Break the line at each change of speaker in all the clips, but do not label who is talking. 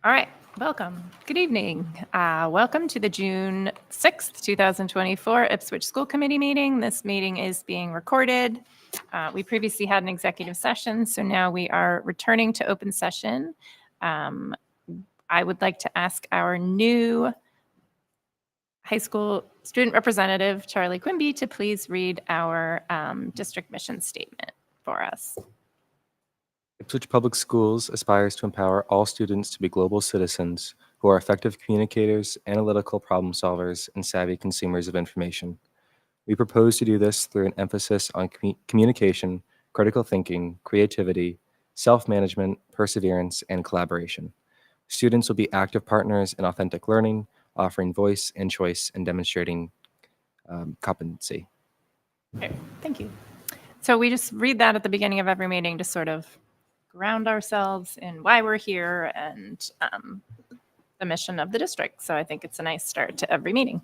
All right, welcome. Good evening. Welcome to the June 6th, 2024 Ipswich School Committee meeting. This meeting is being recorded. We previously had an executive session, so now we are returning to open session. I would like to ask our new high school student representative, Charlie Quimby, to please read our district mission statement for us.
Ipswich Public Schools aspires to empower all students to be global citizens who are effective communicators, analytical problem solvers, and savvy consumers of information. We propose to do this through an emphasis on communication, critical thinking, creativity, self-management, perseverance, and collaboration. Students will be active partners in authentic learning, offering voice and choice and demonstrating competency.
Okay, thank you. So we just read that at the beginning of every meeting to sort of ground ourselves in why we're here and the mission of the district. So I think it's a nice start to every meeting.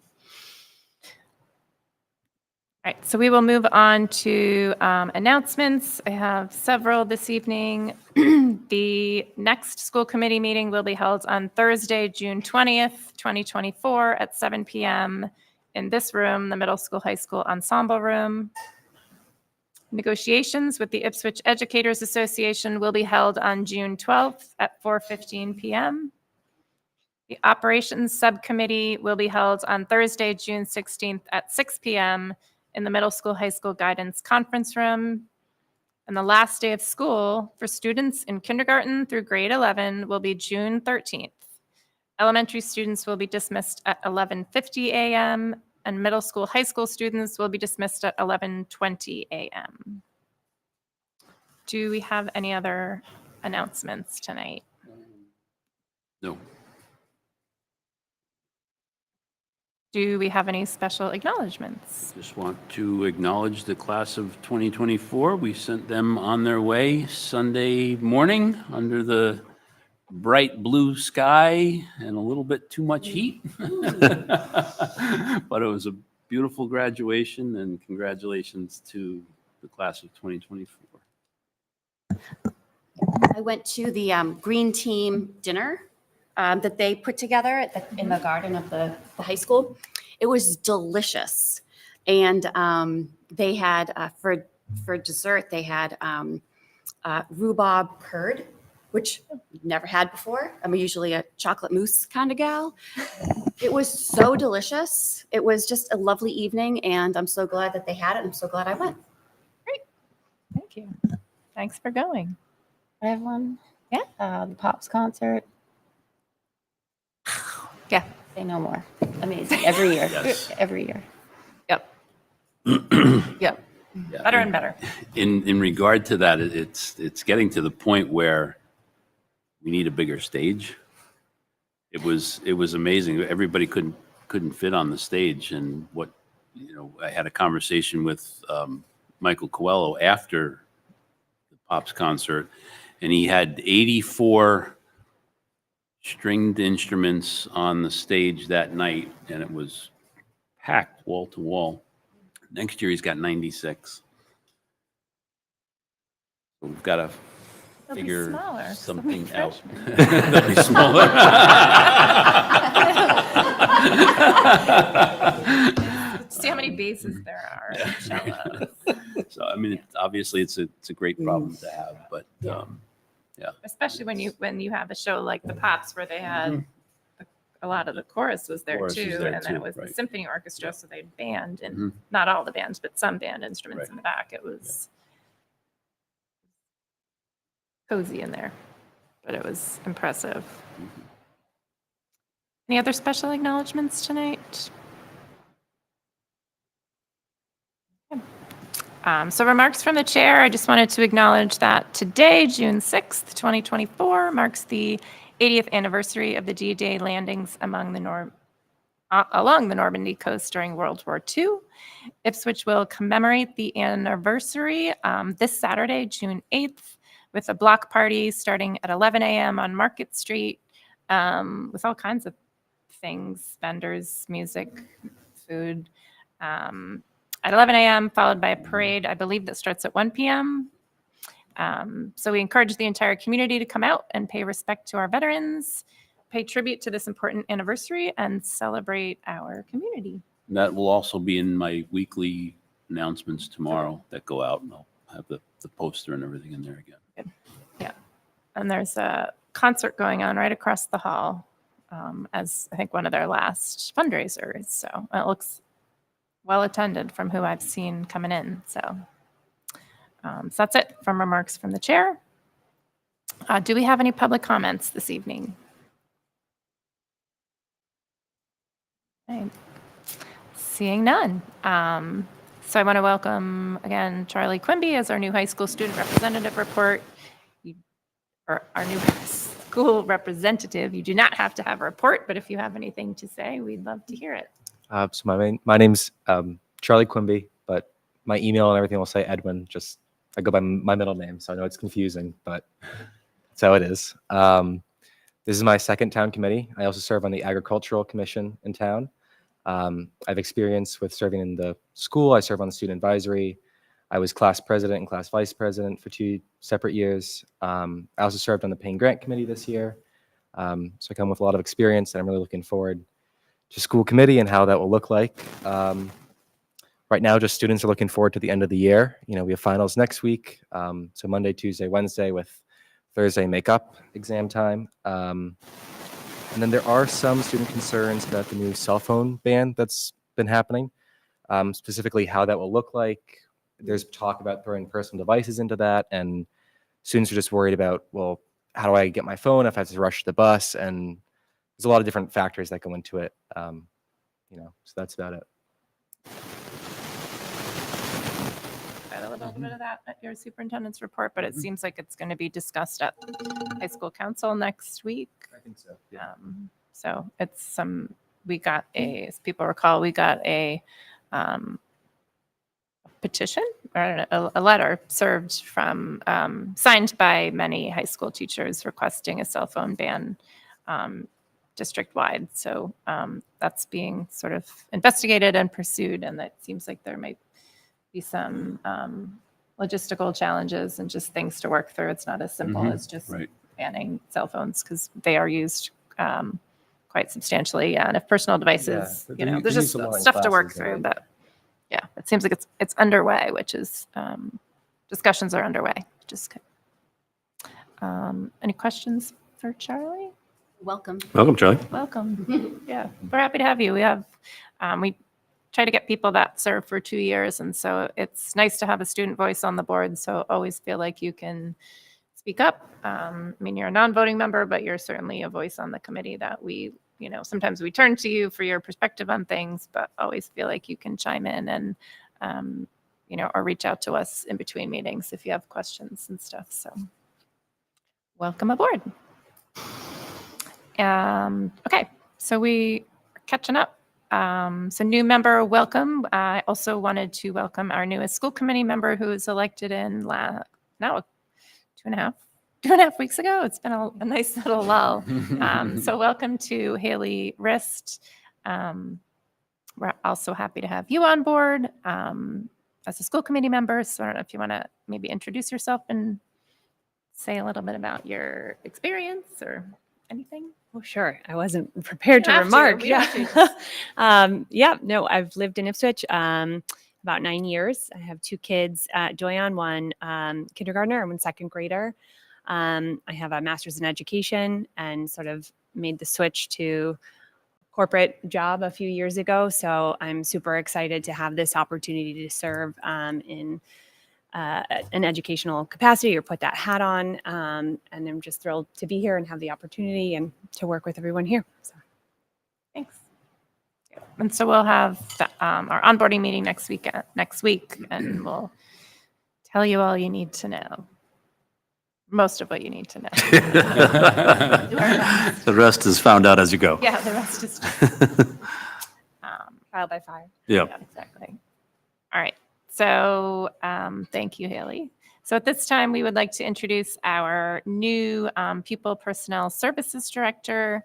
All right, so we will move on to announcements. I have several this evening. The next school committee meeting will be held on Thursday, June 20th, 2024 at 7 p.m. in this room, the Middle School High School Ensemble Room. Negotiations with the Ipswich Educators Association will be held on June 12th at 4:15 p.m. The Operations Subcommittee will be held on Thursday, June 16th at 6 p.m. in the Middle School High School Guidance Conference Room. And the last day of school for students in kindergarten through grade 11 will be June 13th. Elementary students will be dismissed at 11:50 a.m. and middle school, high school students will be dismissed at 11:20 a.m. Do we have any other announcements tonight?
No.
Do we have any special acknowledgements?
Just want to acknowledge the class of 2024. We sent them on their way Sunday morning under the bright blue sky and a little bit too much heat. But it was a beautiful graduation, and congratulations to the class of 2024.
I went to the green team dinner that they put together in the garden of the high school. It was delicious. And they had, for dessert, they had rhubarb curd, which I've never had before. I'm usually a chocolate mousse kind of gal. It was so delicious. It was just a lovely evening, and I'm so glad that they had it. I'm so glad I went.
Great. Thank you. Thanks for going.
I have one.
Yeah.
The Pops concert.
Yeah.
Say no more. Amazing. Every year.
Yes.
Every year.
Yep. Yep.
Yeah.
Better and better.
In regard to that, it's getting to the point where we need a bigger stage. It was amazing. Everybody couldn't fit on the stage, and I had a conversation with Michael Coelho after the Pops concert, and he had 84 stringed instruments on the stage that night, and it was packed wall to wall. Next year he's got 96. So we've got to
They'll be
figure
smaller.
something
They'll
out.
be
They'll be smaller.
See how many bases there are. And cellos.
So I mean, obviously it's a great problem to have, but
Especially when you have a show like the Pops where they had a lot of the chorus was there
Chorus was
too,
there
and then
too,
it was the
right.
symphony orchestra, so they had band and
Mhm.
not all the bands, but some band instruments
Right.
in the back. It was cozy in there, but it was impressive. Any other special acknowledgements tonight? So remarks from the chair. I just wanted to acknowledge that today, June 6th, 2024, marks the 80th anniversary of the D-Day landings along the Normandy coast during World War II. Ipswich will commemorate the anniversary this Saturday, June 8th, with a block party starting at 11 a.m. on Market Street with all kinds of things, vendors, music, food. At 11 a.m., followed by a parade, I believe, that starts at 1 p.m. So we encourage the entire community to come out and pay respect to our veterans. pay tribute to this important anniversary and celebrate our community.
That will also be in my weekly announcements tomorrow that go out, and I'll have the poster and everything in there again.
Yeah. And there's a concert going on right across the hall as I think one of their last fundraisers. So it looks well attended from who I've seen coming in. So, so that's it from remarks from the chair. Do we have any public comments this evening? Okay. Seeing none. So I want to welcome again Charlie Quimby as our new high school student representative report. Or our new school representative. You do not have to have a report, but if you have anything to say, we'd love to hear it.
So my name's Charlie Quimby, but my email and everything will say Edwin. Just I go by my middle name, so I know it's confusing, but that's how it is. This is my second town committee. I also serve on the Agricultural Commission in town. I have experience with serving in the school. I serve on the student advisory. I was class president and class vice president for 2 separate years. I also served on the Payne Grant Committee this year. So I come with a lot of experience, and I'm really looking forward to school committee and how that will look like. Right now, just students are looking forward to the end of the year. You know, we have finals next week. So Monday, Tuesday, Wednesday, with Thursday makeup exam time. And then there are some student concerns about the new cell phone ban that's been happening, specifically how that will look like. There's talk about throwing personal devices into that, and students are just worried about, well, how do I get my phone if I have to rush the bus? And there's a lot of different factors that go into it. So that's about it.
I had a little bit of that at your superintendent's report, but it seems like it's going to be discussed at high school council next week.
I think so.
So it's we got as people recall, we got a petition or a letter served from signed by many high school teachers requesting a cell phone ban district wide. So that's being sort of investigated and pursued, and that seems like there might be some logistical challenges and just things to work through. It's not as simple as just banning cell phones because they are used quite substantially. And if personal devices, there's just stuff to work through. But yeah, it seems like it's underway, which is discussions are underway. Just any questions for Charlie?
Welcome.
Welcome, Charlie.
Welcome. Yeah, we're happy to have you. We have we try to get people that serve for 2 years, and so it's nice to have a student voice on the board. So always feel like you can speak up. I mean, you're a non-voting member, but you're certainly a voice on the committee that we, sometimes we turn to you for your perspective on things, but always feel like you can chime in and, or reach out to us in between meetings if you have questions and stuff. So welcome aboard. Okay, so we are catching up. So new member, welcome. I also wanted to welcome our newest school committee member who was elected in now 2.5 weeks ago. It's been a nice little lull. So welcome to Haley Rist. We're also happy to have you on board as a school committee member. So I don't know if you want to maybe introduce yourself and say a little bit about your experience or anything.
Oh, sure. I wasn't prepared to remark. I've lived in Ipswich about 9 years. I have 2 kids, Doyon, one kindergartner and one second grader. I have a master's in education and sort of made the switch to corporate job a few years ago. So I'm super excited to have this opportunity to serve in an educational capacity or put that hat on. And I'm just thrilled to be here and have the opportunity and to work with everyone here. So.
Thanks. And so we'll have our onboarding meeting next week, and we'll tell you all you need to know. Most of what you need to know. Do our best.
The rest is found out as you go.
Yeah, the rest is
Trial by fire.
Yeah.
Yeah, exactly. All right. So thank you, Haley. So at this time, we would like to introduce our new Pupil Personnel Services Director,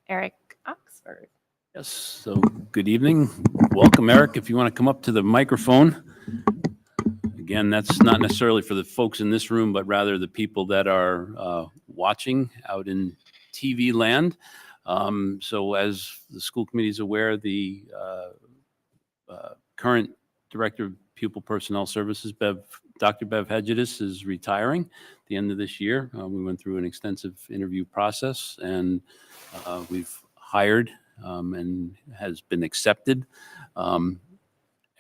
Eric Oxford.
Yes, so good evening. Welcome, Eric. If you want to come up to the microphone. Again, that's not necessarily for the folks in this room, but rather the people that are watching out in TV land. So as the school committee is aware, the current Director of Pupil Personnel Services, Dr. Bev Hedges, is retiring at the end of this year. We went through an extensive interview process, and we've hired and has been accepted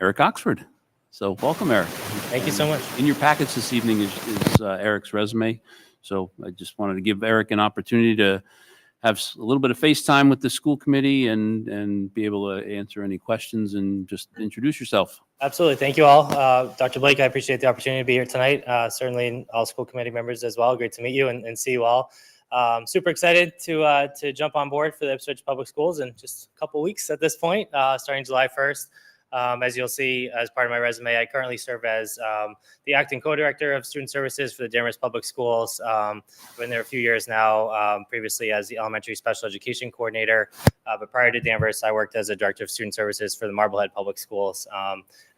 Eric Oxford. So welcome, Eric.
Thank you so much.
In your packets this evening is Eric's resume. So I just wanted to give Eric an opportunity to have a little bit of FaceTime with the school committee and be able to answer any questions and just introduce yourself.
Absolutely. Thank you all. Dr. Blake, I appreciate the opportunity to be here tonight. Certainly all school committee members as well. Great to meet you and see you all. Super excited to jump on board for the Ipswich Public Schools in just a couple weeks at this point, starting July 1st. As you'll see, as part of my resume, I currently serve as the acting co-director of student services for the Danvers Public Schools. I've been there a few years now, previously as the elementary special education coordinator. But prior to Danvers, I worked as a director of student services for the Marblehead Public Schools.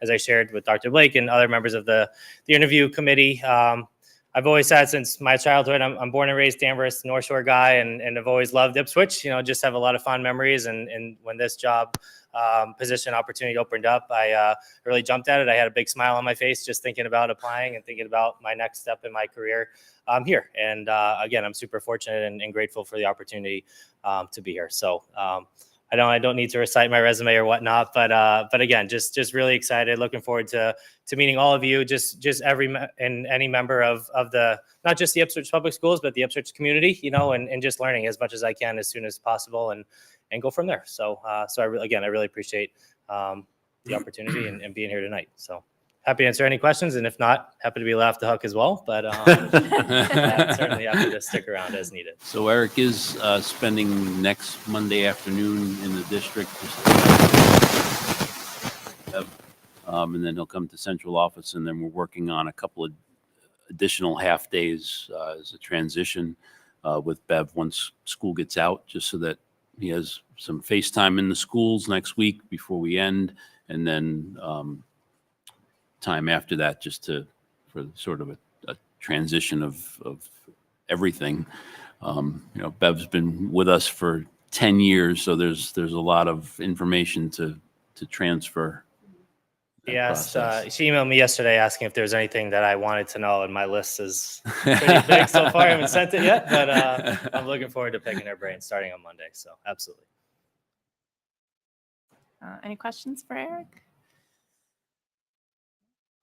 As I shared with Dr. Blake and other members of the interview committee, I've always had since my childhood, I'm born and raised Danvers, North Shore guy, and I've always loved Ipswich, just have a lot of fond memories. And when this job position opportunity opened up, I really jumped at it. I had a big smile on my face just thinking about applying and thinking about my next step in my career here. And again, I'm super fortunate and grateful for the opportunity to be here. So I don't need to recite my resume or whatnot, but again, just really excited, looking forward to meeting all of you, just any member of the, not just the Ipswich Public Schools, but the Ipswich community, and just learning as much as I can as soon as possible and go from there. So I really appreciate the opportunity and being here tonight. So happy to answer any questions, and if not, happy to be let off the hook as well. But certainly happy to stick around as needed.
So Eric is spending next Monday afternoon in the district, and then he'll come to central office, and then we're working on a couple of additional half days as a transition with Bev once school gets out, just so that he has some FaceTime in the schools next week before we end, and then time after that just for sort of a transition of everything. Bev's been with us for 10 years, so there's a lot of information to transfer.
Yes, she emailed me yesterday asking if there was anything that I wanted to know, and my list is pretty big so far. I haven't sent it yet, but I'm looking forward to picking her brain starting on Monday. So absolutely.
Any questions for Eric?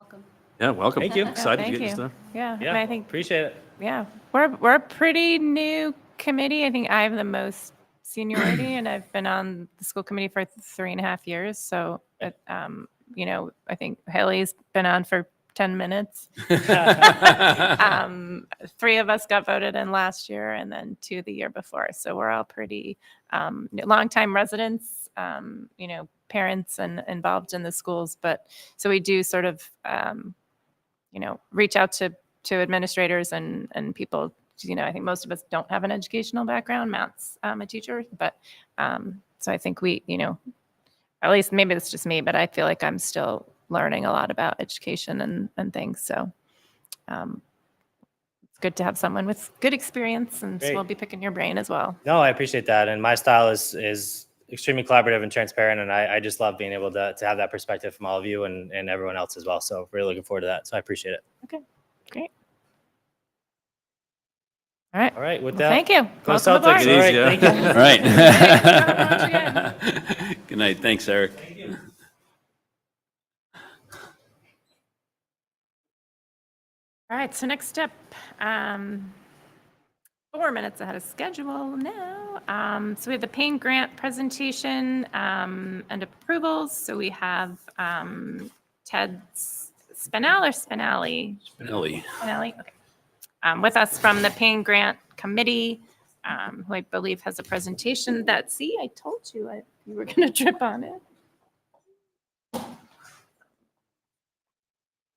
Welcome.
Yeah, welcome.
Thank you.
Excited to
Thank
get you
you.
started.
Yeah,
Yeah,
and I think
appreciate it.
yeah, we're a pretty new committee. I think I have the most seniority, and I've been on the school committee for 3.5 years. So, I think Haley's been on for 10 minutes. 3 of us got voted in last year, and then 2 the year before. So we're all pretty longtime residents, parents and involved in the schools. But so we do sort of, reach out to administrators and people. I think most of us don't have an educational background. Matt's a teacher, but so I think we, at least maybe it's just me, but I feel like I'm still learning a lot about education and things. So it's good to have someone with good experience, and
Great.
we'll be picking your brain as well.
No, I appreciate that. And my style is extremely collaborative and transparent. And I just love being able to have that perspective from all of you and everyone else as well. So really looking forward to that. So I appreciate it.
Okay, great. All right.
All right. With
Well,
that,
thank you.
Go
Welcome aboard.
Celtics. All right.
Easy,
Thank you.
All right.
Thank
Good night. Thanks, Eric.
All right, so next up, 4 minutes ahead of schedule now. So we have the Payne Grant presentation and approvals. So we have Ted Spinell or Spinelli?
Spinelli.
Spinelli, okay. With us from the Payne Grant Committee, who I believe has a presentation that, see, I told you you were going to trip on it.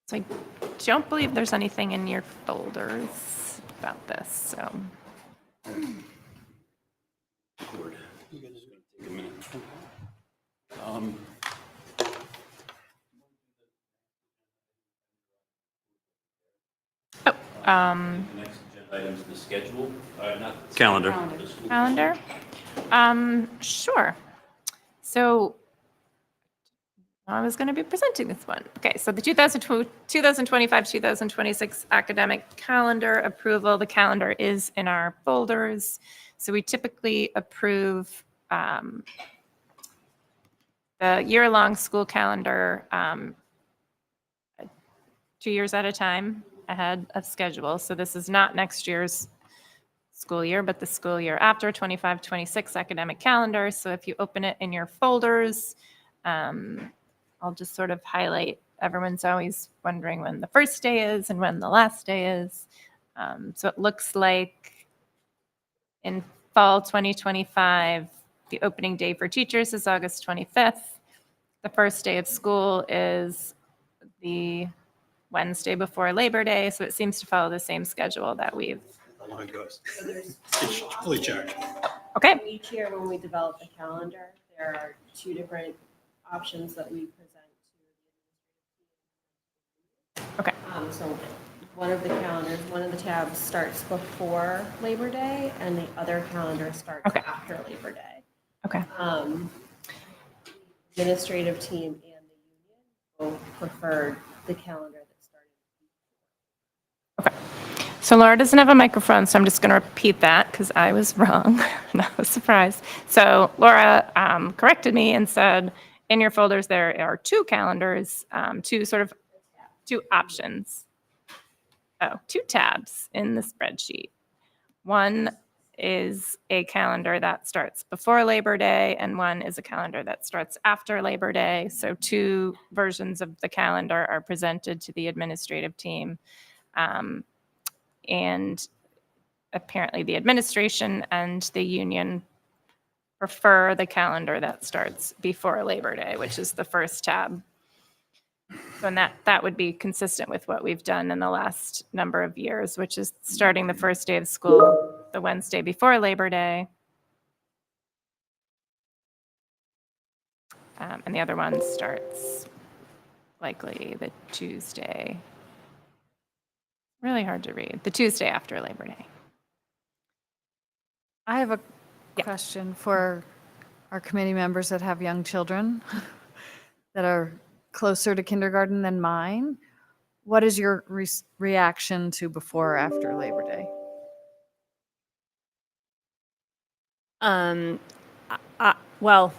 So I don't believe there's anything in your folders about this, so.
items in the schedule, not.
Calendar.
The school
Calendar? Sure. So I was going to be presenting this one. Okay, so the 2025-2026 academic calendar approval. The calendar is in our folders. So we typically approve the year-long school calendar 2 years at a time ahead of schedule. So this is not next year's school year, but the school year after 25-26 academic calendar. So if you open it in your folders, I'll just sort of highlight, everyone's always wondering when the first day is and when the last day is. So it looks like in fall 2025, the opening day for teachers is August 25th. The first day of school is the Wednesday before Labor Day. So it seems to follow the same schedule that we've.
How long it goes.
So there's
It's fully charged.
Okay.
each year when we develop the calendar, there are two different options that we present to.
Okay.
So one of the calendars, one of the tabs starts before Labor Day, and the other calendar starts
Okay.
after Labor Day.
Okay.
Administrative team and the union both preferred the calendar that started.
So Laura doesn't have a microphone, so I'm just going to repeat that because I was wrong. And I was surprised. So Laura corrected me and said, in your folders, there are two calendars, two options. Two tabs in the spreadsheet. One is a calendar that starts before Labor Day, and one is a calendar that starts after Labor Day. So two versions of the calendar are presented to the administrative team. And apparently the administration and the union prefer the calendar that starts before Labor Day, which is the first tab. So and that would be consistent with what we've done in the last number of years, which is starting the first day of school the Wednesday before Labor Day. And the other one starts likely the Tuesday. Really hard to read. The Tuesday after Labor Day.
I have a
Yeah.
question for our committee members that have young children that are closer to kindergarten than mine. What is your reaction to before or after Labor Day?
Well,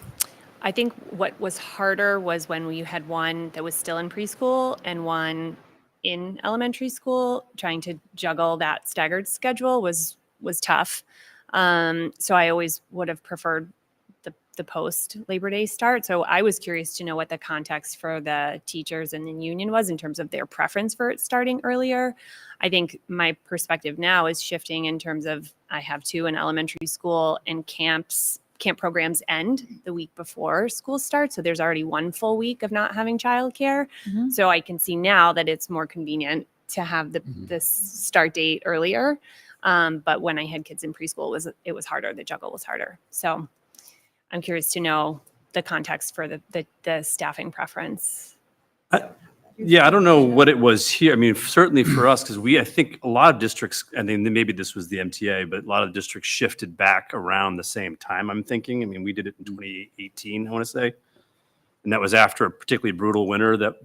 I think what was harder was when we had one that was still in preschool and one in elementary school. Trying to juggle that staggered schedule was tough. So I always would have preferred the post Labor Day start. So I was curious to know what the context for the teachers and the union was in terms of their preference for it starting earlier. I think my perspective now is shifting in terms of I have two in elementary school, and camp programs end the week before school starts. So there's already one full week of not having childcare.
Mhm.
So I can see now that it's more convenient to have the start date earlier. But when I had kids in preschool, it was harder. The juggle was harder. So I'm curious to know the context for the staffing preference.
Yeah, I don't know what it was here. I mean, certainly for us, because I think a lot of districts, I mean, maybe this was the MTA, but a lot of districts shifted back around the same time, I'm thinking. I mean, we did it in 2018, I want to say. And that was after a particularly brutal winter that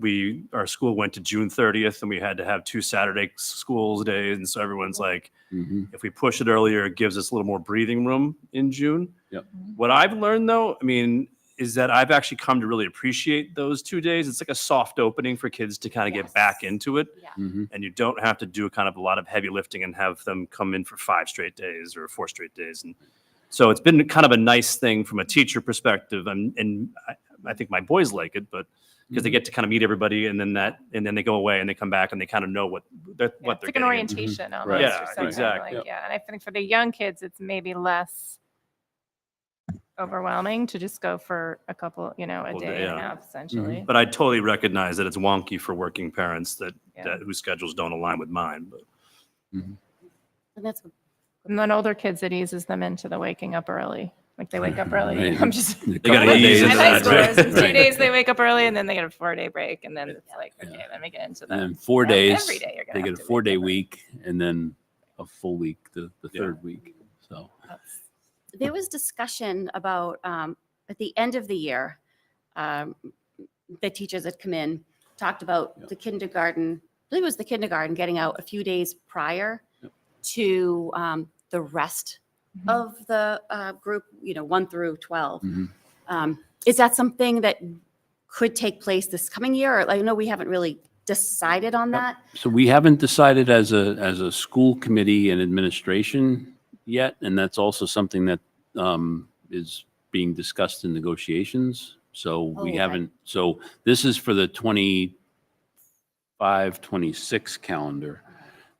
our school went to June 30th, and we had to have 2 Saturday schools days. And so everyone's like, if we push it earlier, it gives us a little more breathing room in June.
Yep.
What I've learned, though, I mean, is that I've actually come to really appreciate those 2 days. It's like a soft opening for kids to kind of get back into it.
Yeah.
And you don't have to do kind of a lot of heavy lifting and have them come in for 5 straight days or 4 straight days. And so it's been kind of a nice thing from a teacher perspective. And I think my boys like it, but because they get to kind of meet everybody, and then they go away and they come back and they kind of know what they're
It's like an
getting into.
orientation almost.
Yeah,
or something
exactly.
Like, yeah, and I think for the young kids, it's maybe less overwhelming to just go for a couple, a
Well,
day and a
yeah.
half, essentially.
But I totally recognize that it's wonky for working parents that
Yeah.
whose schedules don't align with mine. But
And that's
And then older kids, it eases them into the waking up early. Like they wake up early.
Right.
I'm just.
They
gotta ease
And
into
high
that,
schoolers, in 2
right.
days they wake up early, and then they get a 4-day break, and then it's like, okay, let me get into
And
the.
then 4
Every
days,
day you're gonna
they
have
get a
to wake
4-day
up early.
week, and then a full week, the third week. So
There was discussion about, at the end of the year, the teachers that come in talked about the kindergarten, I believe it was the kindergarten, getting out a few days prior to the rest of the group, 1 through 12. Is that something that could take place this coming year? Or I know we haven't really decided on that.
So we haven't decided as a school committee and administration yet, and that's also something that is being discussed in negotiations. So we
okay.
haven't, so this is for the 25-26 calendar.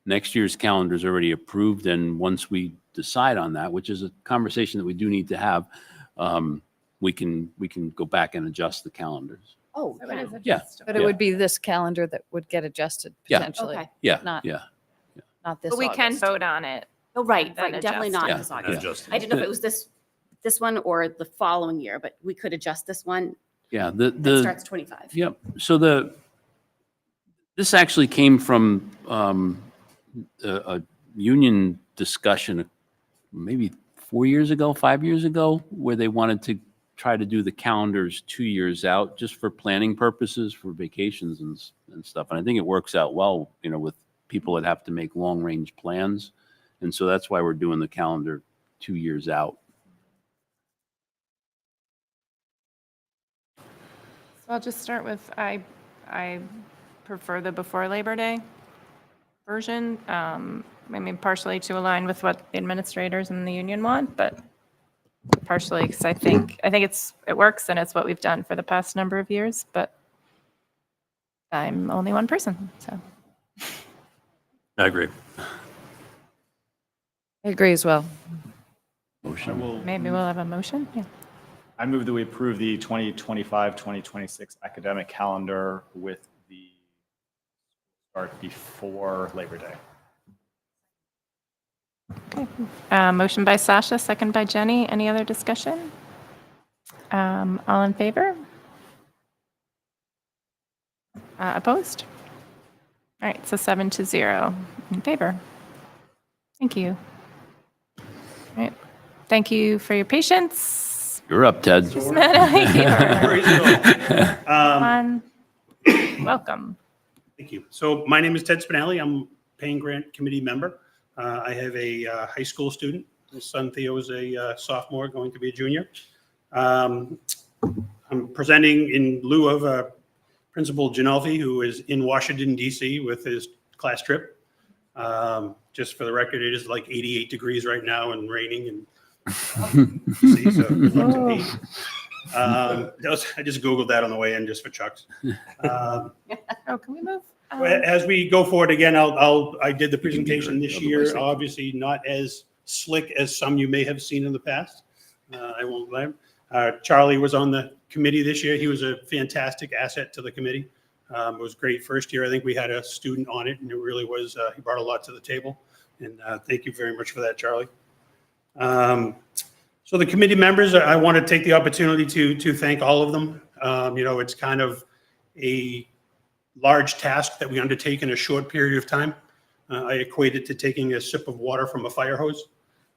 Next year's calendar is already approved, and once we decide on that, which is a conversation that we do need to have, we can go back and adjust the calendars.
Oh,
So it is
Yeah.
adjustable.
But it would be this calendar that would get adjusted
Yeah.
potentially,
Okay.
Yeah,
Not-
yeah.
not this
But we can
August.
vote on it.
Oh, right,
Then
right. Definitely not
adjust
this
it.
August.
Adjust it.
I didn't know if it was this one or the following year, but we could adjust this one.
Yeah,
That
the
starts 25.
Yep. So this actually came from a union discussion maybe 4 years ago, 5 years ago, where they wanted to try to do the calendars 2 years out just for planning purposes, for vacations and stuff. And I think it works out well, with people that have to make long-range plans. And so that's why we're doing the calendar 2 years out.
So I'll just start with, I prefer the before Labor Day version. Partially to align with what the administrators and the union want, but partially because I think it works and it's what we've done for the past number of years, but I'm only one person, so.
I agree.
I agree as well.
Motion.
Maybe we'll have a motion, yeah.
I move that we approve the 2025-2026 academic calendar with the start before Labor Day.
Motion by Sasha, second by Jenny. Any other discussion? All in favor? Opposed? All right, so 7-0 in favor. Thank you. All right, thank you for your patience.
You're up, Ted.
Welcome.
Thank you. So my name is Ted Spinelli. I'm paying grant committee member. I have a high school student. His son Theo is a sophomore, going to be a junior. I'm presenting in lieu of Principal Ginolfi, who is in Washington, D.C. with his class trip. Just for the record, it is like 88 degrees right now and raining and DC, so good luck to Pete. I just Googled that on the way in just for chucks.
Oh, can we move?
As we go forward again, I did the presentation this year, obviously not as slick as some you may have seen in the past. I won't blame. Charlie was on the committee this year. He was a fantastic asset to the committee. It was great first year. I think we had a student on it, and it really was, he brought a lot to the table. And thank you very much for that, Charlie. So the committee members, I want to take the opportunity to thank all of them. It's kind of a large task that we undertake in a short period of time. I equate it to taking a sip of water from a fire hose.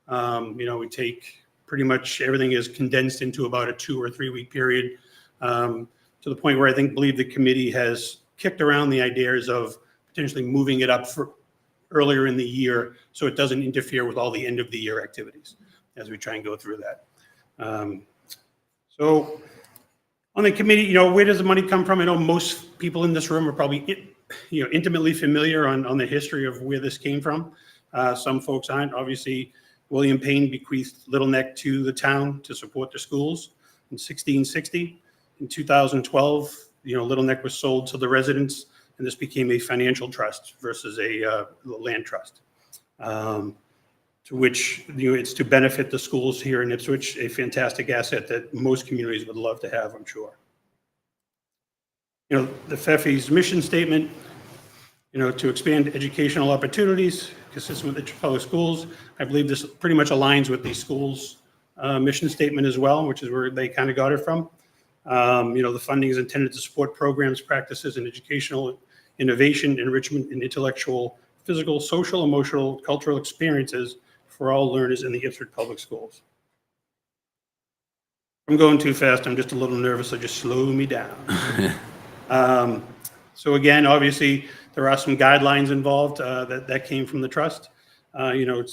We take pretty much everything is condensed into about a 2 or 3 week period, to the point where I believe the committee has kicked around the ideas of potentially moving it up for earlier in the year so it doesn't interfere with all the end of the year activities as we try and go through that. So on the committee, where does the money come from? I know most people in this room are probably, intimately familiar on the history of where this came from. Some folks aren't. Obviously, William Payne bequeathed Little Neck to the town to support the schools in 1660. In 2012, Little Neck was sold to the residents, and this became a financial trust versus a land trust. To which it's to benefit the schools here in Ipswich, a fantastic asset that most communities would love to have, I'm sure. The FEFI's mission statement, to expand educational opportunities consistent with the public schools. I believe this pretty much aligns with the school's mission statement as well, which is where they kind of got it from. The funding is intended to support programs, practices, and educational innovation, enrichment, and intellectual physical, social, emotional, cultural experiences for all learners in the Ipswich Public Schools. I'm going too fast. I'm just a little nervous, so just slow me down. So again, obviously, there are some guidelines involved that came from the trust. Funds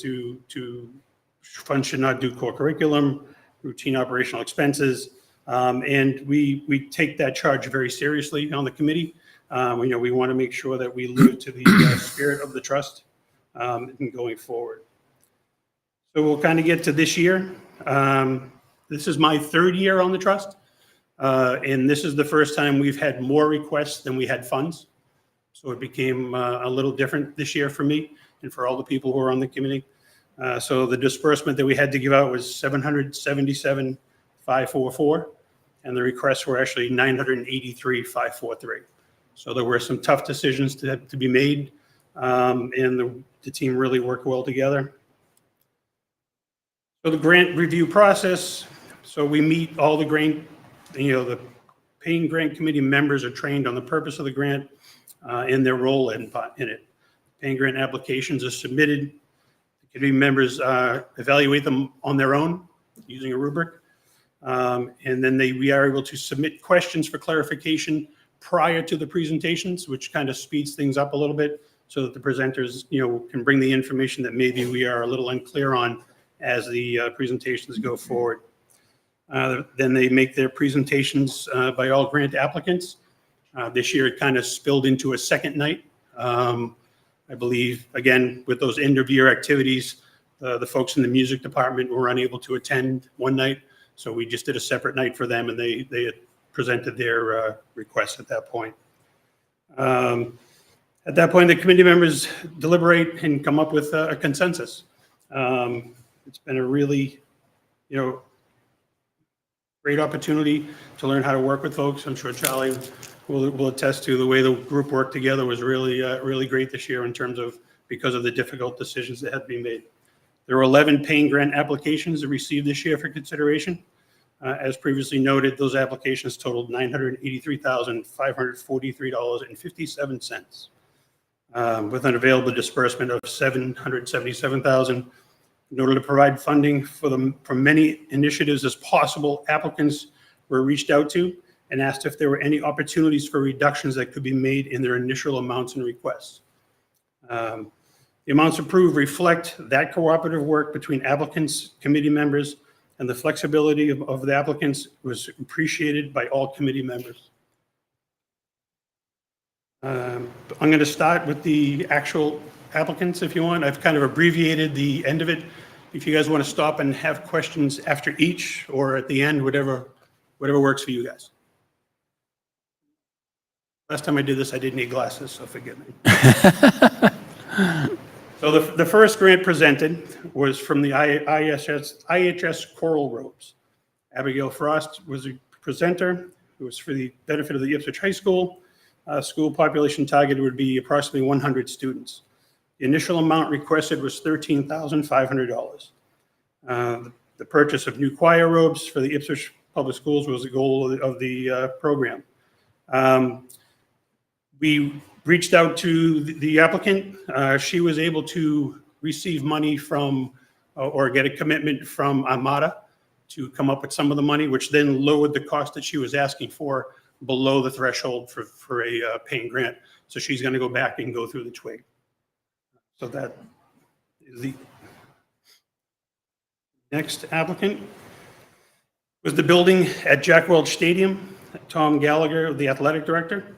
should not do core curriculum, routine operational expenses, and we take that charge very seriously on the committee. We want to make sure that we live to the spirit of the trust in going forward. So we'll kind of get to this year. This is my third year on the trust, and this is the first time we've had more requests than we had funds. So it became a little different this year for me and for all the people who are on the committee. So the disbursement that we had to give out was $777,544, and the requests were actually $983,543. So there were some tough decisions to be made, and the team really worked well together. So the grant review process, so we meet all the grant, the paying grant committee members are trained on the purpose of the grant and their role in it. Paying grant applications are submitted. The committee members evaluate them on their own using a rubric. And then we are able to submit questions for clarification prior to the presentations, which kind of speeds things up a little bit so that the presenters, can bring the information that maybe we are a little unclear on as the presentations go forward. Then they make their presentations by all grant applicants. This year it kind of spilled into a second night. I believe, again, with those end of year activities, the folks in the music department were unable to attend one night. So we just did a separate night for them, and they had presented their requests at that point. At that point, the committee members deliberate and come up with a consensus. It's been a really, great opportunity to learn how to work with folks. I'm sure Charlie will attest to the way the group worked together was really, really great this year because of the difficult decisions that had to be made. There were 11 paying grant applications received this year for consideration. As previously noted, those applications totaled $983,543.57, with an available disbursement of $777,000. In order to provide funding for many initiatives as possible, applicants were reached out to and asked if there were any opportunities for reductions that could be made in their initial amounts and requests. The amounts approved reflect that cooperative work between applicants, committee members, and the flexibility of the applicants was appreciated by all committee members. I'm going to start with the actual applicants if you want. I've kind of abbreviated the end of it. If you guys want to stop and have questions after each or at the end, whatever works for you guys. Last time I did this, I didn't need glasses, so forgive me. So the first grant presented was from the IHS Coral Robes. Abigail Frost was a presenter. It was for the benefit of the Ipswich High School. School population target would be approximately 100 students. The initial amount requested was $13,500. The purchase of new choir robes for the Ipswich Public Schools was the goal of the program. We reached out to the applicant. She was able to receive money from or get a commitment from Armada to come up with some of the money, which then lowered the cost that she was asking for below the threshold for a paying grant. So she's going to go back and go through the twig. So that is the next applicant. Was the building at Jack Welch Stadium. Tom Gallagher, the athletic director,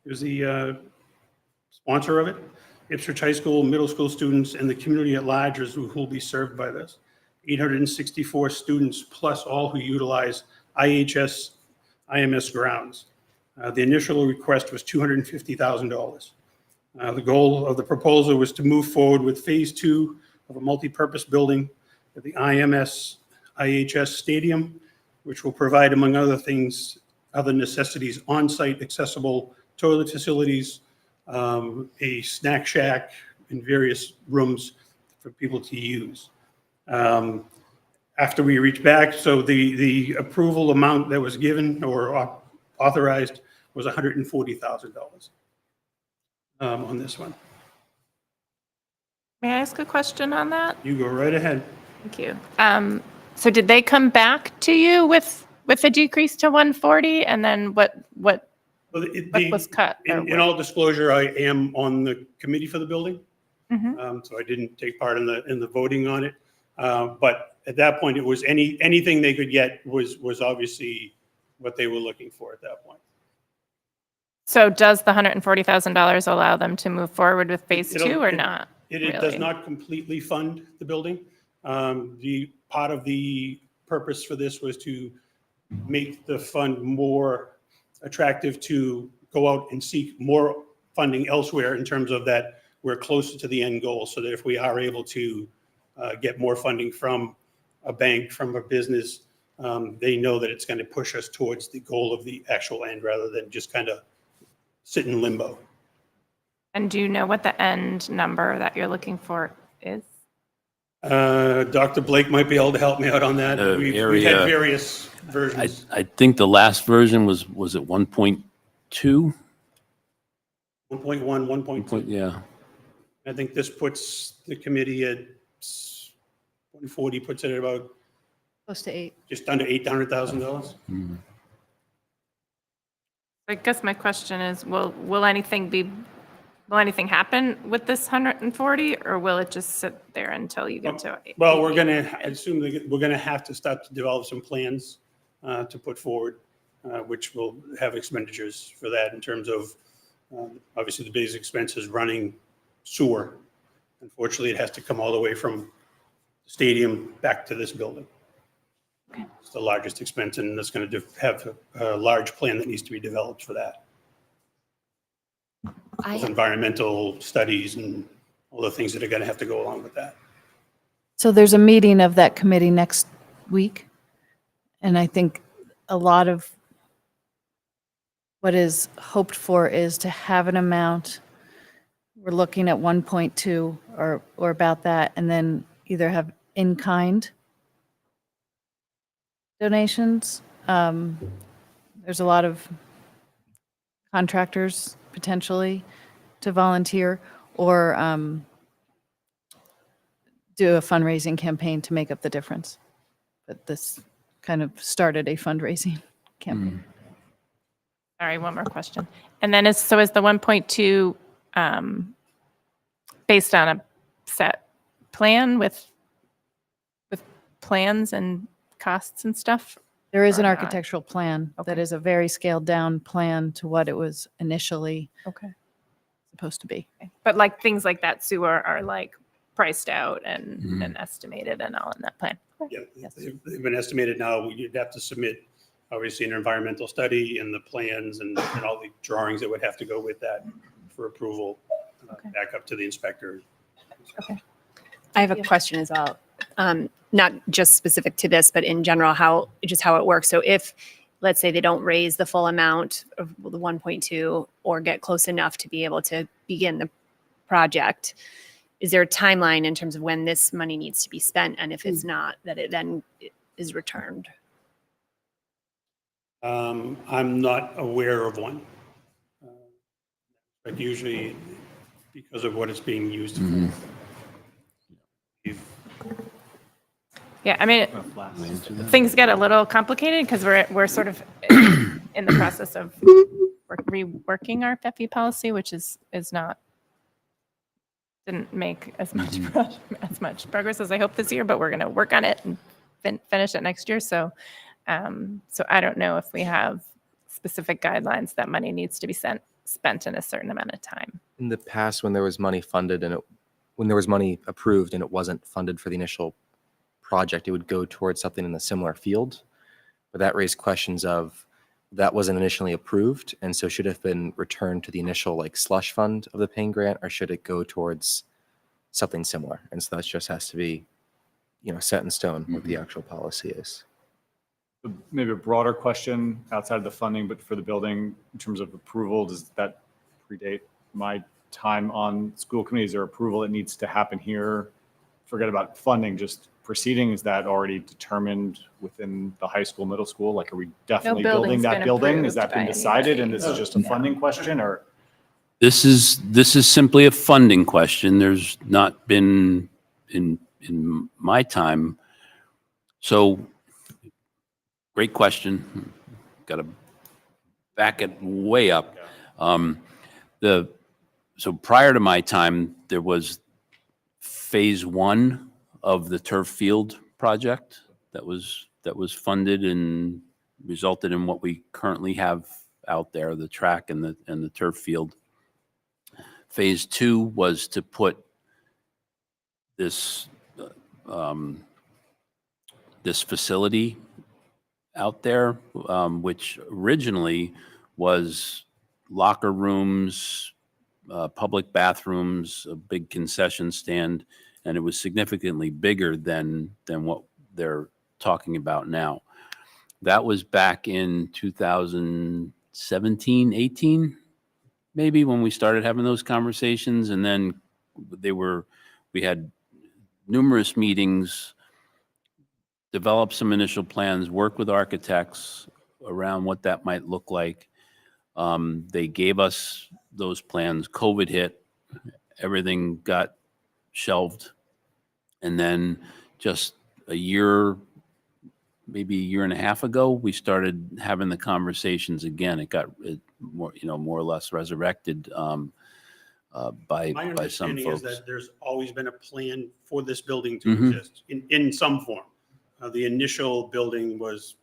was the sponsor of it. Ipswich High School, middle school students, and the community at large who will be served by this. 864 students plus all who utilize IHS IMS grounds. The initial request was $250,000. The goal of the proposal was to move forward with phase 2 of a multi-purpose building at the IHS Stadium, which will provide, among other things, other necessities, on-site accessible toilet facilities, a snack shack, and various rooms for people to use. After we reached back, so the approval amount that was given or authorized was $140,000 on this one.
May I ask a question on that?
You go right ahead.
Thank you. So did they come back to you with a decrease to 140, and then what
Well,
was cut? or
In
what-
all disclosure, I am on the committee for the building.
Mhm.
So I didn't take part in the voting on it. But at that point, it was anything they could get was obviously what they were looking for at that point.
So does the $140,000 allow them to move forward with phase
It'll-
2 or
it-
not?
It does
really?
not completely fund the building. The part of the purpose for this was to make the fund more attractive to go out and seek more funding elsewhere in terms of that we're closer to the end goal, so that if we are able to get more funding from a bank, from a business, they know that it's going to push us towards the goal of the actual end rather than just kind of sit in limbo.
And do you know what the end number that you're looking for is?
Dr. Blake might be able to help me out on that. We've had
area-
various versions.
I think the last version was it 1.2?
1.1, 1.2.
Yeah.
I think this puts the committee at 140, puts it at about
Close to 8.
just under $800,000.
I guess my question is, will anything happen with this 140, or will it just sit there until you get to?
Well, we're going to, I assume that we're going to have to start to develop some plans to put forward, which will have expenditures for that in terms of, obviously, the biggest expense is running sewer. Unfortunately, it has to come all the way from the stadium back to this building. It's the largest expense, and that's going to have a large plan that needs to be developed for that. With environmental studies and all the things that are going to have to go along with that.
So there's a meeting of that committee next week. And I think a lot of what is hoped for is to have an amount. We're looking at 1.2 or about that, and then either have in-kind donations. There's a lot of contractors potentially to volunteer, or do a fundraising campaign to make up the difference. But this kind of started a fundraising campaign.
Sorry, one more question. And then is the 1.2 based on a set plan with plans and costs and stuff?
There is
Or
an
not?
architectural plan that
Okay.
is a very scaled down plan to what it was initially
Okay.
supposed to be.
But like things like that sewer are like priced out and estimated and all in that plan.
Yeah, they've been estimated now. You'd have to submit, obviously, an environmental study and the plans and all the drawings that would have to go with that for approval, back up to the inspector.
I have a question as well. Not just specific to this, but in general, how it works. So if, let's say, they don't raise the full amount of the 1.2 or get close enough to be able to begin the project, is there a timeline in terms of when this money needs to be spent? And if it's not, that it then is returned?
I'm not aware of one. But usually, because of what it's being used for.
Yeah, I mean, things get a little complicated because we're sort of in the process of reworking our FEPI policy, which didn't make as much progress as I hoped this year, but we're going to work on it and finish it next year. So I don't know if we have specific guidelines that money needs to be spent in a certain amount of time.
In the past, when there was money funded when there was money approved and it wasn't funded for the initial project, it would go towards something in a similar field. But that raised questions of that wasn't initially approved, and so should it have been returned to the initial like slush fund of the paying grant, or should it go towards something similar? And so that just has to be, set in stone what the actual policy is.
Maybe a broader question outside of the funding, but for the building, in terms of approval, does that predate my time on school committees or approval that needs to happen here? Forget about funding, just proceeding. Is that already determined within the high school, middle school? Like, are we definitely building
building's
that
been
building?
approved
Has that been
by
decided and
anybody.
this is just a funding question, or?
This is simply a funding question. There's not been in my time. So great question. Got to back it way up. So prior to my time, there was phase one of the turf field project that was funded and resulted in what we currently have out there, the track and the turf field. Phase two was to put this this facility out there, which originally was locker rooms, public bathrooms, a big concession stand, and it was significantly bigger than what they're talking about now. That was back in 2017, 18, maybe, when we started having those conversations, and then we had numerous meetings, developed some initial plans, worked with architects around what that might look like. They gave us those plans. COVID hit, everything got shelved. And then just maybe a year and a half ago, we started having the conversations again. It got more or less resurrected by
My
some
understanding
folks.
is that there's always been a plan for this building to
Mhm.
exist in some form. The initial building was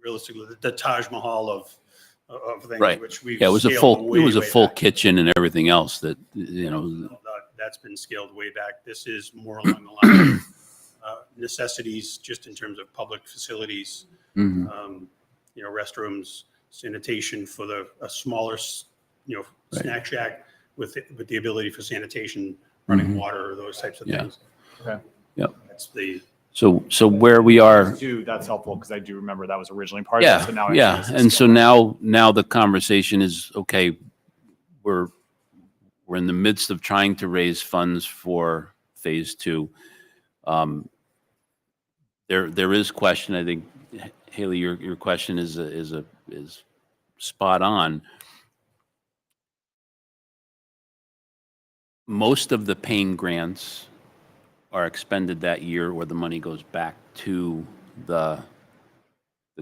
realistically the Taj Mahal of things,
Right.
which we've
Yeah, it was a
scaled
full
way,
it was a
way
full
back.
kitchen and everything else that
That's been scaled way back. This is more along the lines of necessities, just in terms of public facilities,
Mhm.
restrooms, sanitation for a smaller, snack shack with the ability for sanitation, running
Mhm.
water, those types of
Yeah.
things.
Okay.
Yep.
That's the
So where we are.
Too, that's helpful because I do remember that was originally part of it. So now I
Yeah,
understand
and
it's
so
scaled
now the conversation is, okay, we're in the midst of trying to raise funds for phase two. There is question, I think, Haley, your question is spot on. Most of the pain grants are expended that year, or the money goes back to the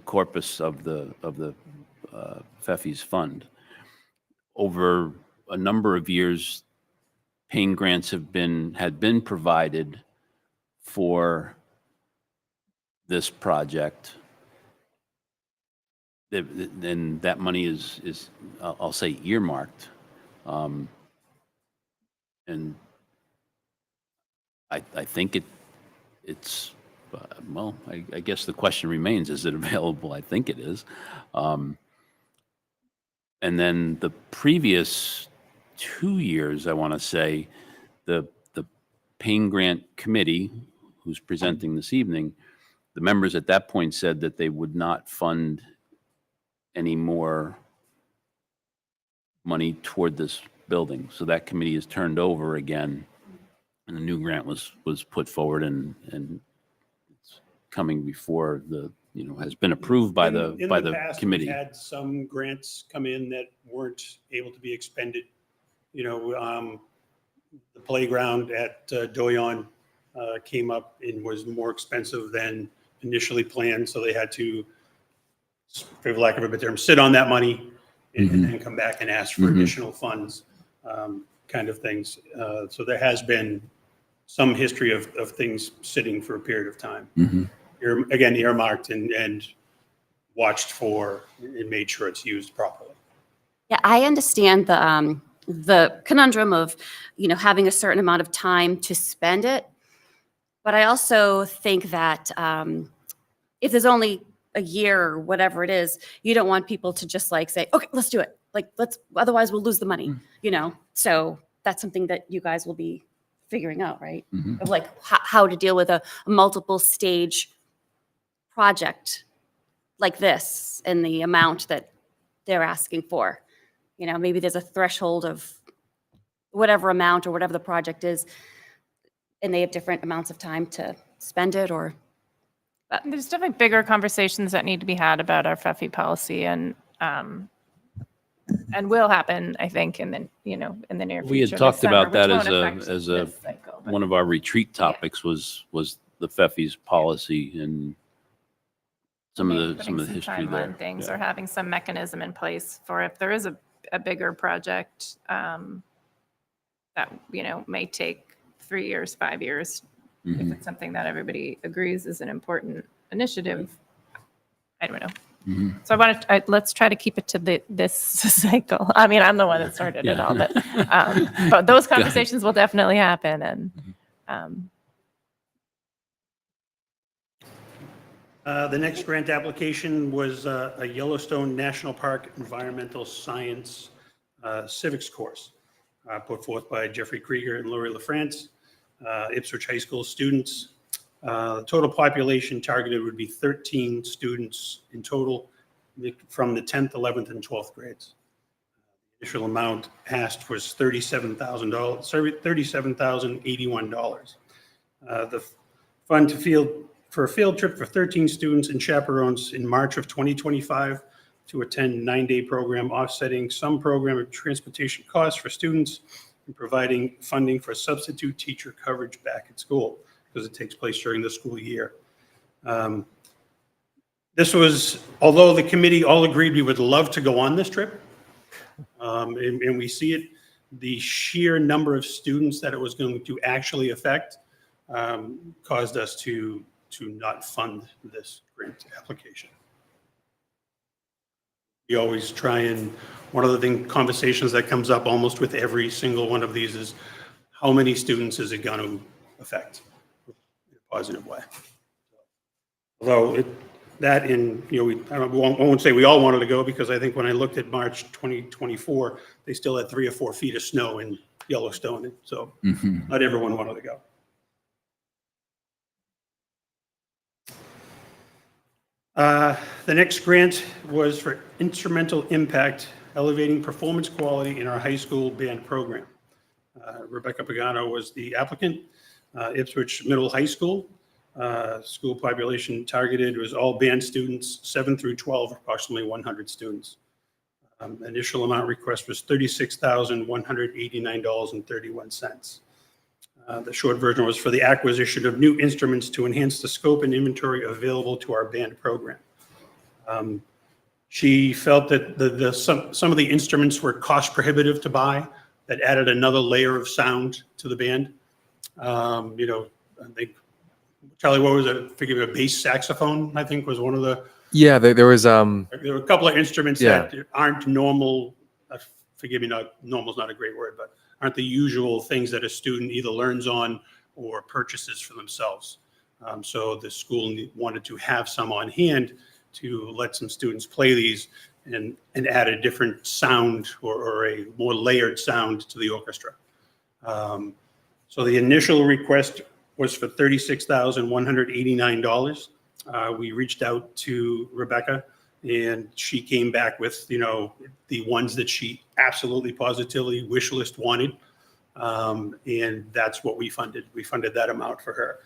corpus of the FEFI's fund. Over a number of years, pain grants had been provided for this project. Then that money is I'll say earmarked, and I think it's well, I guess the question remains: is it available? I think it is. And then the previous 2 years, I want to say, the pain grant committee, who's presenting this evening, the members at that point said that they would not fund any more money toward this building. So that committee is turned over again, and a new grant was put forward and it's coming before has been approved by the
past,
committee.
We've had some grants come in that weren't able to be expended. The playground at Doyon came up and was more expensive than initially planned, so they had to, for lack of a better term, sit on that money and then come back and ask for additional funds, kind of things. So there has been some history of things sitting for a period of time. Again, earmarked and watched for and made sure it's used properly.
Yeah, I understand the conundrum of, having a certain amount of time to spend it. But I also think that if there's only a year or whatever it is, you don't want people to just say, okay, let's do it. Otherwise we'll lose the money, So that's something that you guys will be figuring out, right? Of how to deal with a multiple stage project like this and the amount that they're asking for. Maybe there's a threshold of whatever amount or whatever the project is, and they have different amounts of time to spend it
There's definitely bigger conversations that need to be had about our FEFI policy, and and will happen, I think, in the, in the near future.
We had
this
talked
summer,
about that
which
as
won't
a,
affect
as a,
this cycle, but-
one of our retreat topics was the FEFI's policy and some of
Maybe
the, some of the
putting
history
timeline
there.
Things,
Yeah.
or having some mechanism in place for if there is a bigger project that, may take 3 years, 5 years. If
Mhm.
it's something that everybody agrees is an important initiative, I don't know. So let's try to keep it to this cycle. I mean, I'm the one that started it
Yeah.
all, but those conversations will definitely happen. And
The next grant application was a Yellowstone National Park Environmental Science Civics course put forth by Jeffrey Krieger and Lori LaFrance, Ipswich High School students. The total population targeted would be 13 students in total from the 10th, 11th, and 12th grades. The initial amount asked was $37,000, $37,081. The fund for a field trip for 13 students and chaperones in March of 2025 to attend a 9-day program offsetting some program of transportation costs for students and providing funding for substitute teacher coverage back at school because it takes place during the school year. This was, although the committee all agreed we would love to go on this trip, and we see it, the sheer number of students that it was going to actually affect caused us to not fund this grant application. We always try and, one of the conversations that comes up almost with every single one of these is how many students is it going to affect in a positive way? Although that in, I won't say we all wanted to go because I think when I looked at March 2024, they still had 3 or 4 feet of snow in Yellowstone. So not everyone wanted to go. The next grant was for instrumental impact, elevating performance quality in our high school band program. Rebecca Pagano was the applicant. Ipswich Middle High School. School population targeted was all band students, 7 through 12, approximately 100 students. Initial amount request was $36,189.31. The short version was for the acquisition of new instruments to enhance the scope and inventory available to our band program. She felt that some of the instruments were cost prohibitive to buy, that added another layer of sound to the band. I think, Charlie, what was it? Forgive me, a bass saxophone, I think, was one of the.
Yeah, there was.
There were a couple of instruments
Yeah.
that aren't normal. Forgive me, normal's not a great word, but aren't the usual things that a student either learns on or purchases for themselves. So the school wanted to have some on hand to let some students play these and add a different sound or a more layered sound to the orchestra. So the initial request was for $36,189. We reached out to Rebecca and she came back with, the ones that she absolutely positively wish list wanted. And that's what we funded. We funded that amount for her.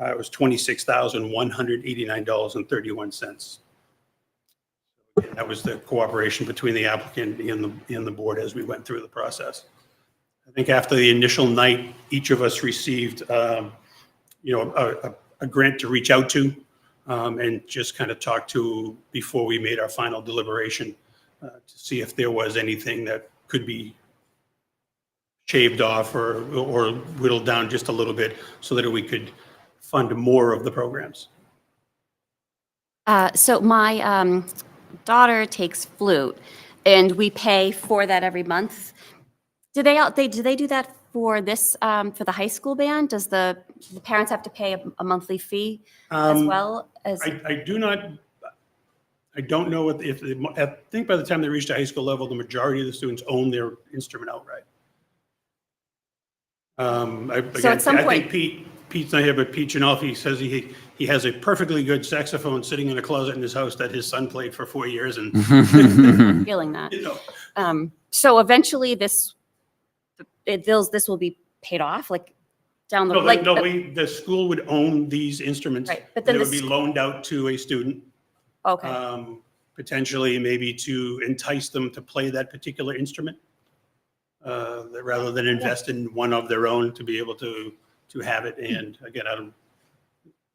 It was $26,189.31. And that was the cooperation between the applicant and the board as we went through the process. I think after the initial night, each of us received, a grant to reach out to and just kind of talk to before we made our final deliberation to see if there was anything that could be shaved off or whittled down just a little bit so that we could fund more of the programs.
So my daughter takes flute, and we pay for that every month. Do they do that for this for the high school band? Does the parents have to pay a monthly fee as well as?
I don't know if I think by the time they reached a high school level, the majority of the students own their instrument outright.
So at some
I
point-
think Pete's not here, but Pete Janolfi says he has a perfectly good saxophone sitting in a closet in his house that his son played for 4 years, and
Feeling that.
you know,
So eventually this will be paid off, like down the
the school would own these instruments.
Right, but then
They
the
would be loaned out to a student.
okay.
potentially maybe to entice them to play that particular instrument, rather than invest in one of their own to be able to have it. And again,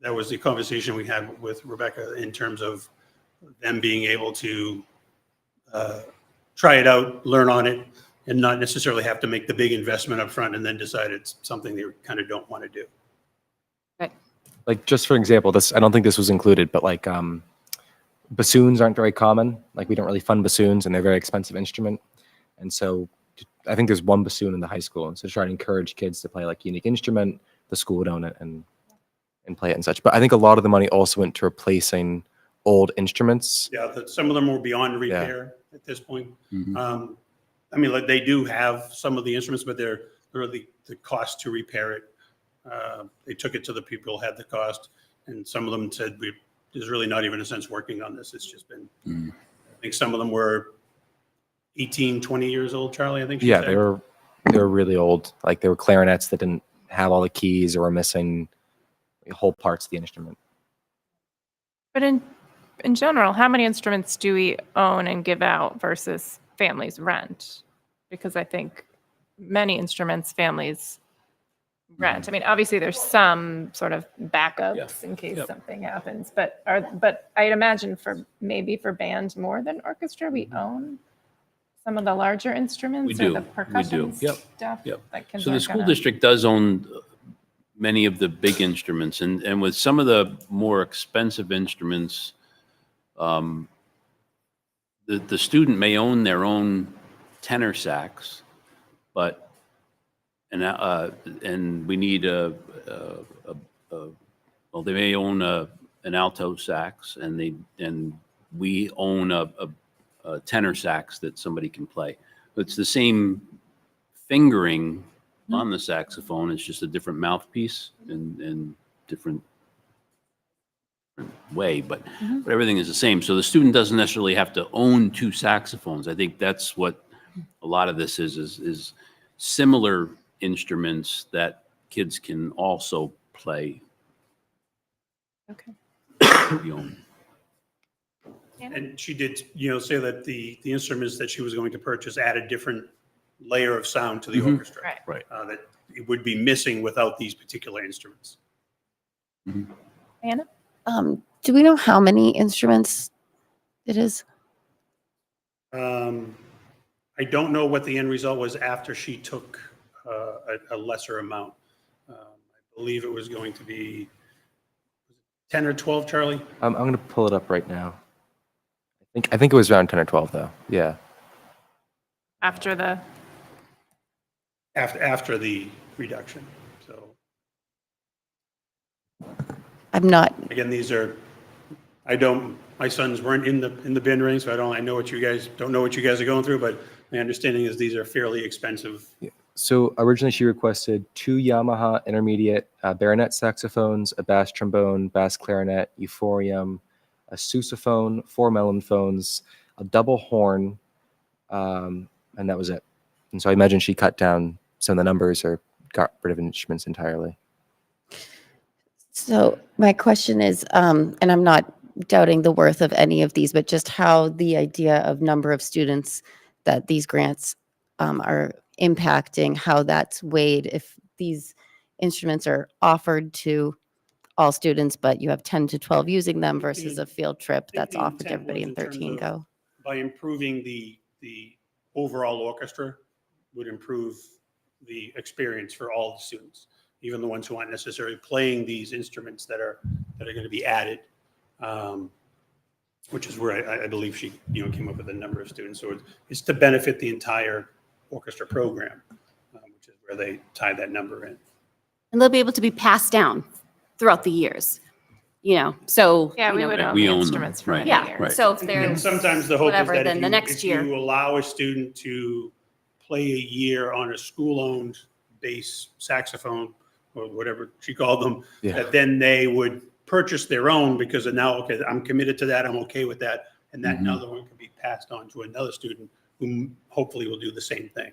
that was the conversation we had with Rebecca in terms of them being able to try it out, learn on it, and not necessarily have to make the big investment up front and then decide it's something they kind of don't want to do.
Like, just for example, I don't think this was included, but like bassoons aren't very common. Like, we don't really fund bassoons, and they're a very expensive instrument. And so I think there's one bassoon in the high school. And so to try to encourage kids to play like a unique instrument, the school would own it and play it and such. But I think a lot of the money also went to replacing old instruments.
Yeah, some of them were beyond repair at this point. I mean, like, they do have some of the instruments, but they're really the cost to repair it. They took it to the people who had the cost, and some of them said, there's really not even a sense working on this. It's just been, I think some of them were 18, 20 years old, Charlie, I think she said.
They were really old. Like, they were clarinets that didn't have all the keys or were missing whole parts of the instrument.
But in general, how many instruments do we own and give out versus families rent? Because I think many instruments families rent. I mean, obviously there's some sort of backups in case something happens, but I'd imagine for band more than orchestra, we own some of the larger instruments.
We do.
Or the percussion
Yep.
stuff.
Yep.
That kids
So the
aren't
school
gonna-
district does own many of the big instruments, and with some of the more expensive instruments, the student may own their own tenor sax, but and we need they may own an alto sax, and we own a tenor sax that somebody can play. It's the same fingering on the saxophone. It's just a different mouthpiece and different way, but everything is the same. So the student doesn't necessarily have to own two saxophones. I think that's what a lot of this is similar instruments that kids can also play.
Okay.
And she did, say that the instruments that she was going to purchase add a different layer of sound to the orchestra.
Right.
That it would be missing without these particular instruments.
Anna?
Do we know how many instruments it is?
I don't know what the end result was after she took a lesser amount. I believe it was going to be 10 or 12, Charlie?
I'm going to pull it up right now. I think it was around 10 or 12, though. Yeah.
After the
After the reduction. So
I'm not,
again, my sons weren't in the bin ring, so I know what you guys are going through, but my understanding is these are fairly expensive.
So originally she requested 2 Yamaha intermediate baronet saxophones, a bass trombone, bass clarinet, euphonium, a sousaphone, 4 mellophones, a double horn, and that was it. And so I imagine she cut down some of the numbers or got rid of instruments entirely.
so my question is, and I'm not doubting the worth of any of these, but just how the idea of number of students that these grants are impacting, how that's weighed if these instruments are offered to all students, but you have 10 to 12 using them versus a field trip that's
the
offered to
intent
everybody
was
in
in terms
13
of-
go.
By improving the overall orchestra would improve the experience for all the students, even the ones who aren't necessarily playing these instruments that are going to be added, which is where I believe she came up with a number of students. So it's to benefit the entire orchestra program, which is where they tie that number in.
And they'll be able to be passed down throughout the years, so.
Yeah, we
you know,
would own
we
the
own them,
instruments for
right,
many
Yeah,
years.
so if
And
there's
sometimes the hope is
whatever,
that
then the next
if
year.
you allow a student to play a year on a school-owned bass saxophone or whatever she called them,
Yeah.
that then they would purchase their own because of now, okay, I'm committed to that, I'm okay with that, and that another one can be passed on to another student who hopefully will do the same thing.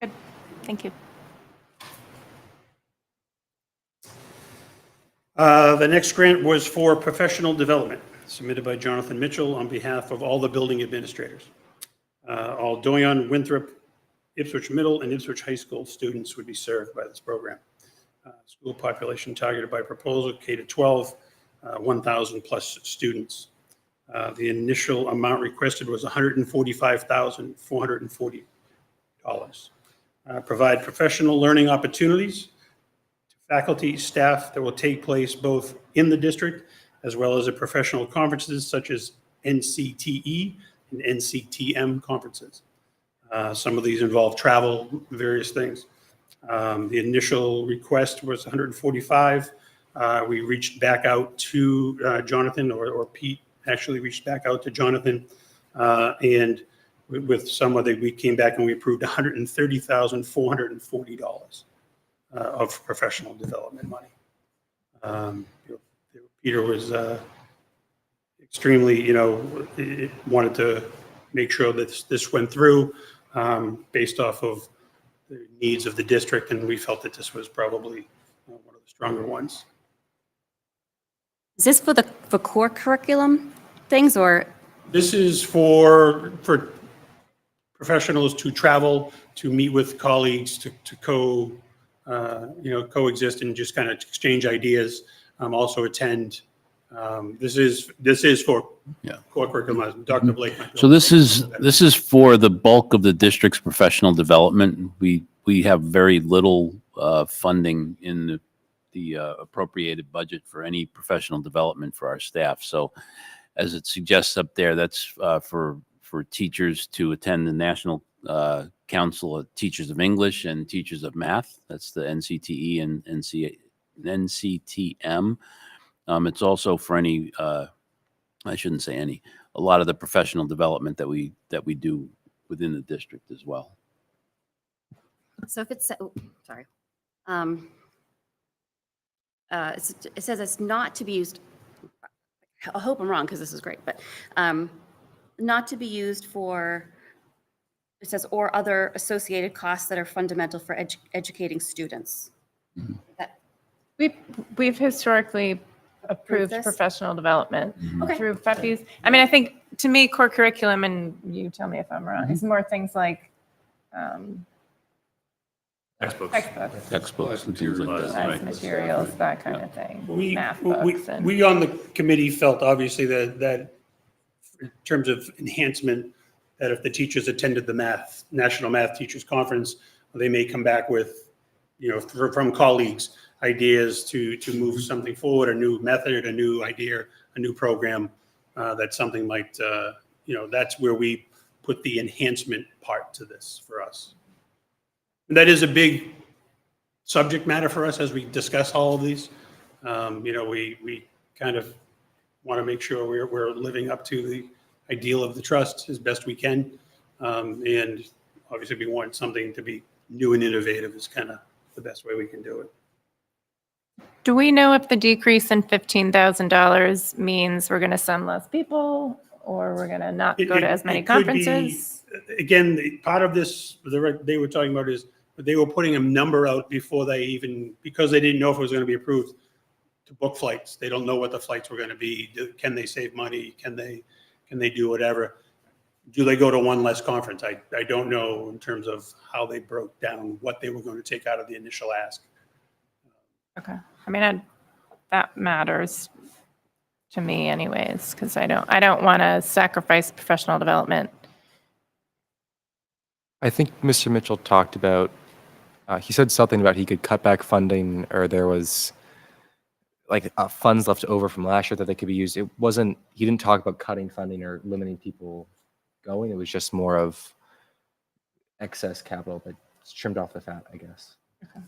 Good. Thank you.
The next grant was for professional development, submitted by Jonathan Mitchell on behalf of all the building administrators. All Doyon, Winthrop, Ipswich Middle, and Ipswich High School students would be served by this program. School population targeted by proposal, K to 12, 1,000 plus students. The initial amount requested was $145,440. Provide professional learning opportunities to faculty, staff that will take place both in the district as well as at professional conferences such as NCTE and NCTM conferences. Some of these involve travel, various things. The initial request was 145. We reached back out to Jonathan, or Pete actually reached back out to Jonathan, and with some of we came back and we approved $130,440 of professional development money. Peter was extremely, wanted to make sure that this went through based off of the needs of the district, and we felt that this was probably one of the stronger ones.
Is this for core curriculum things, or?
This is for professionals to travel, to meet with colleagues, to coexist and just kind of exchange ideas, also attend. This is for core curriculum. Dr. Blake.
So this is for the bulk of the district's professional development. We have very little funding in the appropriated budget for any professional development for our staff. So as it suggests up there, that's for teachers to attend the National Council of Teachers of English and Teachers of Math. That's the NCTE and NCTM. It's also for any, I shouldn't say any, a lot of the professional development that we do within the district as well.
So if it's, sorry. It says it's not to be used, I hope I'm wrong because this is great, but not to be used for, it says, or other associated costs that are fundamental for educating students.
Mm-hmm.
We've historically approved
this?
professional development
Okay.
through FEPIs. I mean, I think to me, core curriculum, and you tell me if I'm wrong, is more things like
Textbooks.
Textbooks and things like that.
science
Right.
materials, that kind of thing,
We
math books. and
we on the committee felt obviously that in terms of enhancement, that if the teachers attended the National Math Teachers Conference, they may come back with, from colleagues, ideas to move something forward, a new method, a new idea, a new program, that something might, that's where we put the enhancement part to this for us. And that is a big subject matter for us as we discuss all of these. We kind of want to make sure we're living up to the ideal of the trust as best we can. And obviously we want something to be new and innovative is kind of the best way we can do it.
Do we know if the decrease in $15,000 means we're going to send less people, or we're going to not go to as many
It could be-
conferences?
Again, part of this, they were talking about is, they were putting a number out before because they didn't know if it was going to be approved, to book flights. They don't know what the flights were going to be. Can they save money? Can they do whatever? Do they go to one less conference? I don't know in terms of how they broke down what they were going to take out of the initial ask.
Okay. I mean, that matters to me anyways, because I don't want to sacrifice professional development.
I think Mr. Mitchell talked about, he said something about he could cut back funding, or there was like funds left over from last year that they could be used. He didn't talk about cutting funding or limiting people going. It was just more of excess capital, but it's trimmed off the fat, I guess.
Okay.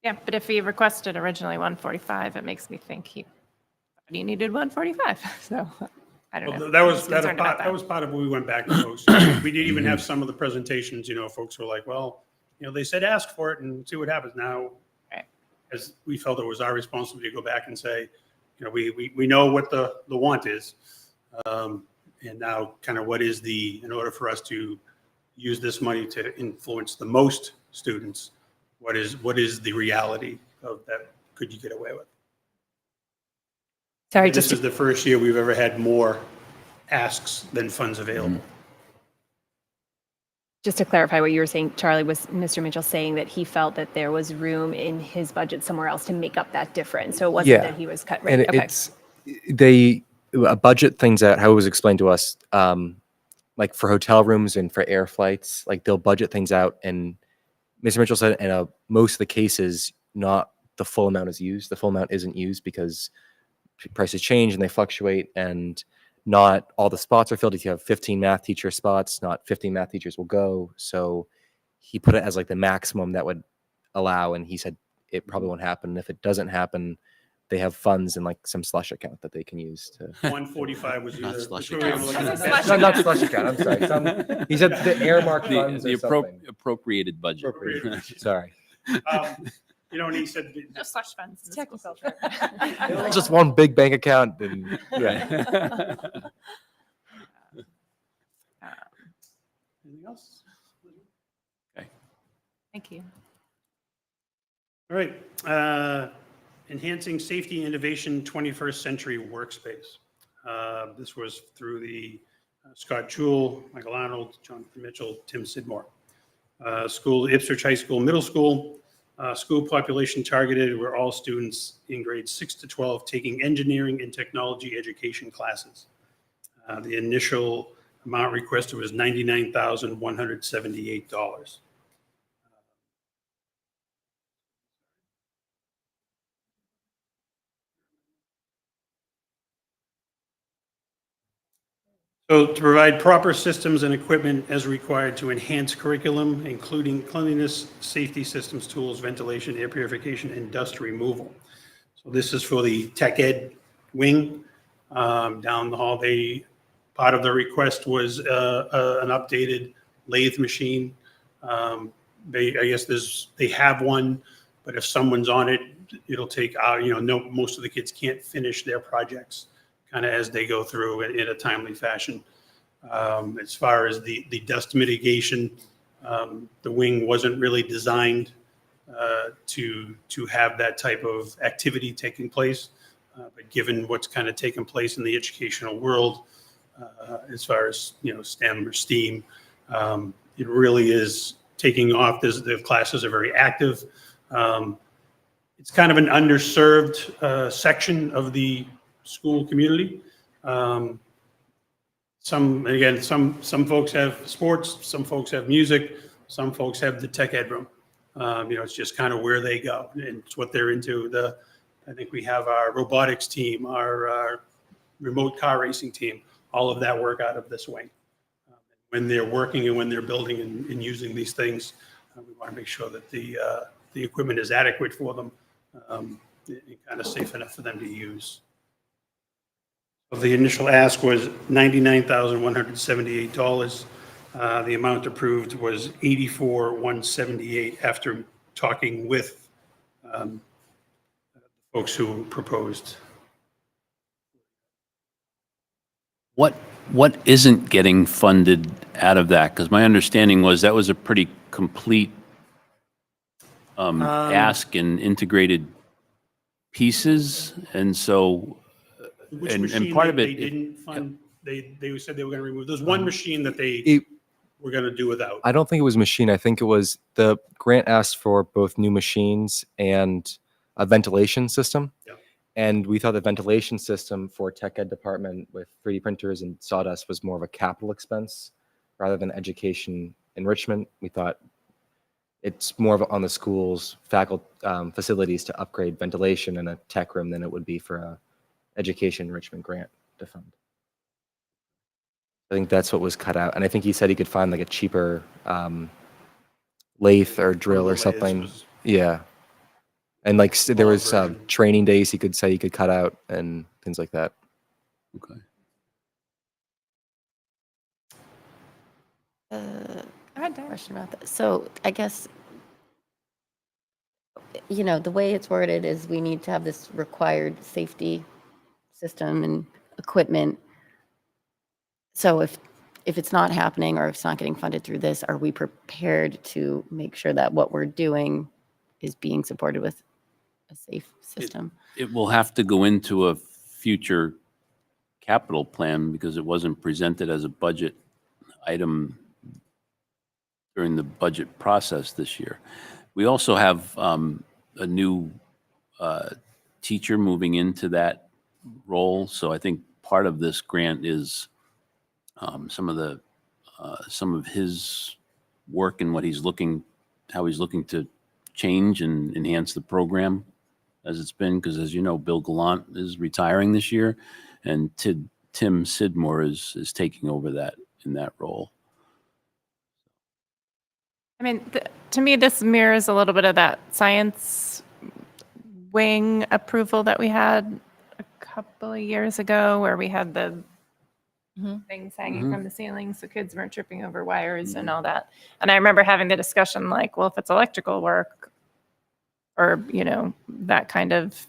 Yeah, but if he requested originally 145, it makes me think he needed 145. So I don't know.
Well, that was
I'm concerned about
that was part of what we went back to folks. We did even have some of the presentations, folks were like, well, they said ask for it and see what happens. Now,
Right.
as we felt it was our responsibility to go back and say, we know what the want is. And now kind of what is in order for us to use this money to influence the most students, what is the reality of that could you get away with?
Sorry,
This
just
is the first year we've ever had more asks than funds available.
to clarify what you were saying, Charlie, was Mr. Mitchell saying that he felt that there was room in his budget somewhere else to make up that difference. So it wasn't
Yeah.
that he was cut, right?
And
Okay.
it's, they, a budget things out, how it was explained to us, like for hotel rooms and for air flights, like they'll budget things out. And Mr. Mitchell said in most of the cases, not the full amount is used. The full amount isn't used because prices change and they fluctuate, and not all the spots are filled. If you have 15 math teacher spots, not 15 math teachers will go. So he put it as like the maximum that would allow. And he said it probably won't happen. If it doesn't happen, they have funds in like some slush account that they can use to.
145 was
Not
either.
slush
which way
account.
we're looking at.
Slush
No, not slush account. I'm sorry. He said the earmark funds
The
or something.
appropriated budget.
Appropriate. Sorry.
You know, and he said,
No slush funds.
It's technical.
It's just one big bank account. And yeah.
anything else?
Thank you.
All right. Enhancing Safety Innovation 21st Century Workspace. This was through the Scott Jewell, Michael Arnold, Jonathan Mitchell, Tim Sidmore. School, Ipswich High School, Middle School. School population targeted were all students in grades 6 to 12 taking engineering and technology education classes. The initial amount requested was $99,178. So to provide proper systems and equipment as required to enhance curriculum, including cleanliness, safety systems, tools, ventilation, air purification, and dust removal. So this is for the tech ed wing down the hall. Part of the request was an updated lathe machine. They have one, but if someone's on it, it'll take most of the kids can't finish their projects kind of as they go through in a timely fashion. As far as the dust mitigation, the wing wasn't really designed to have that type of activity taking place. But given what's kind of taken place in the educational world, as far as STEM or STEAM, it really is taking off. The classes are very active. It's kind of an underserved section of the school community. Some folks have sports, some folks have music, some folks have the tech ed room. It's just kind of where they go and it's what they're into. I think we have our robotics team, our remote car racing team, all of that work out of this wing. When they're working and when they're building and using these things, we want to make sure that the equipment is adequate for them and kind of safe enough for them to use. The initial ask was $99,178. The amount approved was $84,178 after talking with folks who proposed.
What isn't getting funded out of that? Because my understanding was that was a pretty complete ask and integrated pieces, and so
Which
and
machine
part of
they
it
didn't fund, they said they were going to remove. There's one machine that they were going to do without.
I don't think it was machine. I think it was the grant asked for both new machines and a ventilation system.
Yeah.
And we thought the ventilation system for tech ed department with 3D printers and sawdust was more of a capital expense rather than education enrichment. We thought it's more of on the school's faculty facilities to upgrade ventilation in a tech room than it would be for a education enrichment grant to fund. I think that's what was cut out. And I think he said he could find like a cheaper lathe or drill or something. Yeah. And like there was training days he could say he could cut out and things like that.
Okay.
Question about that. So I guess, the way it's worded is we need to have this required safety system and equipment. So if it's not happening or if it's not getting funded through this, are we prepared to make sure that what we're doing is being supported with a safe system?
It will have to go into a future capital plan because it wasn't presented as a budget item during the budget process this year. We also have a new teacher moving into that role, so I think part of this grant is some of his work and how he's looking to change and enhance the program as it's been, because as you know, Bill Gallant is retiring this year, and Tim Sidmore is taking over that in that role.
I mean, to me, this mirrors a little bit of that science wing approval that we had a couple of years ago, where we had the things hanging from the ceiling so kids weren't tripping over wires and all that. And I remember having the discussion like, well, if it's electrical work or, that kind of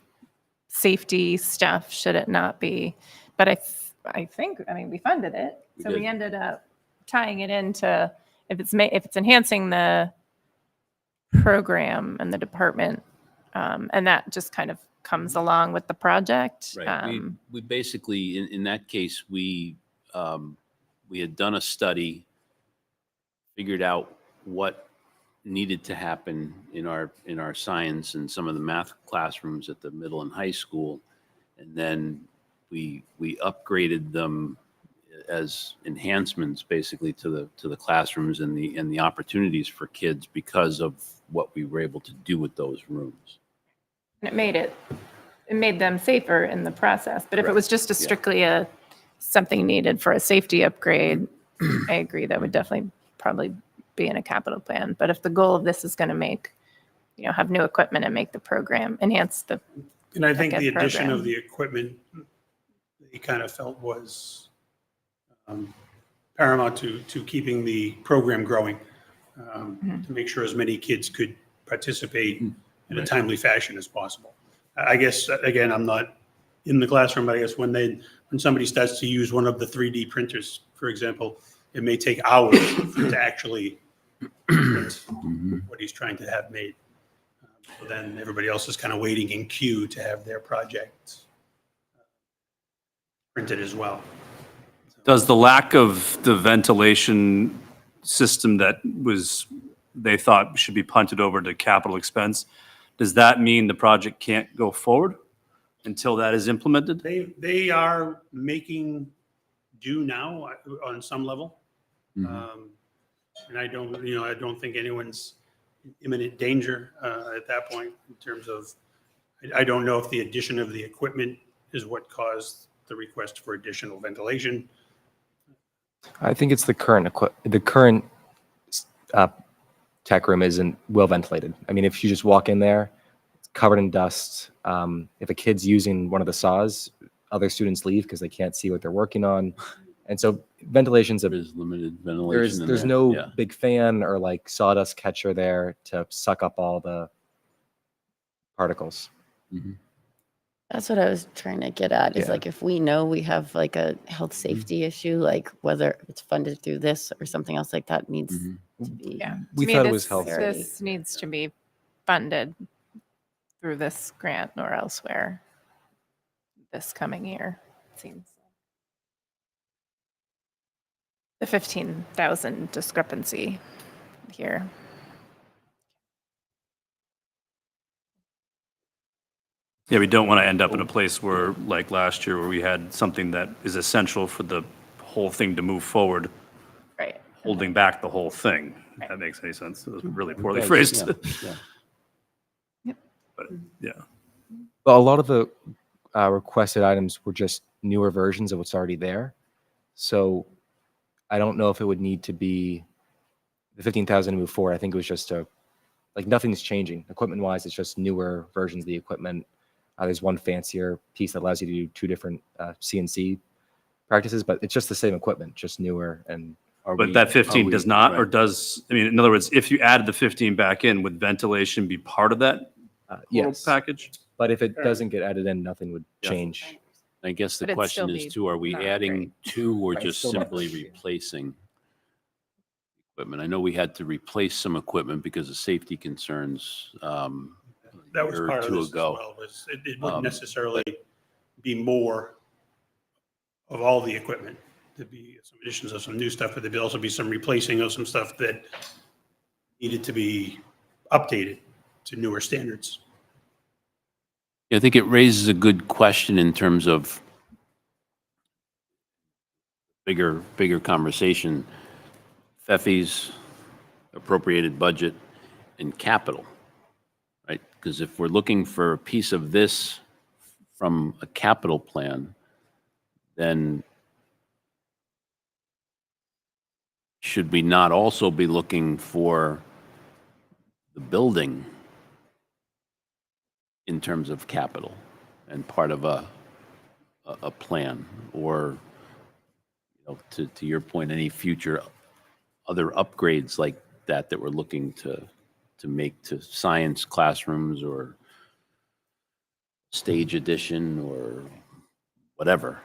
safety stuff, should it not be? But I think, we funded it. So we ended up tying it into, if it's enhancing the program and the department, and that just kind of comes along with the project.
Right. We basically, in that case, we had done a study, figured out what needed to happen in our science and some of the math classrooms at the middle and high school, and then we upgraded them as enhancements basically to the classrooms and the opportunities for kids because of what we were able to do with those rooms.
And it made them safer in the process. But if it was just strictly something needed for a safety upgrade, I agree, that would definitely probably be in a capital plan. But if the goal of this is going to have new equipment and make the program, enhance the
And I think the addition
program.
of the equipment, he kind of felt was paramount to keeping the program growing, to make sure as many kids could participate in a timely fashion as possible. I guess, again, I'm not in the classroom, but I guess when somebody starts to use one of the 3D printers, for example, it may take hours for it to actually print what he's trying to have made. So then everybody else is kind of waiting in queue to have their project printed as well.
Does the lack of the ventilation system that they thought should be punted over to capital expense, does that mean the project can't go forward until that is implemented?
They are making do now on some level. And I don't think anyone's in imminent danger at that point in terms of, I don't know if the addition of the equipment is what caused the request for additional ventilation.
I think it's the current tech room isn't well ventilated. I mean, if you just walk in there, it's covered in dust. If a kid's using one of the saws, other students leave because they can't see what they're working on. And so ventilation's
There's limited ventilation.
there's no big fan or like sawdust catcher there to suck up all the particles.
That's what I was trying to get at, is
Yeah.
like, if we know we have like a health safety issue, like whether it's funded through this or something else like that needs to be.
Yeah.
We
To me,
thought it was
this-
healthy.
This needs to be funded through this grant or elsewhere this coming year, it seems. The 15,000 discrepancy here.
Yeah, we don't want to end up in a place where, like last year, where we had something that is essential for the whole thing to move forward,
Right.
holding back the whole thing. If that makes any sense. It was really poorly phrased. But, yeah.
But a lot of the requested items were just newer versions of what's already there. So I don't know if it would need to be the 15,000 to move forward. I think it was just nothing's changing. Equipment wise, it's just newer versions of the equipment. There's one fancier piece that allows you to do two different CNC practices, but it's just the same equipment, just newer. And
But that 15 does not, or
right.
does, I mean, in other words, if you added the 15 back in, would ventilation be part of that whole
yes,
package?
but if it doesn't get added in, nothing would
Yeah.
change.
I guess the
But it'd still
question is
be
too, are we
not
adding
great.
to or
Right,
just
still not
simply
great.
replacing equipment? I know we had to replace some equipment because of safety concerns.
That was
year or
part of
two
this as
ago.
well, it wouldn't necessarily be more of all the equipment. There'd be some additions of some new stuff, but there'd also be some replacing of some stuff that needed to be updated to newer standards.
I think it raises a good question in terms of bigger conversation, FEFI's appropriated budget and capital, right? Because if we're looking for a piece of this from a capital plan, then should we not also be looking for the building in terms of capital and part of a plan? Or, to your point, any future other upgrades like that we're looking to make to science classrooms or stage addition or whatever,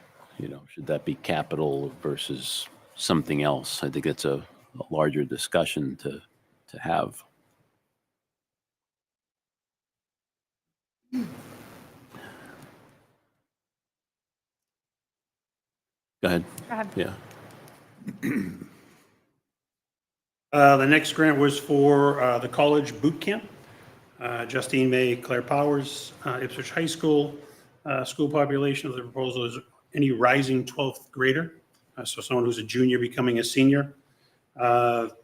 should that be capital versus something else? I think it's a larger discussion to have. Go ahead.
Go ahead.
Yeah.
The next grant was for the college boot camp. Justine May, Claire Powers, Ipswich High School. School population of the proposal is any rising 12th grader, so someone who's a junior becoming a senior. The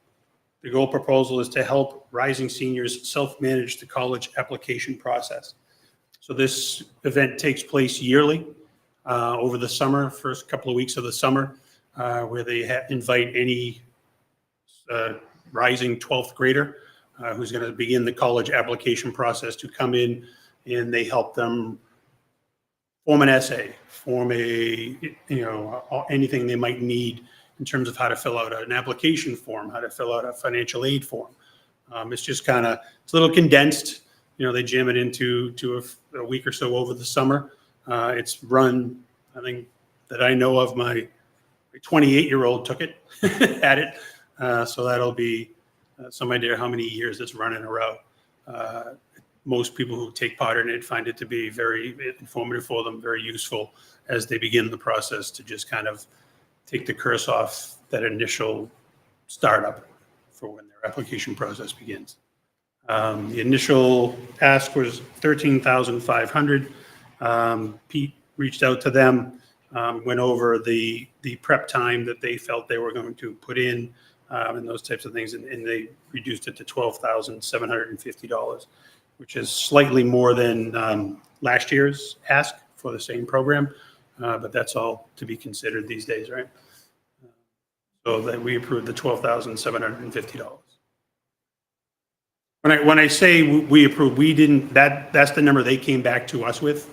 goal proposal is to help rising seniors self-manage the college application process. So this event takes place yearly over the summer, first couple of weeks of the summer, where they invite any rising 12th grader who's going to begin the college application process to come in, and they help them form an essay, form anything they might need in terms of how to fill out an application form, how to fill out a financial aid form. It's just it's a little condensed. They jam it into a week or so over the summer. It's run, I think that I know of, my 28-year-old took it, had it. So that'll be some idea how many years it's run in a row. Most people who take part in it find it to be very informative for them, very useful as they begin the process to just kind of take the curse off that initial startup for when their application process begins. The initial ask was $13,500. Pete reached out to them, went over the prep time that they felt they were going to put in, and those types of things, and they reduced it to $12,750, which is slightly more than last year's ask for the same program, but that's all to be considered these days, right? So that we approved the $12,750. When I say we approved, we didn't. That's the number they came back to us with,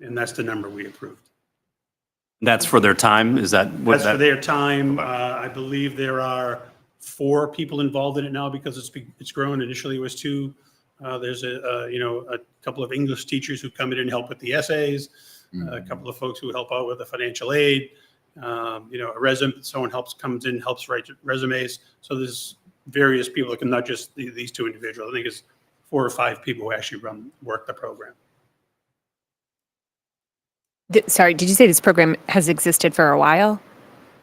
and that's the number we approved.
That's for their time? Is that what
That's for their time. I believe there are 4 people involved in it now because it's grown. Initially, it was 2. There's a couple of English teachers who come in and help with the essays. A couple of folks who help out with the financial aid. A resume, someone comes in, helps write resumes. So there's various people that can, not just these 2 individuals. I think it's 4 or 5 people who actually work the program.
Sorry, did you say this program has existed for a while?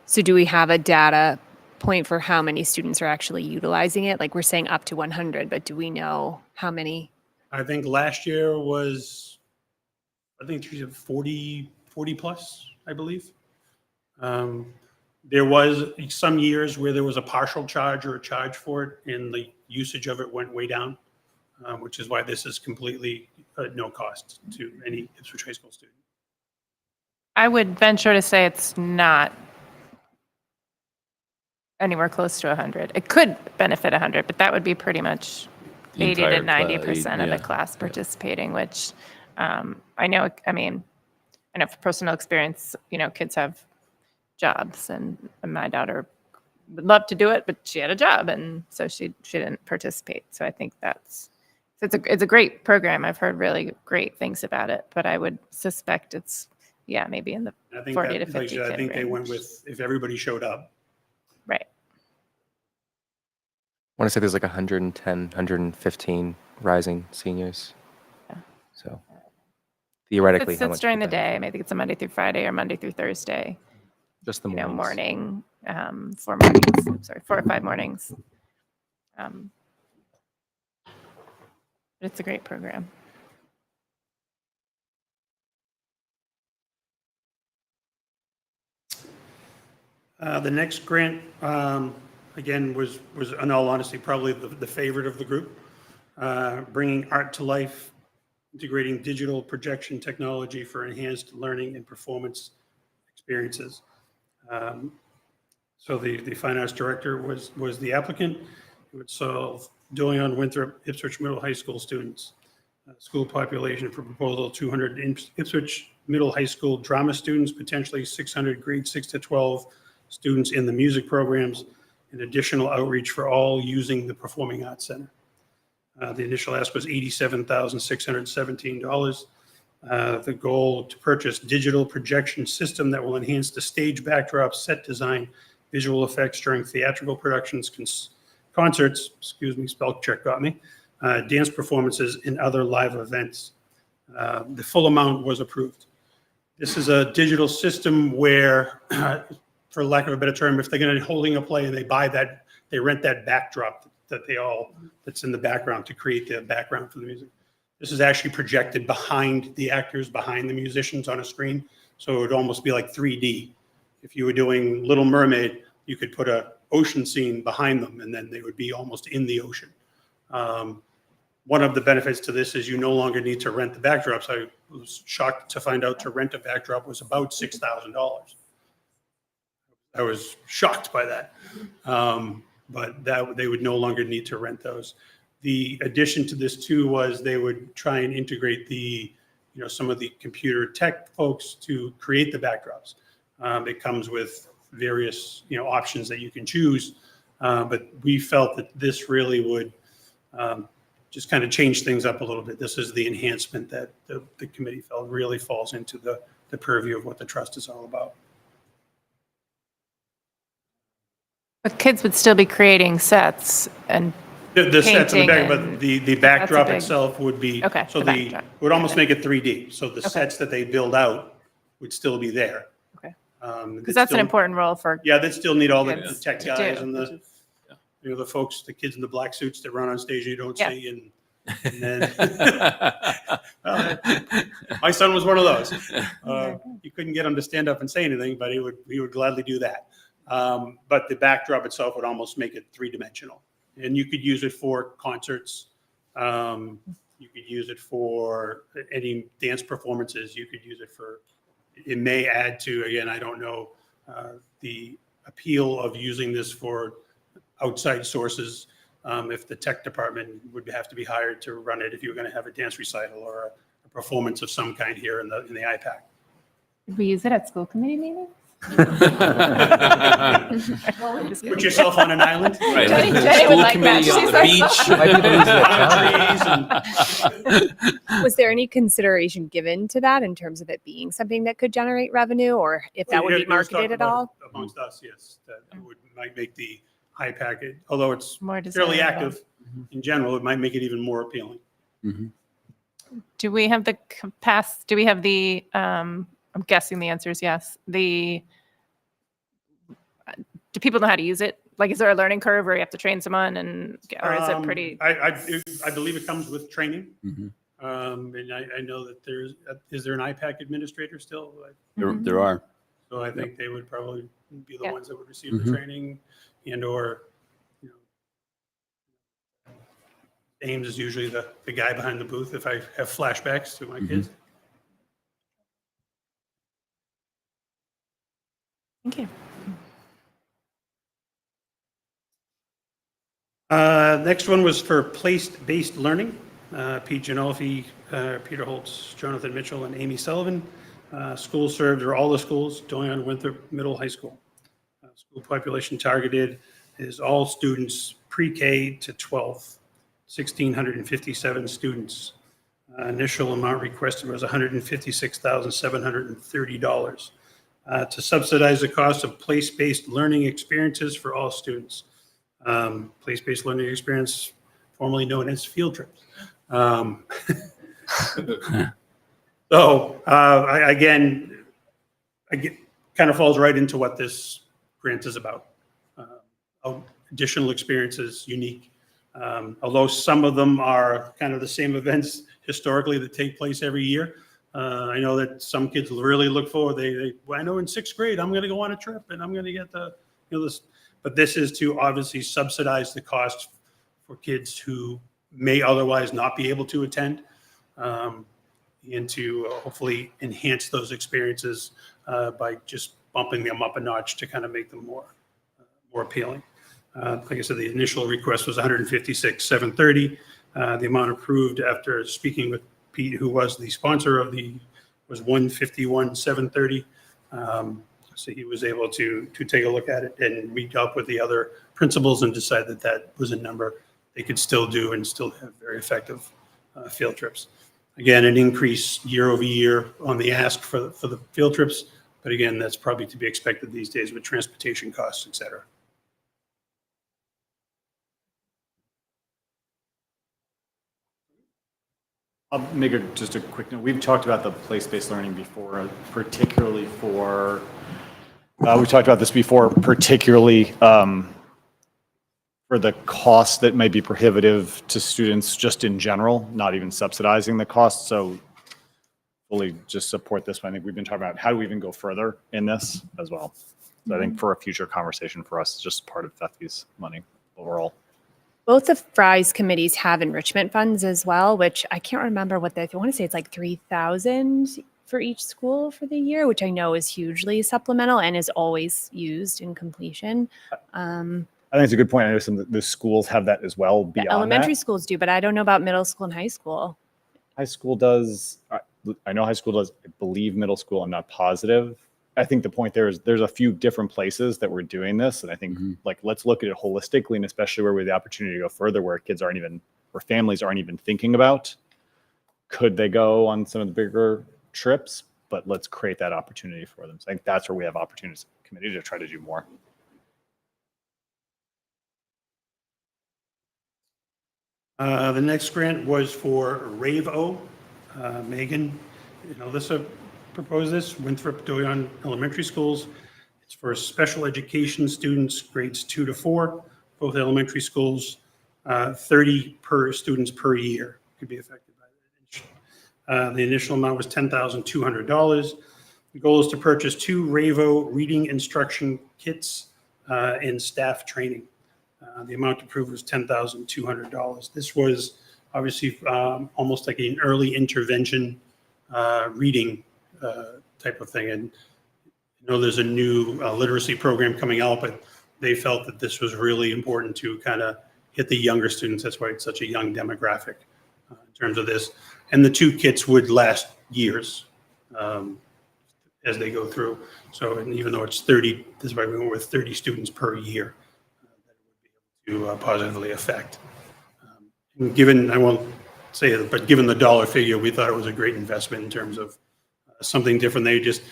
So do we have a data point for how many students are actually utilizing it? Like, we're saying up to 100, but do we know how many?
I think last year was, 40 plus, I believe. There was some years where there was a partial charge or a charge for it, and the usage of it went way down, which is why this is completely no cost to any Ipswich High School student.
I would venture to say it's not anywhere close to 100. It could benefit 100, but that would be pretty much
The
80 to
entire
90% of
yeah.
the class participating, which I know from personal experience, kids have jobs, and my daughter would love to do it, but she had a job, and so she didn't participate. So I think it's a great program. I've heard really great things about it, but I would suspect it's maybe in the
I think
40
that
to
tells
50
you, I
kid
think they went
range.
with if everybody showed up.
Right.
I want to say there's like 110, 115 rising seniors.
Yeah.
So Theoretically,
It
how
sits
much
during the
would that
day. I think it's a Monday through Friday or Monday through Thursday.
Just the
You know,
mornings.
morning, 4 mornings. I'm sorry, 4 or 5 mornings. It's a great program.
The next grant, again, was in all honesty, probably the favorite of the group. Bringing art to life, integrating digital projection technology for enhanced learning and performance experiences. So the fine arts director was the applicant. It would solve Doyon Winthrop Ipswich Middle High School students. School population for proposal 200 Ipswich Middle High School drama students, potentially 600 grade 6 to 12 students in the music programs, and additional outreach for all using the Performing Arts Center. The initial ask was $87,617. The goal to purchase digital projection system that will enhance the stage backdrop, set design, visual effects during theatrical productions, concerts, spell check got me, dance performances, and other live events. The full amount was approved. This is a digital system where, for lack of a better term, if they're going to be holding a play and they buy that, they rent that backdrop that's in the background to create the background for the music. This is actually projected behind the actors, behind the musicians on a screen. So it would almost be like 3D. If you were doing Little Mermaid, you could put an ocean scene behind them and then they would be almost in the ocean. One of the benefits to this is you no longer need to rent the backdrops. I was shocked to find out to rent a backdrop was about $6,000. I was shocked by that. But that they would no longer need to rent those. The addition to this too was they would try and integrate some of the computer tech folks to create the backdrops. It comes with various, options that you can choose. But we felt that this really would just kind of change things up a little bit. This is the enhancement that the committee felt really falls into the purview of what the trust is all about.
But kids would still be creating sets and
The sets in the back,
painting
but the backdrop
big-
itself would be,
Okay,
so
the
the,
backdrop.
would almost make it 3D. So the
Okay.
sets that they build out would still be there.
Okay.
Because
Because that's an important role for
Yeah, they'd still need all the
kids
tech
to
guys
do,
and
which
the,
is-
the folks, the kids in the black suits that run on stage you don't
Yeah.
see. And then, my son was one of those. You couldn't get him to stand up and say anything, but he would gladly do that. But the backdrop itself would almost make it 3-dimensional. And you could use it for concerts. You could use it for any dance performances. You could use it for, it may add to, again, I don't know, the appeal of using this for outside sources. If the tech department would have to be hired to run it, if you were going to have a dance recital or a performance of some kind here in the IPAC.
Did we use it at school committee meetings?
Put yourself on an island.
Right.
Jenny would like that.
School
She's
committee
like-
on the beach.
Was there any consideration given to that in terms of it being something that could generate revenue, or if that would
Yeah,
be
there was talk
marketed at
about
all?
it amongst us, yes, that might make the IPAC, although it's
More
fairly
desirable.
active in general, it might make it even more appealing.
Do we have the capacity, do we have the, I'm guessing the answer is yes. Do people know how to use it? Like, is there a learning curve where you have to train someone or is it pretty?
I believe it comes with training.
Mhm.
And I know that is there an IPAC administrator still?
There are.
So I think they would probably be the
Yeah.
ones that would receive the training and/or, Ames is usually the guy behind the booth if I have flashbacks to my kids.
Thank you.
Next one was for place-based learning. Pete Janolfi, Peter Holtz, Jonathan Mitchell, and Amy Sullivan. Schools served are all the schools, Doyon Winthrop Middle High School. School population targeted is all students pre-K to 12, 1,657 students. Initial amount requested was $156,730 to subsidize the cost of place-based learning experiences for all students. Place-based learning experience, formerly known as field trips. So So again, kind of falls right into what this grant is about. Additional experiences, unique. Although some of them are kind of the same events historically that take place every year. I know that some kids really look forward. I know in 6th grade I'm going to go on a trip and I'm going to get this. But this is to obviously subsidize the cost for kids who may otherwise not be able to attend, and to hopefully enhance those experiences by just bumping them up a notch to kind of make them more appealing. Like I said, the initial request was $156,730. The amount approved after speaking with Pete, who was the sponsor of was $151,730. So he was able to take a look at it and meet up with the other principals and decide that that was a number they could still do and still have very effective field trips. Again, an increase year over year on the ask for the field trips. But again, that's probably to be expected these days with transportation costs, et cetera.
I'll make just a quick note. We've talked about the place-based learning before, particularly for, we've talked about this before, particularly for the costs that may be prohibitive to students just in general, not even subsidizing the cost. So fully just support this one. I think we've been talking about how do we even go further in this as well. So I think for a future conversation for us, just part of FE's money overall.
Both of Fry's committees have enrichment funds as well, which I can't remember what I want to say it's like 3,000 for each school for the year, which I know is hugely supplemental and is always used in completion.
I think it's a good point. I know some of the schools have that as well beyond
Elementary
that.
schools do, but I don't know about middle school and high school.
High school does. I know high school does. I believe middle school. I'm not positive. I think the point there is there's a few different places that we're doing this. And I think like, let's look at it holistically, and especially where we have the opportunity to go further, where kids aren't even, or families aren't even thinking about, could they go on some of the bigger trips, but let's create that opportunity for them. So I think that's where we have opportunities in the committee to try to do more.
The next grant was for RAVO. Megan, Alyssa proposed this, Winthrop Doyon Elementary Schools. It's for special education students, grades 2 to 4, both elementary schools, 30 students per year could be affected by that. The initial amount was $10,200. The goal is to purchase 2 RAVO reading instruction kits and staff training. The amount approved was $10,200. This was obviously almost like an early intervention reading type of thing. And I know there's a new literacy program coming out, but they felt that this was really important to kind of hit the younger students. That's why it's such a young demographic in terms of this. And the 2 kits would last years as they go through. So, and even though it's 30, this is why we went with 30 students per year that would be able to positively affect. Given, I won't say it, but given the dollar figure, we thought it was a great investment in terms of something different. They just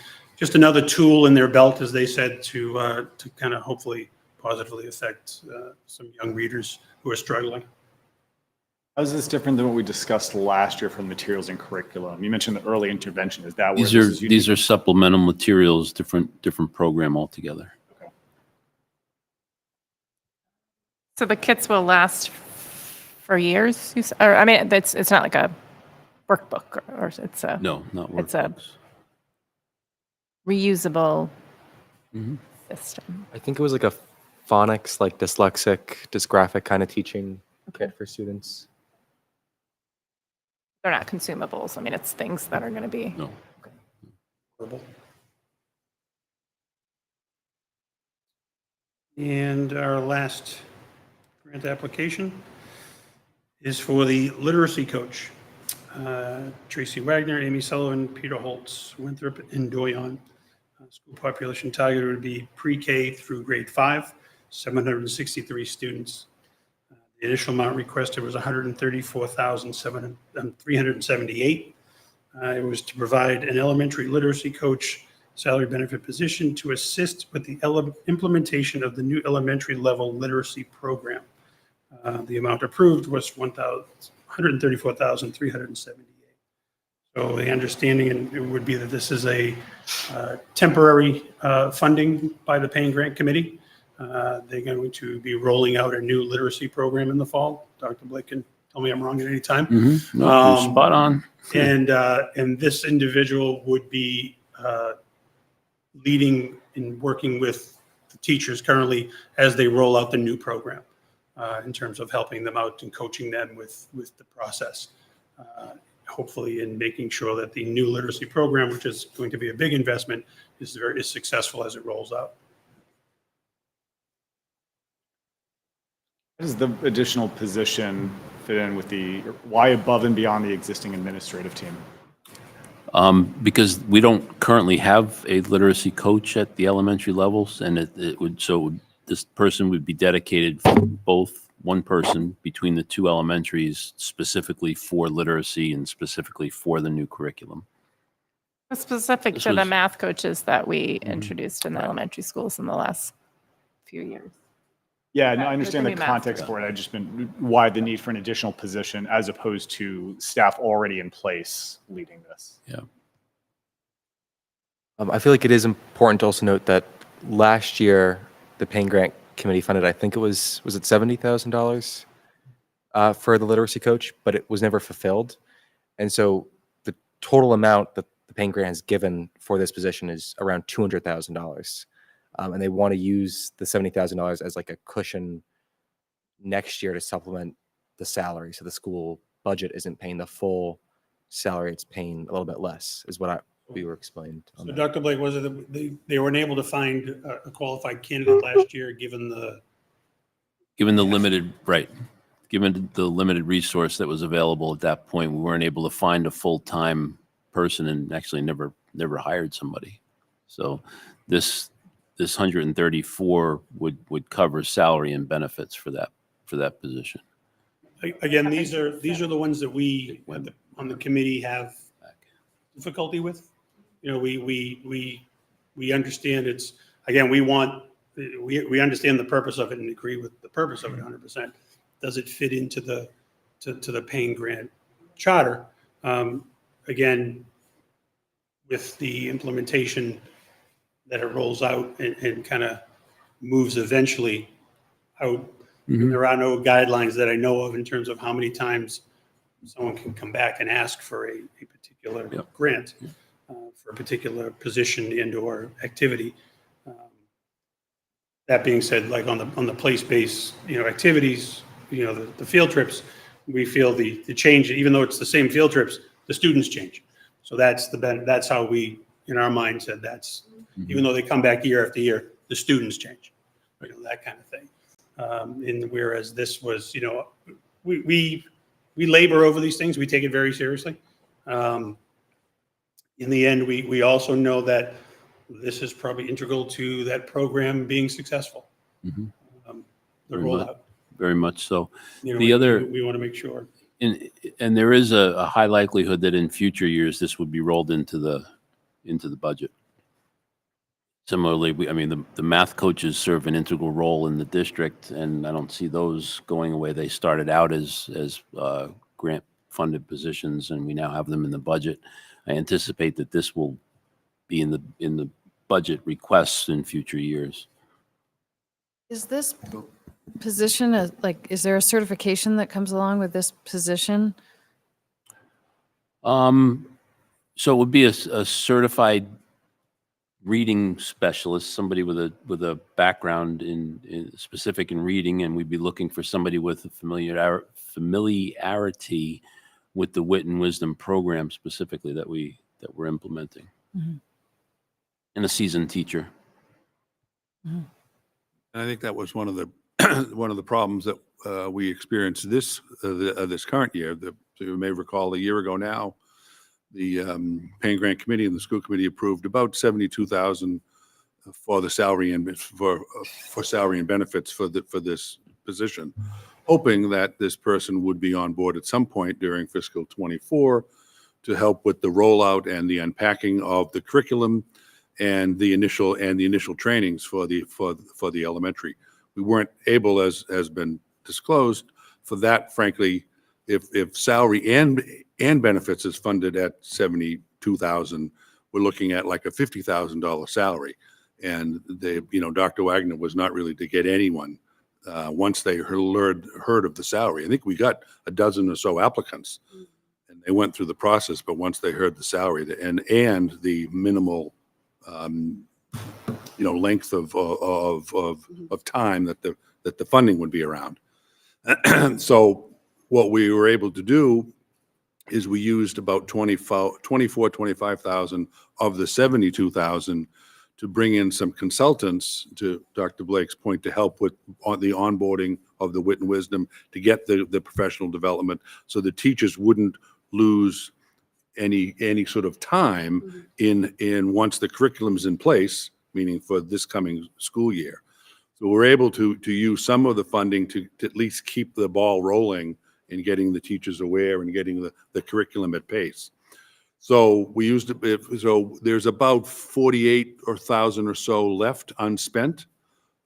another tool in their belt, as they said, to kind of hopefully positively affect some young readers who are struggling.
How is this different than what we discussed last year for materials and curriculum? You mentioned the early intervention. Is that where
These are supplemental materials, different program altogether.
Okay.
So the kits will last for years? Or I mean, it's not like a workbook, or it's a
No, not
It's a
workbooks.
reusable system.
I think it was like a phonics, like dyslexic, dysgraphic kind of teaching kit for students.
They're not consumables. I mean, it's things that are going to be.
No.
And our last grant application is for the literacy coach. Tracy Wagner, Amy Sullivan, Peter Holtz, Winthrop, and Doyon. School population target would be pre-K through grade 5, 763 students. The initial amount requested was $134,378. It was to provide an elementary literacy coach salary benefit position to assist with the implementation of the new elementary level literacy program. The amount approved was $134,378. So the understanding would be that this is a temporary funding by the Payne Grant Committee. They're going to be rolling out a new literacy program in the fall. Dr. Blake can tell me I'm wrong at any time.
No, you're spot on.
And this individual would be leading and working with the teachers currently as they roll out the new program in terms of helping them out and coaching them with the process. Hopefully in making sure that the new literacy program, which is going to be a big investment, is successful as it rolls out.
How does the additional position fit in with why above and beyond the existing administrative team?
Because we don't currently have a literacy coach at the elementary levels, and this person would be dedicated for both one person between the two elementaries specifically for literacy and specifically for the new curriculum.
Specific
This
to the
was-
math coaches that we introduced in the elementary schools in the last few years.
Yeah, no,
Yeah,
I understand
there's
the
gonna be math.
context for it. I just meant why the need for an additional position as opposed to staff already in place leading this.
Yeah.
I feel like it is important to also note that last year, the Payne Grant Committee funded, I think it was it $70,000 for the literacy coach, but it was never fulfilled. And so the total amount that the Payne Grant has given for this position is around $200,000. And they want to use the $70,000 as like a cushion next year to supplement the salary. So the school budget isn't paying the full salary, it's paying a little bit less, is what we were explained. on
So
that.
Dr. Blake, was it that they weren't able to find a qualified candidate last year, given the
limited resource that was available at that point, we weren't able to find a full-time person and actually never hired somebody. So this 134 would cover salary and benefits for that position.
Again, these are the ones that we on the committee have difficulty with. You know, we understand it's, again, we understand the purpose of it and agree with the purpose of it 100%. Does it fit into the Payne Grant charter? Again, with the implementation that it rolls out and kind of moves eventually out, there are no guidelines that I know of in terms of how many times someone can come back and ask for a particular grant for a particular position and or activity. That being said, like on the place-based, activities, the field trips, we feel the change, even though it's the same field trips, the students change. So that's how we, in our mind, said that's, even though they come back year after year, the students change, that kind of thing. And whereas this was, we labor over these things, we take it very seriously. In the end, we also know that this is probably integral to that program being successful. The rollout.
Very much so.
We want to make sure.
And there is a high likelihood that in future years, this would be rolled into the budget. Similarly, the math coaches serve an integral role in the district, and I don't see those going away. They started out as grant-funded positions, and we now have them in the budget. I anticipate that this will be in the budget requests in future years.
Is this position, is there a certification that comes along with this position?
So it would be a certified reading specialist, somebody with a background in specific in reading, and we'd be looking for somebody with a familiarity with the Wit and Wisdom program specifically that we're implementing, and a seasoned teacher.
And I think that was one of the problems that we experienced this current year. So you may recall a year ago now, the Payne Grant Committee and the school committee approved about $72,000 for the salary and for salary and benefits for this position, hoping that this person would be on board at some point during fiscal '24 to help with the rollout and the unpacking of the curriculum and the initial trainings for the elementary. We weren't able, as has been disclosed, for that, frankly, if salary and benefits is funded at 72,000, we're looking at like a $50,000 salary. And they, Dr. Wagner was not really to get anyone once they heard of the salary. I think we got a dozen or so applicants, and they went through the process. But once they heard the salary and the minimal, length of time that the funding would be around. So what we were able to do is we used about 25,000 of the 72,000 to bring in some consultants, to Dr. Blake's point, to help with the onboarding of the wit and wisdom, to get the professional development, so the teachers wouldn't lose any sort of time in once the curriculum's in place, meaning for this coming school year. So we're able to use some of the funding to at least keep the ball rolling in getting the teachers aware and getting the curriculum at pace. So we used it. So there's about 48,000 or so left unspent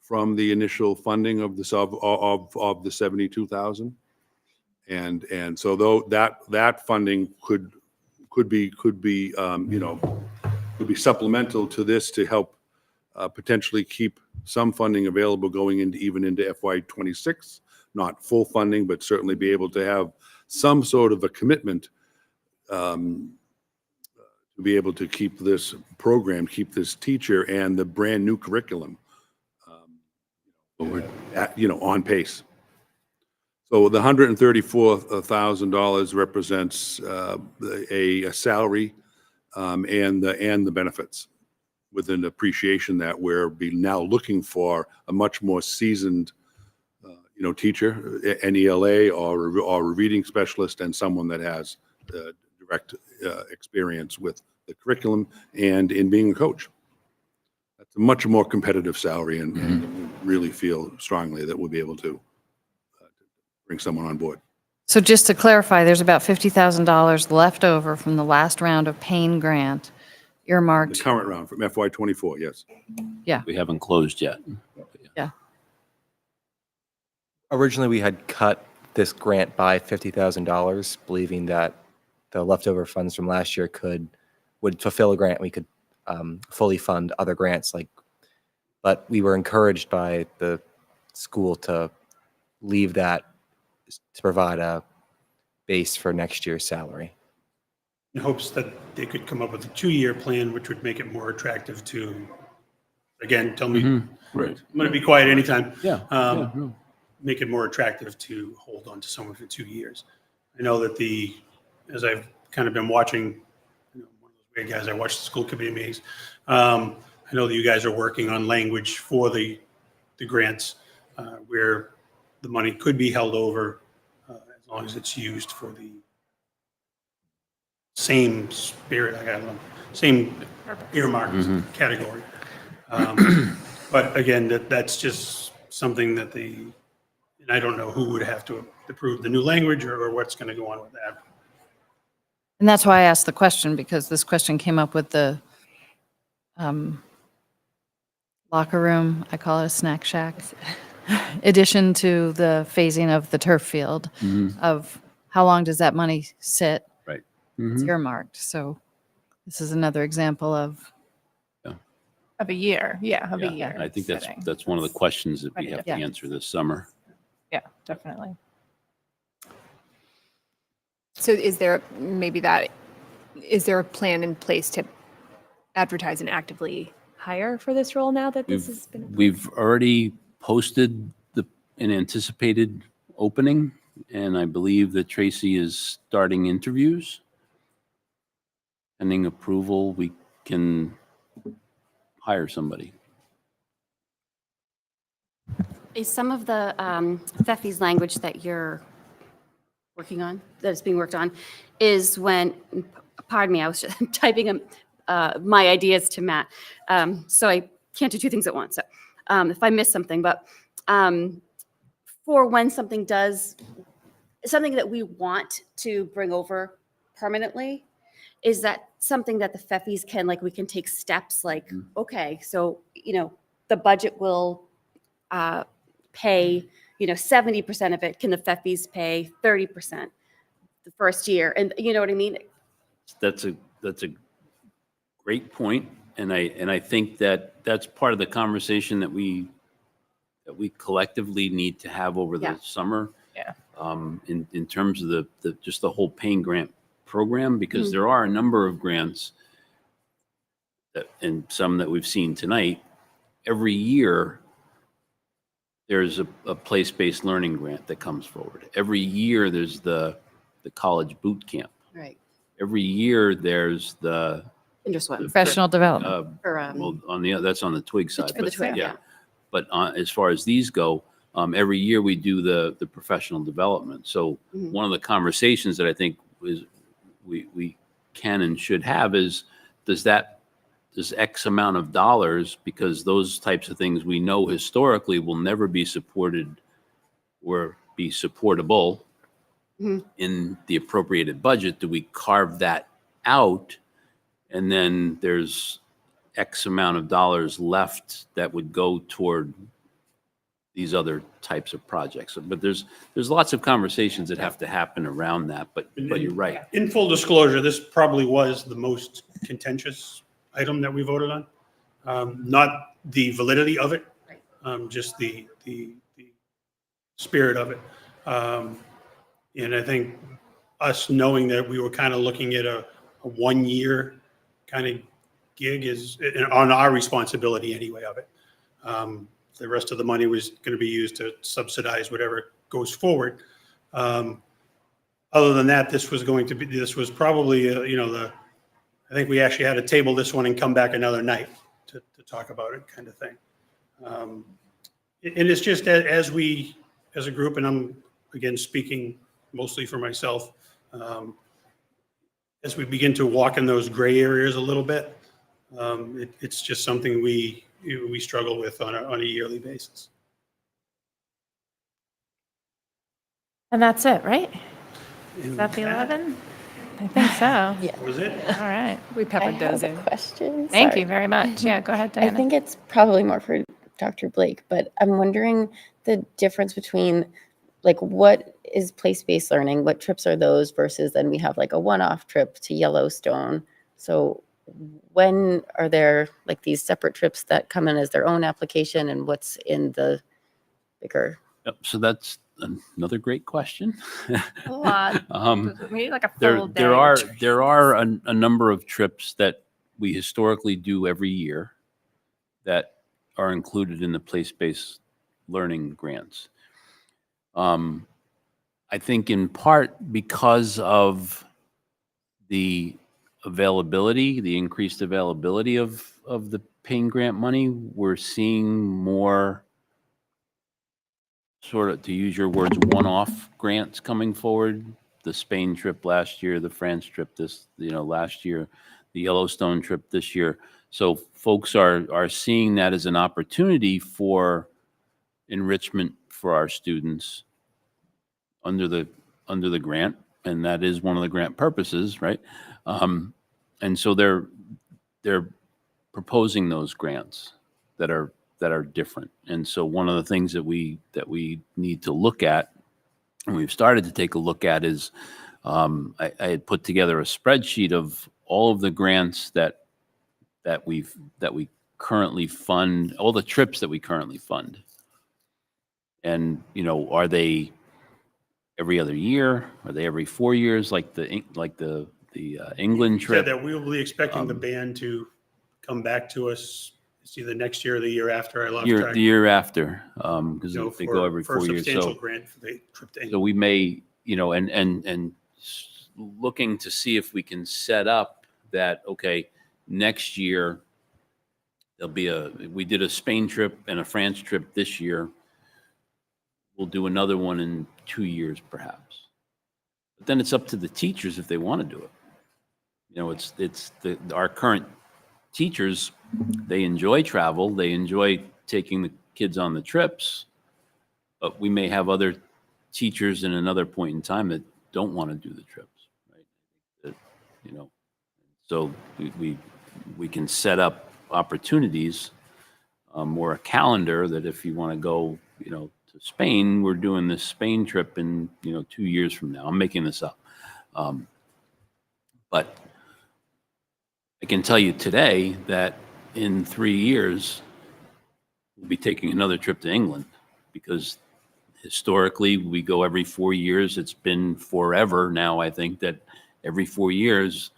from the initial funding of the of the 72,000, and so though that funding could be supplemental to this to help potentially keep some funding available going into FY26, not full funding, but certainly be able to have some sort of a commitment to be able to keep this program, keep this teacher and the brand new curriculum on pace. So the $134,000 represents a salary and the benefits, with an appreciation that we're now looking for a much more seasoned teacher, an ELA or a reading specialist, and someone that has direct experience with the curriculum and in being a coach. That's a much more competitive salary, and we really feel strongly that we'll be able to bring someone on board.
So just to clarify, there's about $50,000 left over from the last round of Payne grant
The
earmarked.
current round from FY24, yes.
We haven't closed yet.
Yeah.
Originally, we had cut this grant by $50,000, believing that the leftover funds from last year would fulfill a grant. We could fully fund other grants, but we were encouraged by the school to leave that to provide a base for next year's salary.
In hopes that they could come up with a 2-year plan, which would make it more attractive to, again, tell me,
Right.
I'm going to be quiet anytime.
Yeah.
Make it more attractive to hold on to someone for 2 years. I know that as I've kind of been watching, one of those weird guys, I watch the school committee meetings. I know that you guys are working on language for the grants where the money could be held over as long as it's used for the same spirit, I don't know, same earmarked category. But again, that's just something that and I don't know who would have to approve the new language or what's going to go on with that.
And that's why I asked the question, because this question came up with the locker room, I call it a snack shack, addition to the phasing of the turf field, of how long does that money sit?
Right.
It's earmarked. So this is another example of.
Of a year, of a year.
I think
sitting.
that's one of the questions that we
quite a
have to
difference.
answer this summer.
Yeah, definitely.
So is there a plan in place to advertise and actively hire for this role now that this has been?
We've already posted an anticipated opening, and I believe that Tracy is starting interviews. Pending approval, we can hire somebody.
Is some of the FEFI's language that you're working on, that is being worked on, is when, pardon me, I was just typing my ideas to Matt, so I can't do two things at once. So if I miss something, but for when something that we want to bring over permanently, is that something that the FEFI's can, we can take steps okay, so, the budget will pay, 70% of it. Can the FEFI's pay 30%? the first year, and you know what I mean?
That's a great point, and I think that that's part of the conversation that we collectively need to have over the
Yeah.
summer.
Yeah.
In terms of the just the whole paying grant program, because
Mhm.
there are a number of grants that, and some that we've seen tonight. Every year, there's a place-based learning grant that comes forward. Every year, there's the college boot camp.
Right.
Every year, there's the
Interswim.
Professional development.
For,
well, on the, that's on the Twig side.
for the
but
Twig, yeah.
But as far as these go, every year we do the professional development. So
Mhm.
one of the conversations that I think is we can and should have is, does X amount of dollars, because those types of things we know historically will never be supported or be supportable
Mhm.
in the appropriated budget, do we carve that out? And then there's X amount of dollars left that would go toward these other types of projects. But there's lots of conversations that have to happen around that, but you're right.
In full disclosure, this probably was the most contentious item that we voted on. Not the validity of it, just the spirit of it. And I think us knowing that we were kind of looking at a 1 year kind of gig is on our responsibility anyway of it. The rest of the money was going to be used to subsidize whatever goes forward. Other than that, this was probably, I think we actually had to table this one and come back another night to talk about it, kind of thing. And it's just as we, as a group, and I'm again speaking mostly for myself, as we begin to walk in those gray areas a little bit, it's just something we struggle with on a yearly basis.
And that's it, right? Is that the 11? I think so.
Yeah.
Was it?
All right.
We
I
peppered
have
those
a
in.
question.
Thank
Sorry.
you very much. Yeah, go ahead,
I
Diana.
think it's probably more for Dr. Blake, but I'm wondering the difference between like what is place-based learning, what trips are those versus then we have like a one-off trip to Yellowstone. So when are there like these separate trips that come in as their own application and what's in the bigger?
Yep, so that's another great question.
A lot. We need like a full day.
There are a number of trips that we historically do every year that are included in the place-based learning grants. I think in part because of the availability, the increased availability of the paying grant money, we're seeing more, sort of, to use your words, one-off grants coming forward. The Spain trip last year, the France trip last year, the Yellowstone trip this year. So folks are seeing that as an opportunity for enrichment for our students under the grant, and that is one of the grant purposes, right? And so they're proposing those grants that are different. And so one of the things that we need to look at, and we've started to take a look at, is I had put together a spreadsheet of all of the grants that we currently fund, all the trips that we currently fund. And, are they every other year? Are they every 4 years, like the England
Said
trip?
that we will be expecting the band to come back to us. It's either next year or the year after. I lost track.
The year after, because they go every
for
4
a
years.
substantial
So,
grant for the trip to
so
England.
we may, and looking to see if we can set up that, okay, next year, we did a Spain trip and a France trip this year. We'll do another one in 2 years, perhaps. But then it's up to the teachers if they want to do it. It's our current teachers, they enjoy travel, they enjoy taking the kids on the trips, but we may have other teachers in another point in time that don't want to do the trips, right? So we can set up opportunities, or a calendar that if you want to go, to Spain, we're doing this Spain trip in, 2 years from now. I'm making this up. But I can tell you today that in 3 years, we'll be taking another trip to England because historically we go every 4 years. It's been forever now, I think, that every 4 years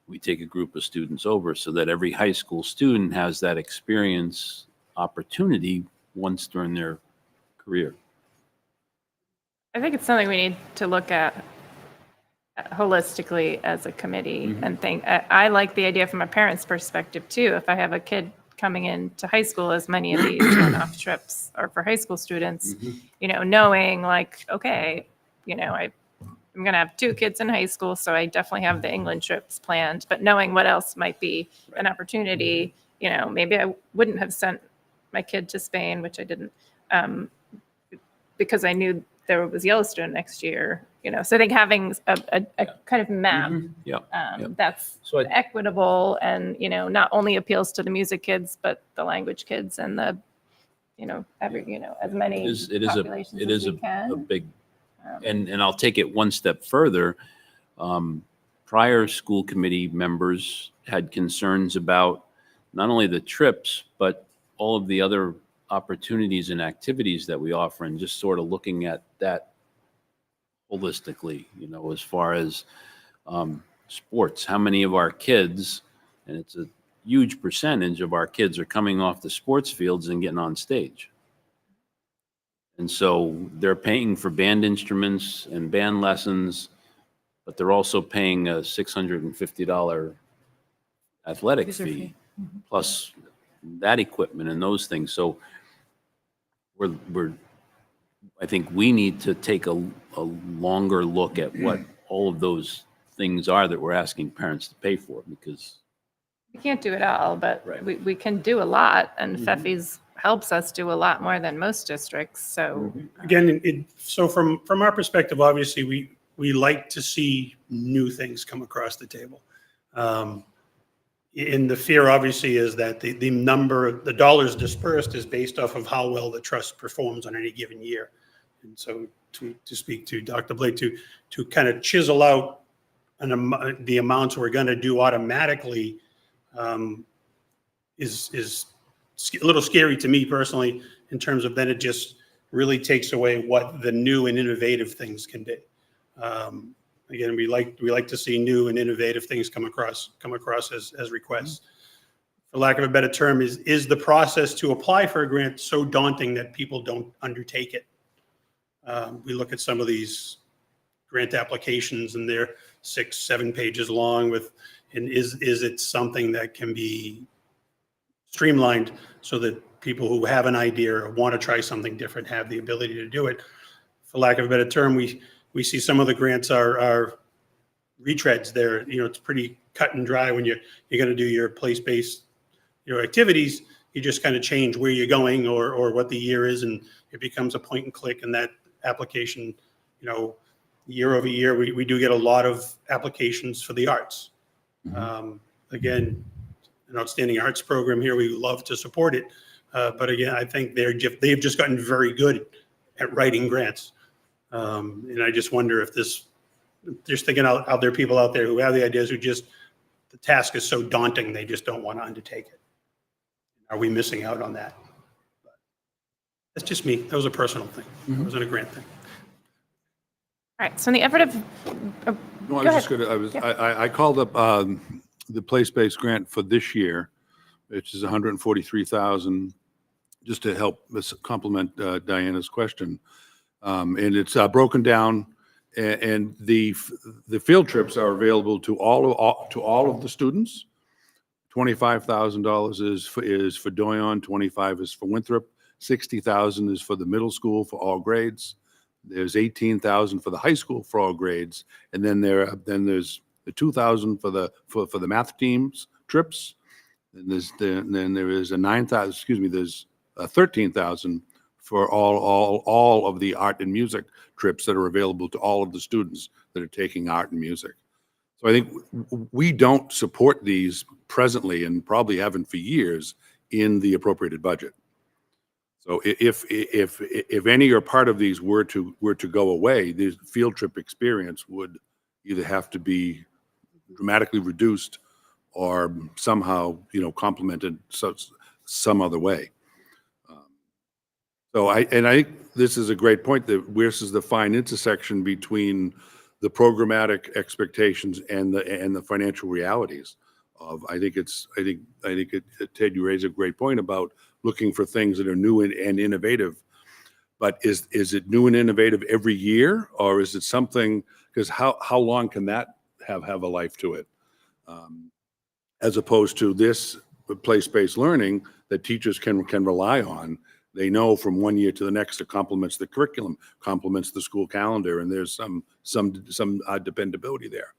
we take a group of students over so that every high school student has that experience opportunity once during their career.
I think it's something we need to look at holistically as a committee and think, I like the idea from a parent's perspective too. If I have a kid coming into high school, as many of these one-off trips are for high school students, you know, knowing like, okay, you know, I'm going to have 2 kids in high school, so I definitely have the England trips planned, but knowing what else might be an opportunity, you know, maybe I wouldn't have sent my kid to Spain, which I didn't, because I knew there was Yellowstone next year, you know, so I think having a kind of map that's
So
equitable and, you know, not only appeals to the music kids, but the language kids and the, you know, as many populations
it
as
is
we
a
can.
big, and I'll take it one step further. Prior school committee members had concerns about not only the trips, but all of the other opportunities and activities that we offer, and just sort of looking at that holistically, you know, as far as sports, how many of our kids, and it's a huge percentage of our kids, are coming off the sports fields and getting on stage. And so they're paying for band instruments and band lessons, but they're also paying a $650 athletic fee, plus that equipment and those things. So I think we need to take a longer look at what all of those things are that we're asking parents to pay for, because
We can't do it all, but
Right.
we can do a lot, and FEFI's helps us do a lot more than most districts, so.
Again, so from our perspective, obviously, we like to see new things come across the table. And the fear obviously is that the number of the dollars dispersed is based off of how well the trust performs on any given year. And so to speak to Dr. Blake, to kind of chisel out the amounts we're going to do automatically is a little scary to me personally, in terms of then it just really takes away what the new and innovative things can be. Again, we like to see new and innovative things come across as requests. For lack of a better term, is the process to apply for a grant so daunting that people don't undertake it? We look at some of these grant applications and they're 6-7 pages long and is it something that can be streamlined so that people who have an idea or want to try something different have the ability to do it? For lack of a better term, we see some of the grants are retreads. There, you know, it's pretty cut and dry when you're going to do your place-based activities. You just kind of change where you're going or what the year is, and it becomes a point and click. And that application, you know, year over year, we do get a lot of applications for the arts. Again, an outstanding arts program here. We love to support it, but again, I think they've just gotten very good at writing grants. And I just wonder if just thinking out there, people out there who have the ideas, the task is so daunting, they just don't want to undertake it. Are we missing out on that? That's just me. That was a personal thing. It wasn't a grant thing.
All right, so in the effort of,
No, I
Go
was just gonna, I called up the place-based grant for this year, which is 143,000, just to help complement Diana's question. And it's broken down, and the field trips are available to all of the students. $25,000 is for Doyon, 25 is for Winthrop, 60,000 is for the middle school for all grades. There's 18,000 for the high school for all grades, and then there's the 2,000 for the math teams trips. And then there is a 9,000. Excuse me. There's 13,000 for all of the art and music trips that are available to all of the students that are taking art and music. So I think we don't support these presently, and probably haven't for years, in the appropriated budget. So if any or part of these were to go away, the field trip experience would either have to be dramatically reduced or somehow, complemented some other way. So I think this is a great point, that this is the fine intersection between the programmatic expectations and the financial realities of, Ted, you raise a great point about looking for things that are new and innovative. But is it new and innovative every year, or is it something, because how long can that have a life to it? As opposed to this place-based learning that teachers can rely on. They know from one year to the next, it complements the curriculum, complements the school calendar, and there's some dependability there.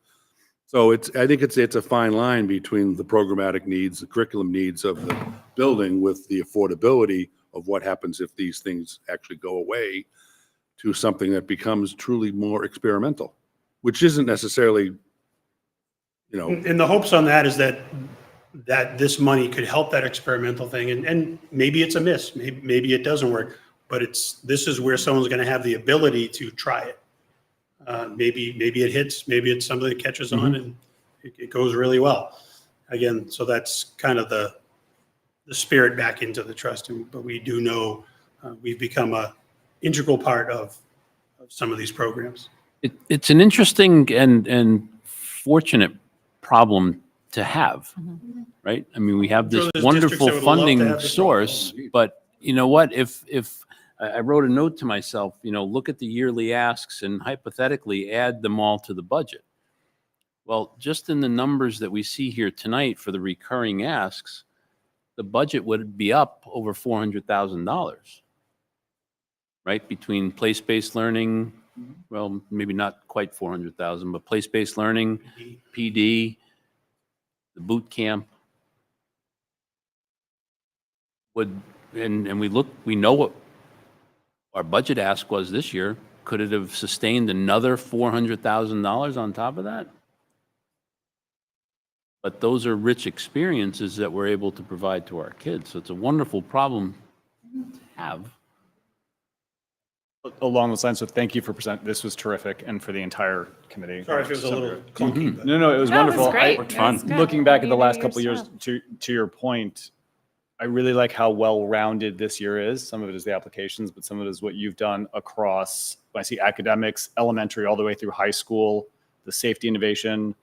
So I think it's a fine line between the programmatic needs, the curriculum needs of the building with the affordability of what happens if these things actually go away, to something that becomes truly more experimental, which isn't necessarily,
And the hopes on that is that this money could help that experimental thing, and maybe it's a miss, maybe it doesn't work, but this is where someone's going to have the ability to try it. Maybe it hits, maybe it's something that catches on and it goes really well. Again, so that's kind of the spirit back into the trust, but we do know we've become a integral part of some of these programs.
It's an interesting and fortunate problem to have, right? I mean, we have this
Sure, there's districts
wonderful
that would love to
funding
have this
source, but you know what? If I wrote a note to myself, look at the yearly asks and hypothetically add them all to the budget. Well, just in the numbers that we see here tonight for the recurring asks, the budget would be up over $400,000, right? Between place-based learning, well, maybe not quite 400,000, but place-based learning, PD, the boot camp. And we know what our budget ask was this year. Could it have sustained another $400,000 on top of that? But those are rich experiences that we're able to provide to our kids. So it's a wonderful problem to have.
Along those lines, so thank you for presenting. This was terrific, and for the entire committee.
Sorry if it was a little clunky, but
No, it was
No, it was
wonderful.
great.
I-
It was good.
Looking back at the
You
last
did
couple of years,
yourself.
to your point, I really like how well-rounded this year is. Some of it is the applications, but some of it is what you've done across, I see academics, elementary, all the way through high school, the safety innovation,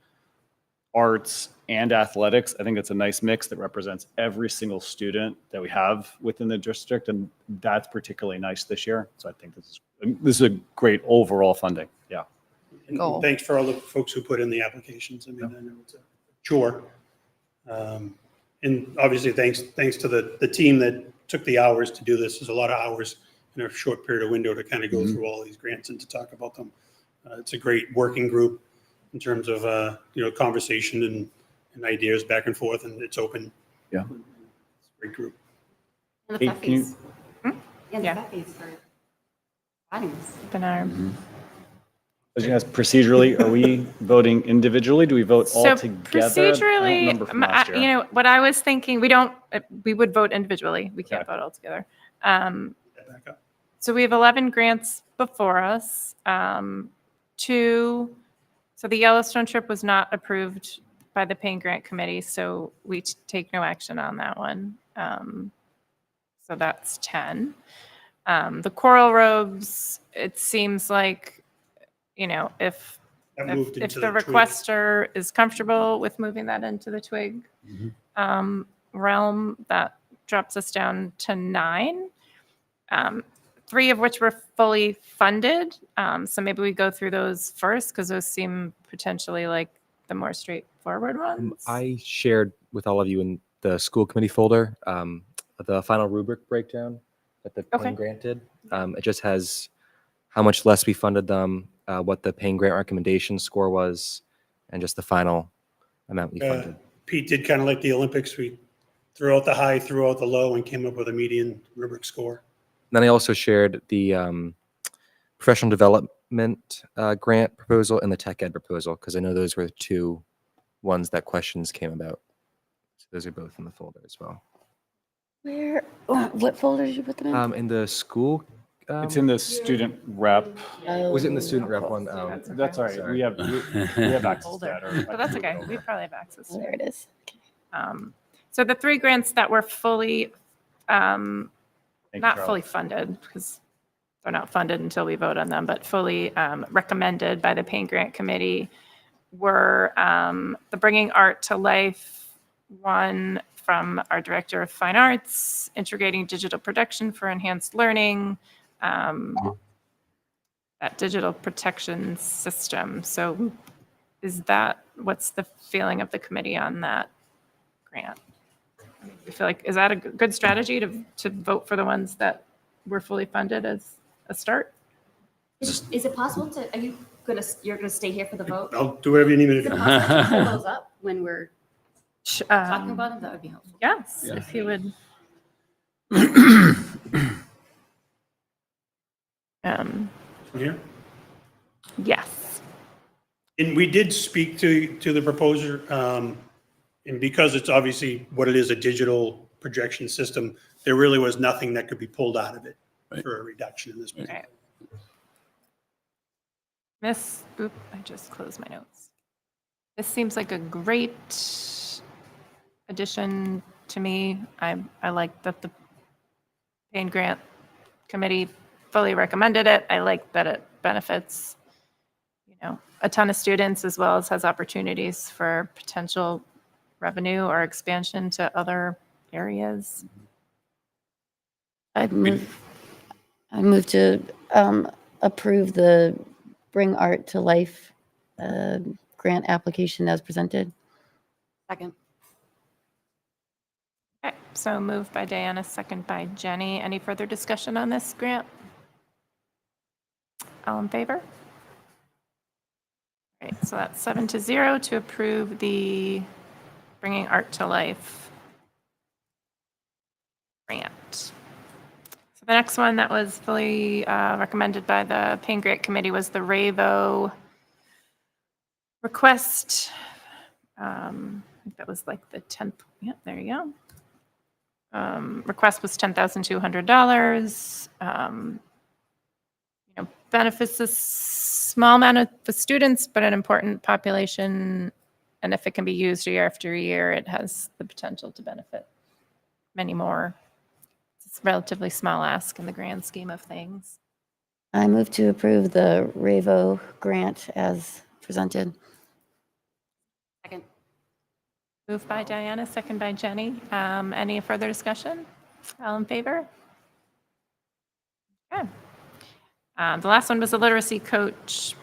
arts, and athletics. I think it's a nice mix that represents every single student that we have within the district, and that's particularly nice this year. So I think this is a great overall funding. Yeah.
and
Goal.
thanks for all the folks who put in the applications. I mean, I know it's a chore. And obviously, thanks to the team that took the hours to do this. There's a lot of hours in a short period of window to kind of go through all these grants and to talk about them. It's a great working group in terms of conversation and ideas back and forth, and it's open.
Yeah.
It's a great group.
And the
Hey, can you-
puppies. And the
Yeah.
puppies for providing this.
Been our-
I was going to ask, procedurally, are we voting individually? Do we vote all
So
together? I don't
procedurally,
remember from last year.
what I was thinking, we would vote individually. We can't vote all together.
Back up.
So we have 11 grants before us. So the Yellowstone trip was not approved by the paying grant committee, so we take no action on that one. So that's 10. The Coral Robes, it seems like, if
That moved
if
into
the
the Twig.
requester is comfortable with moving that into the Twig realm, that drops us down to 9. 3 of which were fully funded. So maybe we go through those first because those seem potentially like the more straightforward ones.
I shared with all of you in the school committee folder the final rubric breakdown that the
Okay.
paying grant did. It just has how much less we funded them, what the paying grant recommendation score was, and just the final amount we funded.
Pete did kind of like the Olympics. We threw out the high, threw out the low, and came up with a median rubric score.
Then I also shared the professional development grant proposal and the tech ed proposal, because I know those were the 2 ones that questions came about. So those are both in the folder as well.
What folder did you put them in?
In the school
It's in the student rep.
Was it in the student rep
cool.
one?
That's all right.
Sorry.
We have access to
Older.
that. or I
But that's
can look it
okay.
over.
We probably have access
Oh,
to
there
it.
it is.
So the 3 grants that were fully,
Thank you,
not
Charlie.
fully funded, because they're not funded until we vote on them, but fully recommended by the Payne Grant Committee were the Bringing Art to Life one from our Director of Fine Arts, Integrating Digital Production for Enhanced Learning, that digital protection system. So what's the feeling of the committee on that grant? I feel like, is that a good strategy to vote for the ones that were fully funded as a start?
Is it possible to, you're gonna stay here for the vote?
I'll do whatever you need me to
Is it
do.
possible to pull those up when we're talking
Um,
about them? That would be helpful.
Yes, if you would.
Here.
Yes.
And we did speak to the proposer, and because it's obviously what it is, a digital projection system, there really was nothing that could be pulled out of it
Right.
for a reduction in this.
Right. I just closed my notes. This seems like a great addition to me. I like that the Payne Grant Committee fully recommended it. I like that it benefits, a ton of students, as well as has opportunities for potential revenue or expansion to other areas.
I move to approve the Bring Art to Life grant application as presented.
Second.
Okay, so moved by Diana, second by Jenny. Any further discussion on this grant? All in favor? All right, so that's 7-0 to approve the Bringing Art to Life grant. So the next one that was fully recommended by the Payne Grant Committee was the RAVO request. I think that was like the 10th. Yep, there you go. Request was $10,200. Benefits a small amount of the students, but an important population. And if it can be used year after year, it has the potential to benefit many more. It's a relatively small ask in the grand scheme of things.
I move to approve the RAVO grant as presented.
Second.
Moved by Diana, second by Jenny. Any further discussion? All in favor? Okay. The last one was a literacy coach.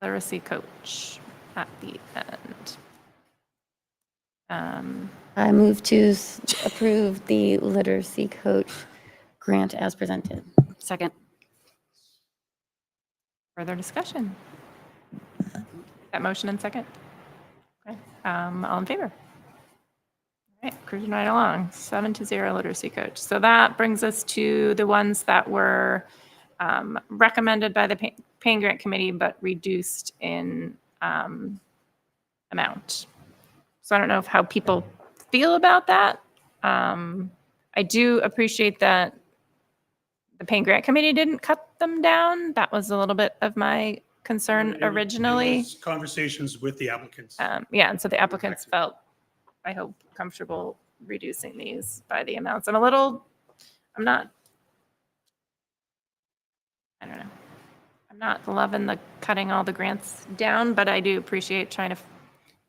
Literacy coach at the end.
I move to approve the literacy coach grant as presented.
Second.
Further discussion? That motion and second? Okay. All in favor? All right, cruising right along, 7-0 literacy coach. So that brings us to the ones that were recommended by the Payne Grant Committee, but reduced in amount. So I don't know how people feel about that. I do appreciate that the Payne Grant Committee didn't cut them down. That was a little bit of my concern originally.
Conversations with the applicants.
Yeah, and so the applicants felt, I hope, comfortable reducing these by the amounts. I don't know. I'm not loving the cutting all the grants down, but I do appreciate trying to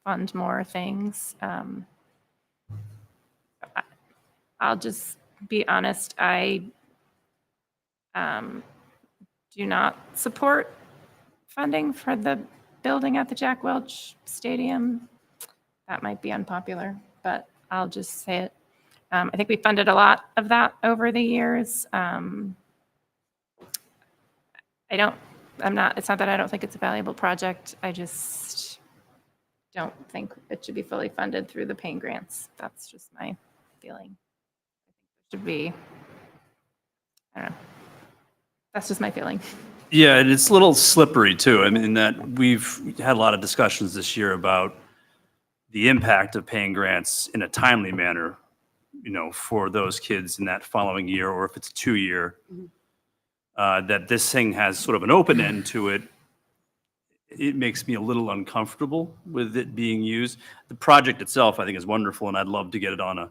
fund more things. I'll just be honest, I do not support funding for the building at the Jack Welch Stadium. That might be unpopular, but I'll just say it. I think we funded a lot of that over the years. It's not that I don't think it's a valuable project. I just don't think it should be fully funded through the Payne grants. That's just my feeling. I think there should be, I don't know. That's just my feeling.
Yeah, and it's a little slippery too. I mean, that we've had a lot of discussions this year about the impact of paying grants in a timely manner for those kids in that following year, or if it's 2-year, that this thing has sort of an open end to it, it makes me a little uncomfortable with it being used. The project itself, I think, is wonderful, and I'd love to get it on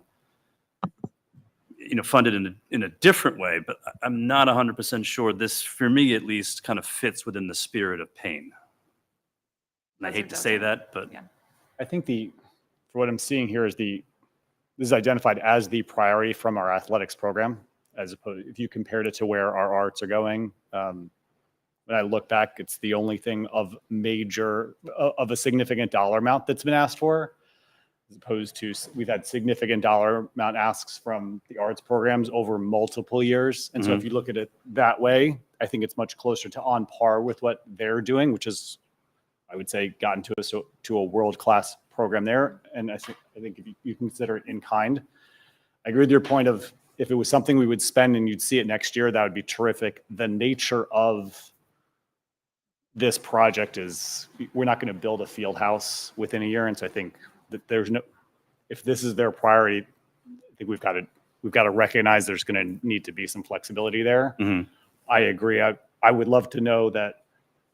funded in a different way, but I'm not 100% sure this, for me at least, kind of fits within the spirit of Payne. And I hate to say that, but
Yeah.
I think for what I'm seeing here is this is identified as the priority from our athletics program, as opposed, if you compared it to where our arts are going. When I look back, it's the only thing of a significant dollar amount that's been asked for, as opposed to we've had significant dollar amount asks from the arts programs over multiple years. And so if you look at it that way, I think it's much closer to on par with what they're doing, which is, I would say, gotten to a world-class program there. And I think if you consider it in kind, I agree with your point of if it was something we would spend and you'd see it next year, that would be terrific. The nature of this project is we're not going to build a field house within a year. And so I think that if this is their priority, I think we've got to recognize there's going to need to be some flexibility there. I agree. I would love to know that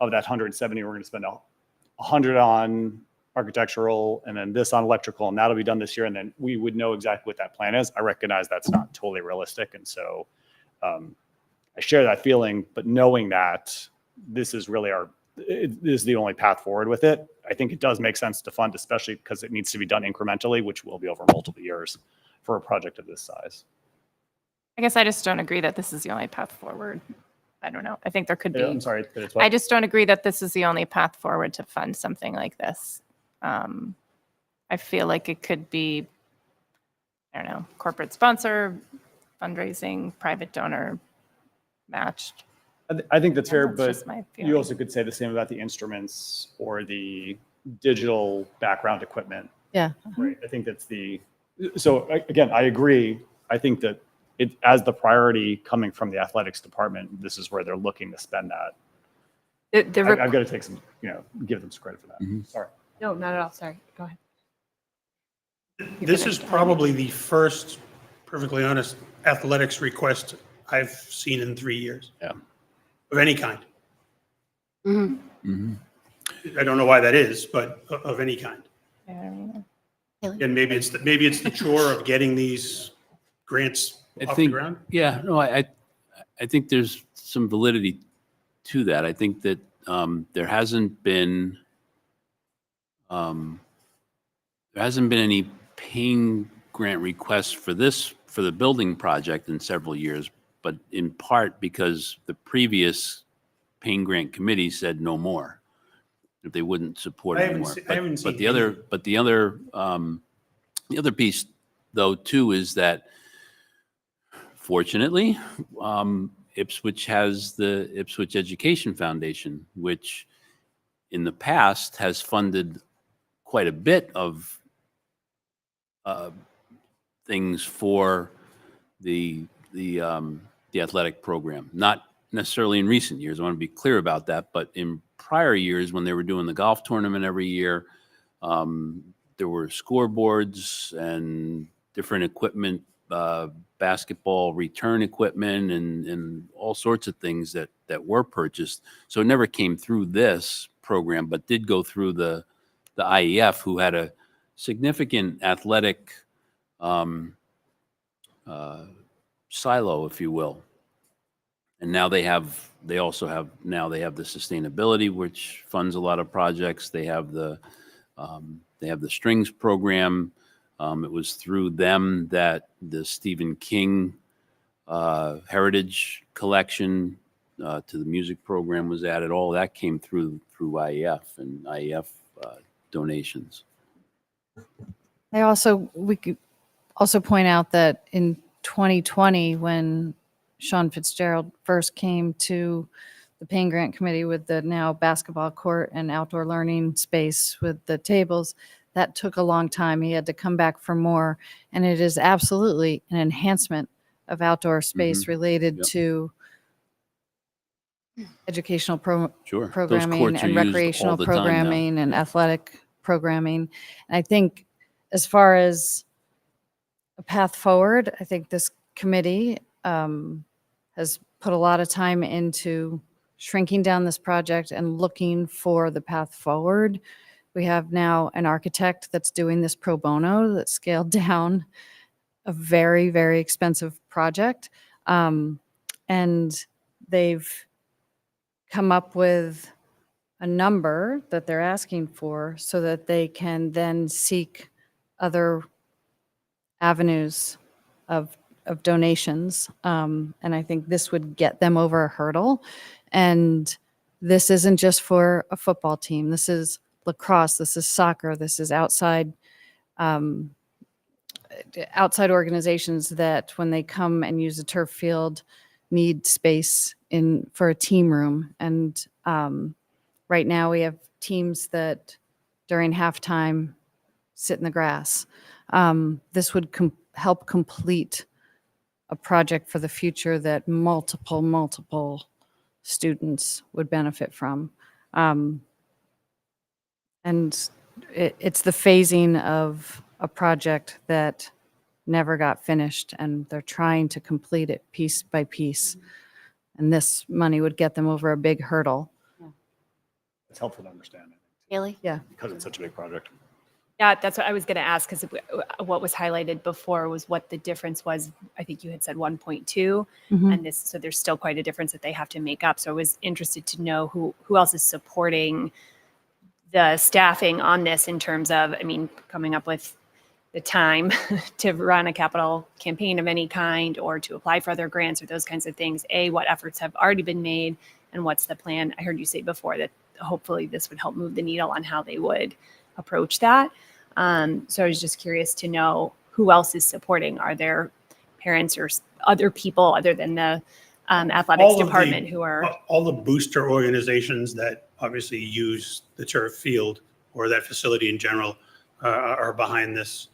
of that 170, we're going to spend 100 on architectural and then this on electrical, and that'll be done this year. And then we would know exactly what that plan is. I recognize that's not totally realistic. And so I share that feeling, but knowing that this is really this is the only path forward with it, I think it does make sense to fund, especially because it needs to be done incrementally, which will be over multiple years for a project of this size.
I guess I just don't agree that this is the only path forward. I don't know. I think there could be.
I'm sorry.
I just don't agree that this is the only path forward to fund something like this. I feel like it could be, I don't know, corporate sponsor, fundraising, private donor, matched.
I think that's fair,
That's
but
just my
you
feeling.
also could say the same about the instruments or the digital background equipment.
Yeah.
Right. I think so again, I agree. I think that as the priority coming from the athletics department, this is where they're looking to spend that. I've got to take some, give them some credit for that. Sorry.
No, not at all. Sorry. Go ahead.
This is probably the first, perfectly honest, athletics request I've seen in 3 years.
Yeah.
Of any kind.
Mhm.
I don't know why that is, but of any kind.
I don't know.
And maybe it's the chore of getting these grants off the ground.
Yeah, no, I think there's some validity to that. I think that there hasn't been any Payne grant requests for the building project in several years, but in part because the previous Payne grant committee said no more, that they wouldn't support it anymore.
I haven't seen
But the other piece, though, too, is that fortunately, Ipswich has the Ipswich Education Foundation, which in the past has funded quite a bit of things for the athletic program. Not necessarily in recent years, I want to be clear about that, but in prior years when they were doing the golf tournament every year, there were scoreboards and different equipment, basketball return equipment and all sorts of things that were purchased. So it never came through this program, but did go through the IEF, who had a significant athletic silo, if you will. And now they also have the sustainability, which funds a lot of projects. They have the strings program. It was through them that the Stephen King Heritage Collection to the music program was added. All that came through IEF and IEF donations.
We could also point out that in 2020, when Sean Fitzgerald first came to the Payne Grant Committee with the now basketball court and outdoor learning space with the tables, that took a long time. He had to come back for more. And it is absolutely an enhancement of outdoor space related
Yep.
to educational
Sure. Those
programming
courts are
and
used
recreational
all the time now.
programming and athletic programming. And I think as far as a a path forward. I think this committee has put a lot of time into shrinking down this project and looking for the path forward. We have now an architect that's doing this pro bono that scaled down a very, very expensive project. And they've come up with a number that they're asking for so that they can then seek other avenues of donations. And I think this would get them over a hurdle. And this isn't just for a football team. This is lacrosse, this is soccer, this is outside organizations that when they come and use a turf field need space for a team room. And right now we have teams that during halftime sit in the grass. This would help complete a project for the future that multiple students would benefit from. And it's the phasing of a project that never got finished, and they're trying to complete it piece by piece. And this money would get them over a big hurdle.
It's helpful to understand it
Haley?
Yeah.
because it's such a big project.
Yeah, that's what I was going to ask, because what was highlighted before was what the difference was. I think you had said 1.2, and so there's still quite a difference that they have to make up. So I was interested to know who else is supporting the staffing on this in terms of, I mean, coming up with the time to run a capital campaign of any kind or to apply for other grants or those kinds of things. What efforts have already been made and what's the plan? I heard you say before that hopefully this would help move the needle on how they would approach that. So I was just curious to know who else is supporting. Are there parents or other people other than the athletics department who are?
All the booster organizations that obviously use the turf field or that facility in general are behind this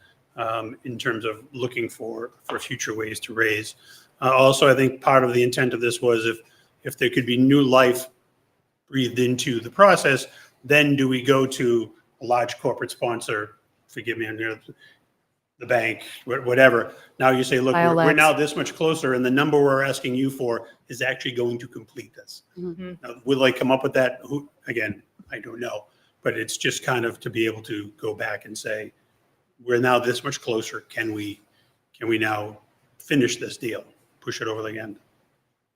in terms of looking for future ways to raise. Also, I think part of the intent of this was if there could be new life breathed into the process, then do we go to a large corporate sponsor, forgive me, the bank, whatever. Now you say, look, we're now this much closer, and the number we're asking you for is actually going to complete this.
Mm-hmm.
Now, will they come up with that? Again, I don't know. But it's just kind of to be able to go back and say, we're now this much closer. Can we now finish this deal, push it over the end?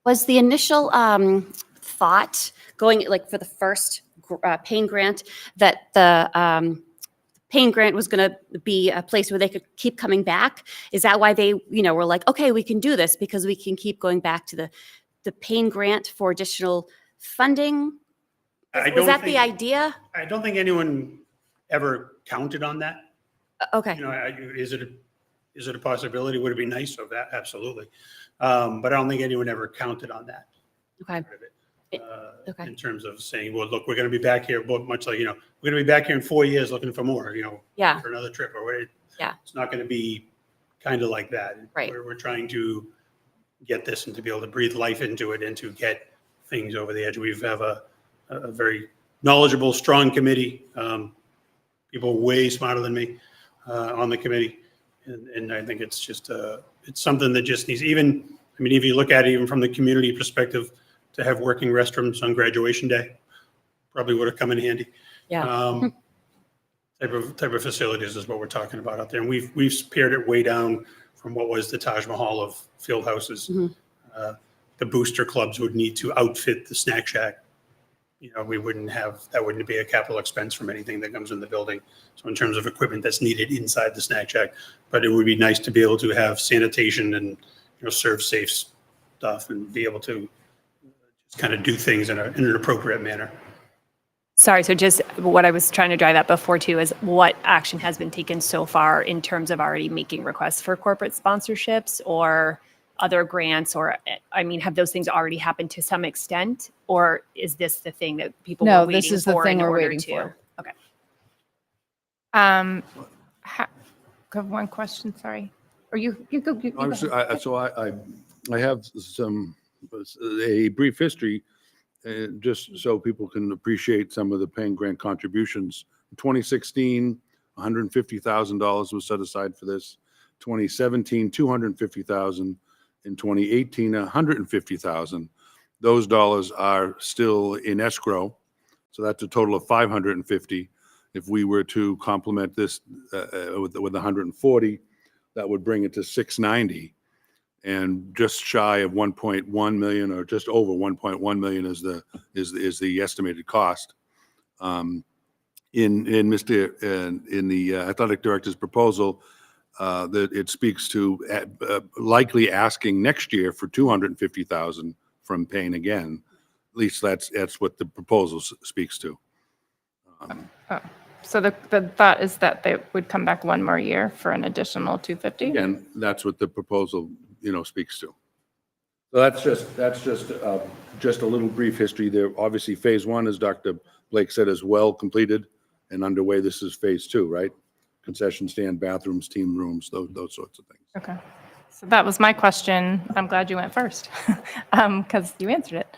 Was the initial thought going like for the first pain grant that the pain grant was going to be a place where they could keep coming back? Is that why they, were like, okay, we can do this because we can keep going back to the pain grant for additional funding? Was that the idea?
I don't think anyone ever counted on that.
Okay.
Is it a possibility? Would it be nice of that? Absolutely. But I don't think anyone ever counted on that.
Okay.
Okay. In terms of saying, well, look, we're going to be back here, much like, we're going to be back here in 4 years looking for more,
Yeah.
for another trip or whatever.
Yeah.
It's not going to be kind of like that.
Right.
We're trying to get this and to be able to breathe life into it and to get things over the edge. We have a very knowledgeable, strong committee, people way smarter than me on the committee. And I think it's just, it's something that just needs, if you look at it even from the community perspective, to have working restrooms on graduation day, probably would have come in handy.
Yeah.
Type of facilities is what we're talking about out there. And we've pared it way down from what was the Taj Mahal of field houses.
Mm-hmm.
The booster clubs would need to outfit the snack shack. We that wouldn't be a capital expense from anything that comes in the building. So in terms of equipment that's needed inside the snack shack, but it would be nice to be able to have sanitation and, serve safe stuff and be able to just kind of do things in an appropriate manner.
Sorry, so just what I was trying to drive at before too is what action has been taken so far in terms of already making requests for corporate sponsorships or other grants, or have those things already happened to some extent, or is this the thing that people were waiting for?
No, this is the thing we're waiting for.
Okay.
I have one question, sorry. Or you go. You go ahead.
So I have a brief history, just so people can appreciate some of the Payne grant contributions. In 2016, $150,000 was set aside for this. 2017, 250,000, in 2018, 150,000. Those dollars are still in escrow, so that's a total of 550. If we were to complement this with 140, that would bring it to 690, and just shy of 1.1 million, or just over 1.1 million is the estimated cost. In the athletic director's proposal, that it speaks to likely asking next year for 250,000 from Payne again. At least that's what the proposal speaks to.
So the thought is that they would come back one more year for an additional 250?
Again, that's what the proposal, speaks to. So that's just a little brief history there. Obviously, phase one, as Dr. Blake said, is well completed and underway. This is phase two, right? Concession stand, bathrooms, team rooms, those sorts of things.
Okay. So that was my question. I'm glad you went first because you answered it.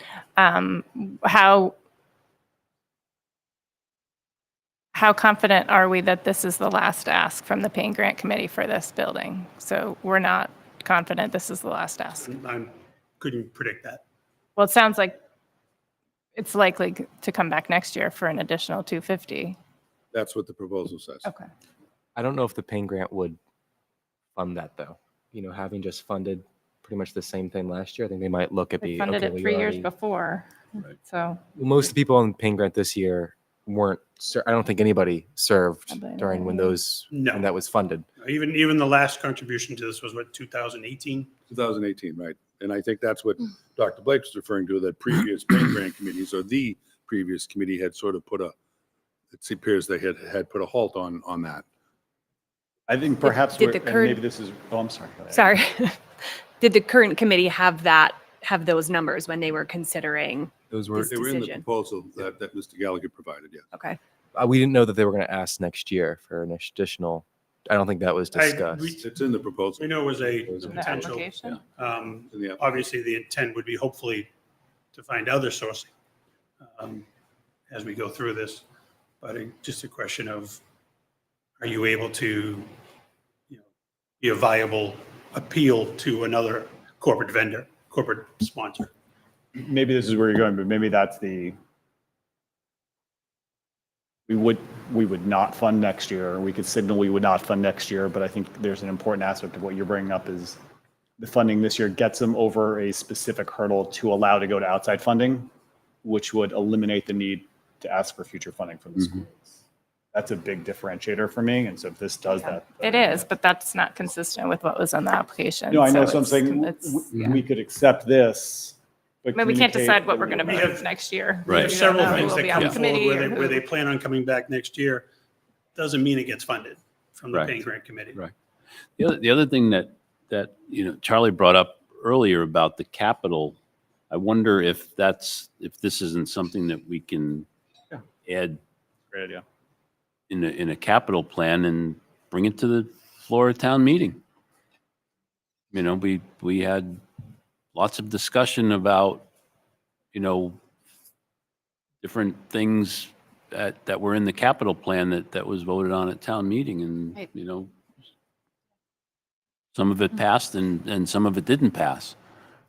How confident are we that this is the last ask from the Payne Grant Committee for this building? So we're not confident this is the last ask.
I couldn't predict that.
Well, it sounds like it's likely to come back next year for an additional 250.
That's what the proposal says.
Okay.
I don't know if the Payne grant would fund that though. Having just funded pretty much the same thing last year, I think they might look at
They
the,
funded
okay,
it
well,
3
you
years
already-
before.
Right.
So
most of the people on Payne grant this year weren't, I don't think anybody served
I bet
during when
No.
that was funded.
Even the last contribution to this was what, 2018?
2018, right. And I think that's what Dr. Blake was referring to, that previous Payne grant committees, or the previous committee had sort of it appears they had put a halt on that.
I think perhaps,
Did the
and
current-
maybe this is, oh, I'm sorry.
Sorry. Did the current committee have those numbers when they were considering
Those were,
this
They were in the
decision?
proposal that Mr. Gallagher provided, yes.
Okay.
we didn't know that they were going to ask next year for an additional, I don't think that was discussed.
It's in the proposal.
We know it was a
It was in
the
potential.
application.
In the application.
Obviously, the intent would be hopefully to find other sourcing as we go through this. But just a question of, are you able to be a viable appeal to another corporate vendor, corporate sponsor?
Maybe this is where you're going, but maybe that's we would not fund next year. We could signal we would not fund next year, but I think there's an important aspect of what you're bringing up is the funding this year gets them over a specific hurdle to allow to go to outside funding, which would eliminate the need to ask for future funding from the schools. That's a big differentiator for me. And so if this does that.
It is, but that's not consistent with what was on the application.
No, I know. So I'm
it's-
saying
it's-
we could accept this.
I mean, we can't
communicate-
decide what we're going to
We
be
have-
next year.
We have
Right.
several
know who
things
will
that
be on
come
the
forward
committee
where
or
they
who-
plan on coming back next year. Doesn't mean it gets funded from the
Right.
Payne Grant Committee.
Right. The other thing that Charlie brought up earlier about the capital, I wonder if this isn't something that we can add
Great idea.
in a capital plan and bring it to the floor of town meeting. We had lots of discussion about, different things that were in the capital plan that was voted on at town meeting, and,
Right.
some of it passed and some of it didn't pass,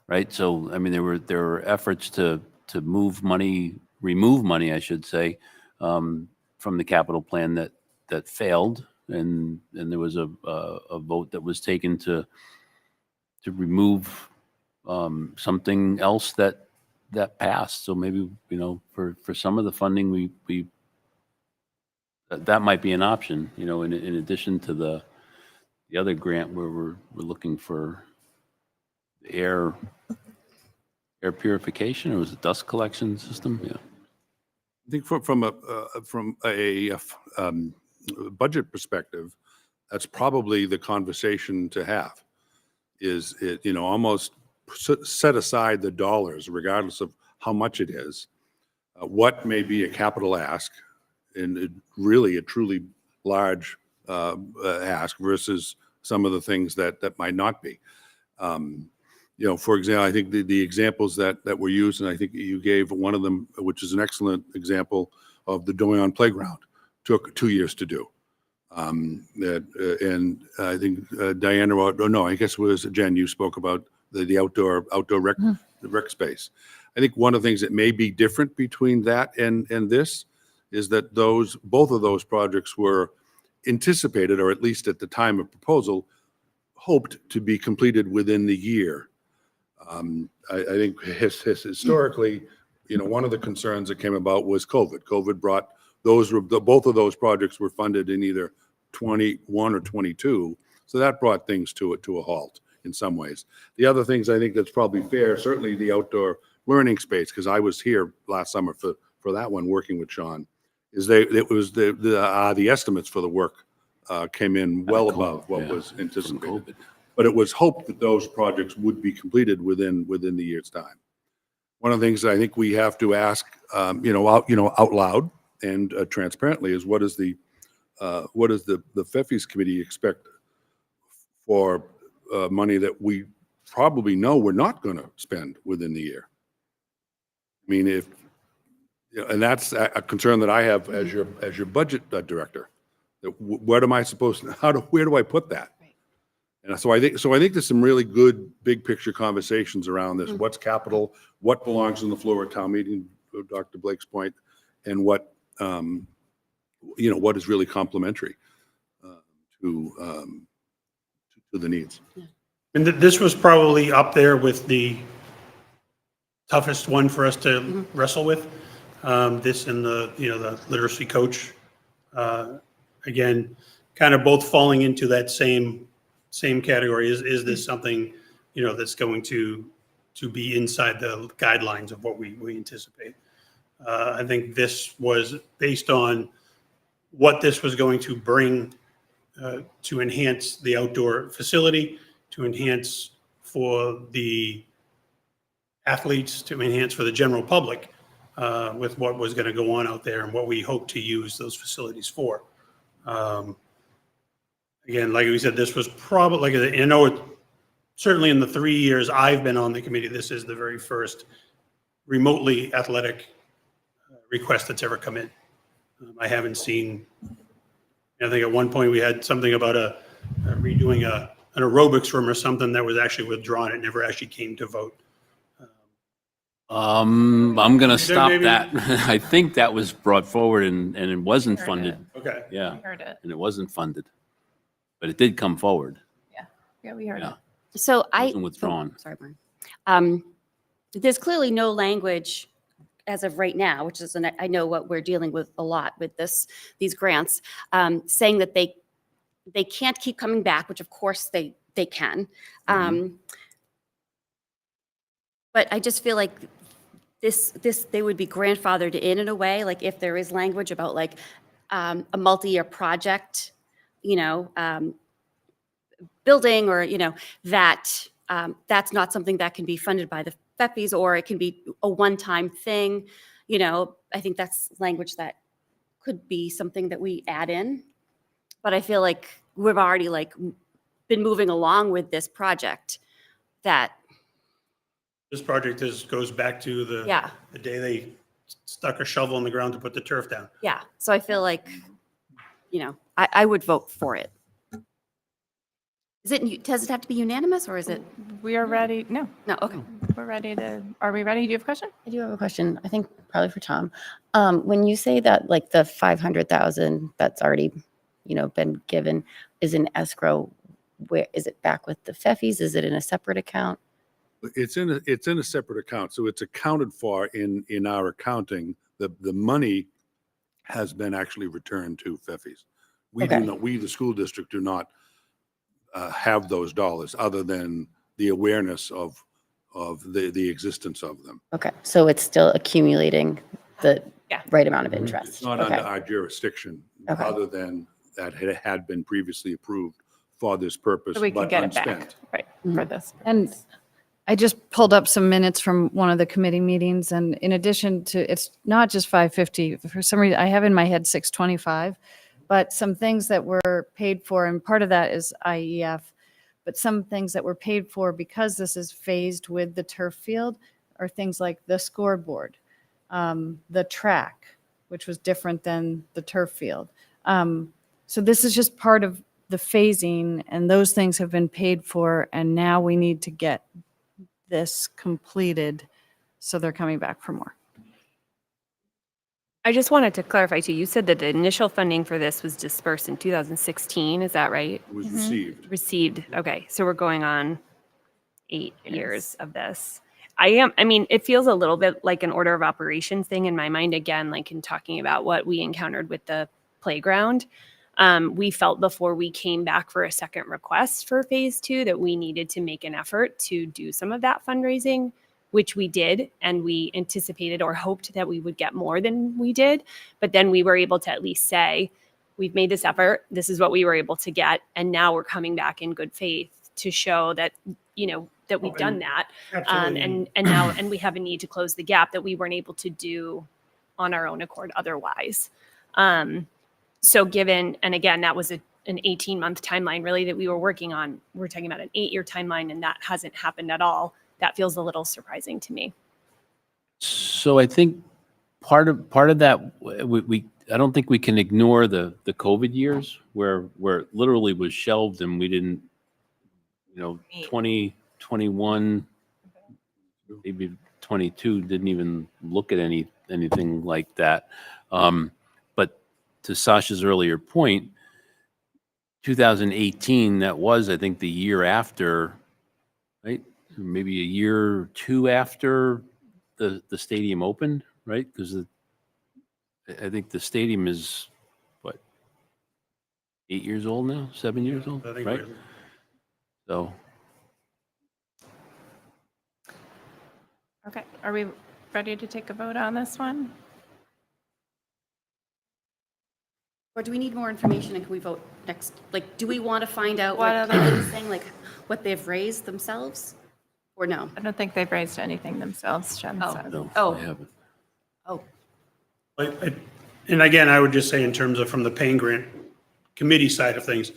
right? So, I mean, there were efforts to remove money, I should say, from the capital plan that failed, and there was a vote that was taken to remove something else that passed. So maybe, for some of the funding, we that might be an option, in addition to the other grant where we're looking for air purification, or was it dust collection system? Yeah.
I think from a budget perspective, that's probably the conversation to have. Is it, almost set aside the dollars, regardless of how much it is. What may be a capital ask, and really a truly large ask versus some of the things that might not be. For example, I think the examples that were used, and I think you gave one of them, which is an excellent example of the Doyon playground, took 2 years to do. And I think Diana, no, I guess it was Jen, you spoke about the outdoor rec, the rec space. I think one of the things that may be different between that and this is that both of those projects were anticipated, or at least at the time of proposal, hoped to be completed within the year. I think historically, one of the concerns that came about was COVID. COVID brought both of those projects were funded in either 21 or 22. So that brought things to a halt in some ways. The other things I think that's probably fair, certainly the outdoor learning space, because I was here last summer for that one, working with Sean, is the estimates for the work came in well above what was anticipated. But it was hoped that those projects would be completed within the year's time. One of the things I think we have to ask, out loud and transparently is what does the FEFIS committee expect for money that we probably know we're not going to spend within the year? I mean, and that's a concern that I have as your budget director. What am I supposed to? Where do I put that? And so I think there's some really good big picture conversations around this. What's capital? What belongs on the floor at town meeting? Dr. Blake's point, and what is really complementary to the needs.
And this was probably up there with the toughest one for us to wrestle with. This and the literacy coach, again, kind of both falling into that same category. Is this something that's going to be inside the guidelines of what we anticipate? I think this was based on what this was going to bring to enhance the outdoor facility, to enhance for the athletes, to enhance for the general public, with what was going to go on out there and what we hope to use those facilities for. Again, like we said, this was probably, certainly in the 3 years I've been on the committee, this is the very first remotely athletic request that's ever come in. I haven't seen, I think at one point we had something about redoing an aerobics room or something that was actually withdrawn. It never actually came to vote.
I'm going to stop
maybe-
that. I think that was brought forward and it wasn't funded.
Okay.
Yeah,
We heard it.
and it wasn't funded, but it did come forward.
Yeah, we heard
Yeah.
it.
So
Wasn't withdrawn.
Sorry, Brian. There's clearly no language as of right now, which is, I know what we're dealing with a lot with these grants, saying that they can't keep coming back, which of course they can. But I just feel like they would be grandfathered in a way, like if there is language about like a multi-year project, building, or that's not something that can be funded by the FEPIs, or it can be a one-time thing. I think that's language that could be something that we add in. But I feel like we've already been moving along with this project.
This project goes back to the day they stuck a shovel in the ground to put the turf down.
Yeah. So I feel like, I would vote for it. Does it have to be unanimous, or is it?
We are ready. No,
Okay.
we're ready are we ready? Do you have a question?
I do have a question, I think probably for Tom. When you say that like the 500,000 that's already, been given is in escrow, where is it back with the FEFIs? Is it in a separate account?
It's in a separate account, so it's accounted for in our accounting. The money has been actually returned to FEFIs. We, the school district, do not have those dollars, other than the awareness of the existence of them.
Okay, so it's still accumulating the right amount of interest.
It's not under our jurisdiction, other than that it had been previously approved for this purpose,
So we can
but
get
unspent.
it back, right, for this.
And I just pulled up some minutes from one of the committee meetings, and in addition to, it's not just 550, for some reason, I have in my head 625, but some things that were paid for, and part of that is IEF, but some things that were paid for because this is phased with the turf field are things like the scoreboard, the track, which was different than the turf field. So this is just part of the phasing, and those things have been paid for, and now we need to get this completed, so they're coming back for more.
I just wanted to clarify too, you said that the initial funding for this was dispersed in 2016, is that right?
It was received.
Received, okay, so we're going on 8 years of this. I mean, it feels a little bit like an order of operations thing in my mind, again, like in talking about what we encountered with the playground. We felt before we came back for a second request for phase 2 that we needed to make an effort to do some of that fundraising, which we did, and we anticipated or hoped that we would get more than we did. But then we were able to at least say, we've made this effort, this is what we were able to get, and now we're coming back in good faith to show that, you know, that we've done that.
Absolutely.
And now we have a need to close the gap that we weren't able to do on our own accord otherwise. So given, and again, that was an 18-month timeline really that we were working on. We're talking about an 8-year timeline, and that hasn't happened at all. That feels a little surprising to me.
So I think part of that, I don't think we can ignore the COVID years where it literally was shelved and we didn't, 2021, maybe 22 didn't even look at anything like that. But to Sasha's earlier point, 2018, that was, I think, the year after, right? Maybe a year or two after the stadium opened, right? Because I think the stadium is, what, 8 years old now, 7 years old,
I think
right? So,
Okay, are we ready to take a vote on this one?
Or do we need more information and can we vote next? Like, do we want to find out
What
what
other-
Katie's saying, like what they've raised themselves? Or no?
I don't think they've raised anything themselves, Jen
Oh.
said.
no,
Oh.
I haven't.
Oh,
And again, I would just say in terms of from the paying grant committee side of things,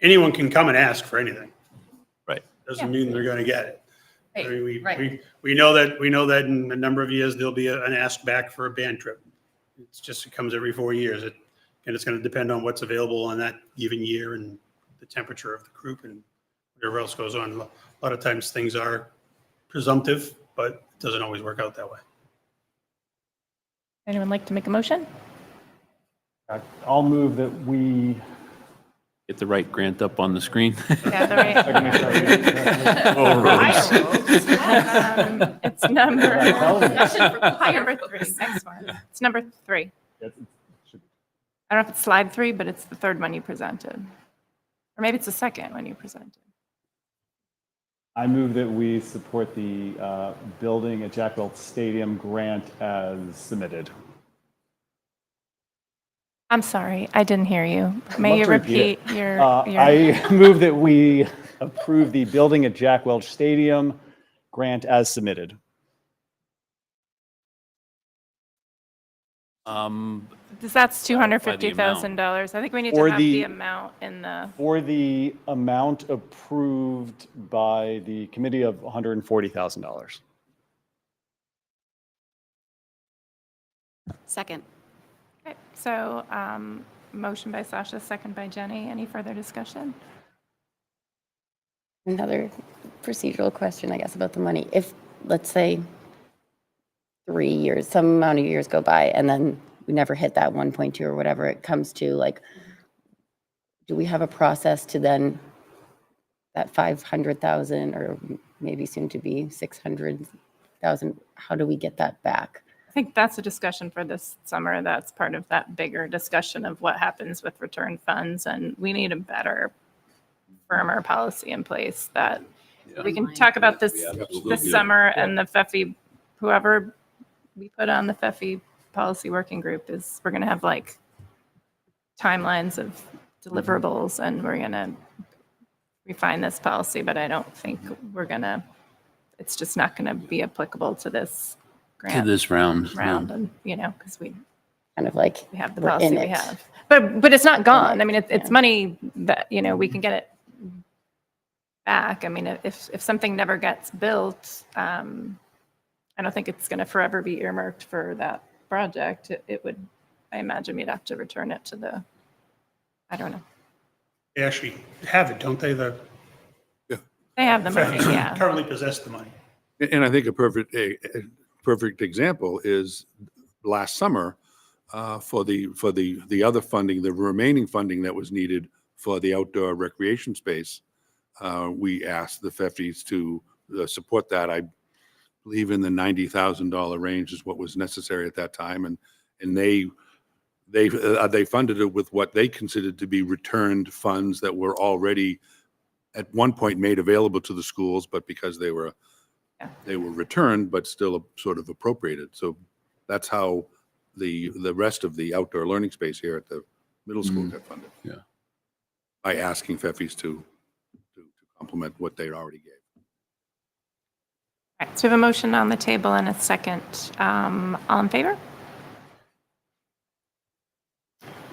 anyone can come and ask for anything.
Right.
Doesn't mean they're going to get it. I mean,
right.
we know that in a number of years, there'll be an ask back for a band trip. It comes every 4 years. And it's going to depend on what's available on that given year and the temperature of the group and whatever else goes on. A lot of times things are presumptive, but it doesn't always work out that way.
Anyone like to make a motion?
I'll move that we.
Get the right grant up on the screen.
Yeah, the right. It's number 3. Next one. It's number 3. I don't know if it's slide 3, but it's the third one you presented. Or maybe it's the second one you presented.
I move that we support the building at Jack Welch Stadium grant as submitted.
I'm sorry, I didn't hear you. May
love
you
to repeat
repeat your.
I move that we approve the building at Jack Welch Stadium grant as submitted.
That's $250,000. I think we need to
For
have
the-
the amount in the.
For the amount approved by the committee of $140,000.
Second.
Okay, so motion by Sasha, second by Jenny. Any further discussion?
Another procedural question, I guess, about the money. If, let's say, 3 years, some amount of years go by, and then we never hit that 1.2 or whatever it comes to, like, do we have a process to then, that 500,000 or maybe soon to be 600,000, how do we get that back?
I think that's a discussion for this summer. That's part of that bigger discussion of what happens with return funds. And we need a better, firmer policy in place that we can talk about this this summer. And the FEFI, whoever we put on the FEFI policy working group is, we're going to have like timelines of deliverables and we're going to refine this policy. But I don't think we're going to, it's just not going to be applicable to this grant.
To this round.
And, because we
Kind of like,
have the
we're
policy
in
we
it.
have. But it's not gone. I mean, it's
Yeah.
money that, we can get it back. I mean, if something never gets built, I don't think it's going to forever be earmarked for that project. It would, I imagine we'd have to return it to the I don't know.
They actually have it, don't they? The
They have the money, yeah.
currently possess the money.
And I think a perfect example is last summer for the other funding, the remaining funding that was needed for the outdoor recreation space. We asked the FEFIs to support that. I believe in the $90,000 range is what was necessary at that time, and they funded it with what they considered to be returned funds that were already at one point made available to the schools, but because they were returned, but still sort of appropriated. So that's how the rest of the outdoor learning space here at the middle school got funded.
Yeah.
By asking FEFIs to complement what they already gave.
All right, so we have a motion on the table and a second. All in favor?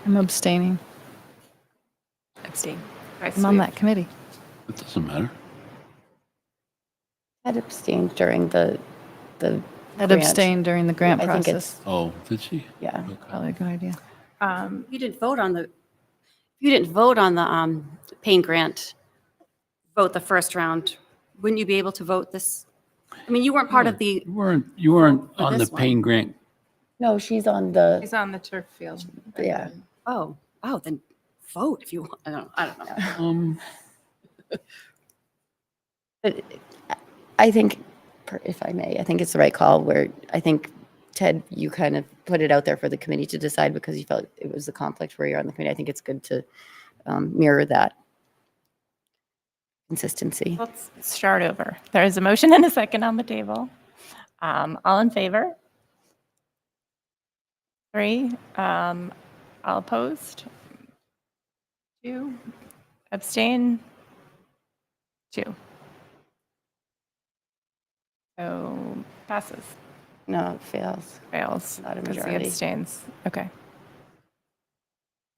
I'm abstaining.
Abstain.
I'm on that committee.
It doesn't matter.
I'd abstained during the
I'd
grant.
abstain during the grant
I think
process.
Oh, did she?
Yeah.
Probably a good idea.
You didn't vote on the Payne grant, vote the first round. Wouldn't you be able to vote this? I mean, you weren't part of the,
You weren't
For
on the
this one.
Payne grant.
No, she's on the,
He's on the turf field.
yeah.
oh, then vote if you want. I don't know.
But I think, if I may, I think it's the right call where I think, Ted, you kind of put it out there for the committee to decide because you felt it was a conflict where you're on the committee. I think it's good to mirror that consistency.
Let's start over. There is a motion and a second on the table. All in favor? 3. All opposed? 2. Abstain? 2. So passes,
No, it fails.
fails.
Not a
because he
majority.
abstains. Okay.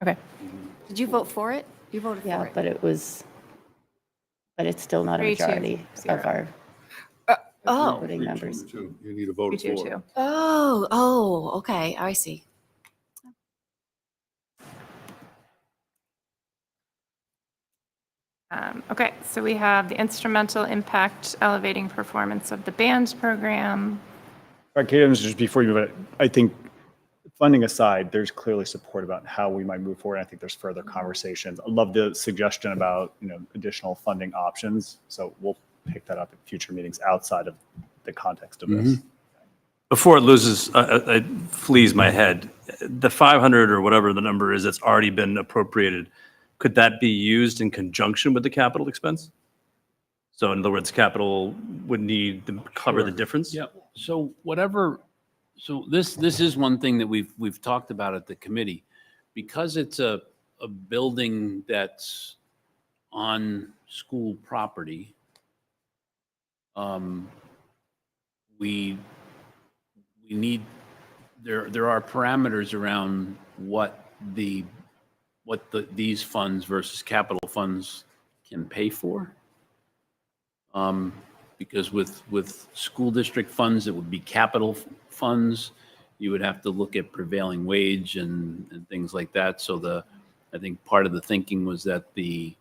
Okay.
Did you vote for it? You voted
Yeah,
for it.
but it's still not a
3-2,
majority
0.
of our
Oh,
voting members.
You need a vote
3-2-2.
for.
okay. I see.
Okay, so we have the instrumental impact elevating performance of the band program.
All right, Kate, just before you move it, I think funding aside, there's clearly support about how we might move forward. I think there's further conversations. I love the suggestion about, additional funding options. So we'll pick that up at future meetings outside of the context of this.
Before it loses, it flees my head, the 500 or whatever the number is that's already been appropriated, could that be used in conjunction with the capital expense? So in other words, capital would need to cover the difference?
Yeah, so this is one thing that we've talked about at the committee. Because it's a building that's on school property, we need, there are parameters around what these funds versus capital funds can pay for. Because with school district funds, it would be capital funds. You would have to look at prevailing wage and things like that. So I think part of the thinking was that any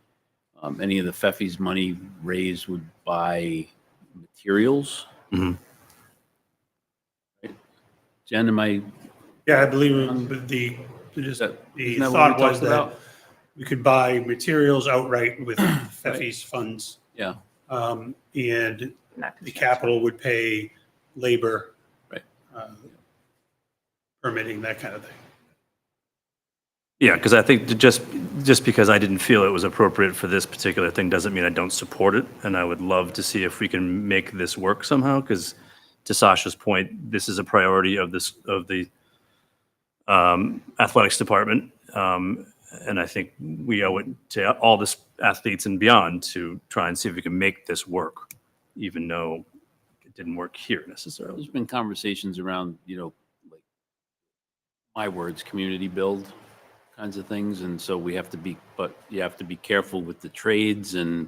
of the FEFI's money raised would buy materials.
Mhm.
Right? Jen, am I?
Yeah, I believe the
Isn't that what
thought
we
was
talked
that
about?
we could buy materials outright with FEFI's funds.
Yeah.
And
Not
the capital would pay labor.
Right.
Permitting, that kind of thing.
Yeah, because I think just because I didn't feel it was appropriate for this particular thing doesn't mean I don't support it. And I would love to see if we can make this work somehow, because to Sasha's point, this is a priority of the athletics department. And I think we owe it to all the athletes and beyond to try and see if we can make this work, even though it didn't work here necessarily.
There's been conversations around, like my words, community build kinds of things. And so you have to be careful with the trades and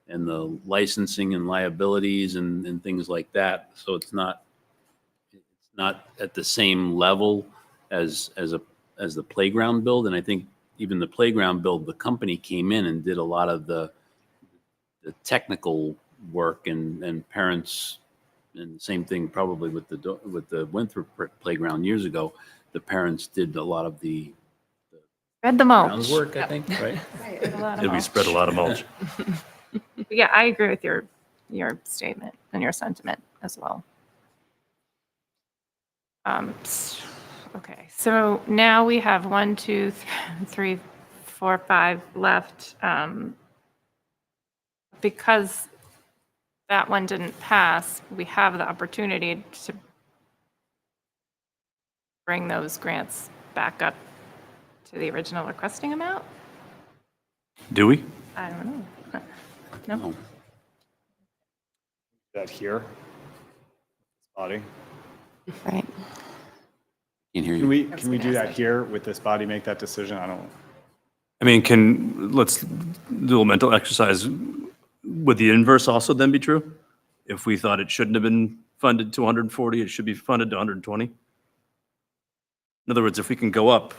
the licensing and liabilities and things like that. So it's not at the same level as the playground build. And I think, even the playground build, the company came in and did a lot of the technical work, and parents, and the same thing probably with the Winthrop playground years ago. The parents did a lot of the
Spread the mulch.
groundwork, I think, right?
A lot of
Did we
mulch.
spread a lot of mulch?
Yeah, I agree with your statement and your sentiment as well. Okay, so now we have 1, 2, 3, 4, 5 left. Because that one didn't pass, we have the opportunity to bring those grants back up to the original requesting amount?
Do we?
I don't know. No?
That here, body.
Right.
Can't hear
Can
you.
we do that here with this body, make that decision? I don't,
I mean, let's do a mental exercise. Would the inverse also then be true? If we thought it shouldn't have been funded to 140, it should be funded to 120? In other words, if we can go up,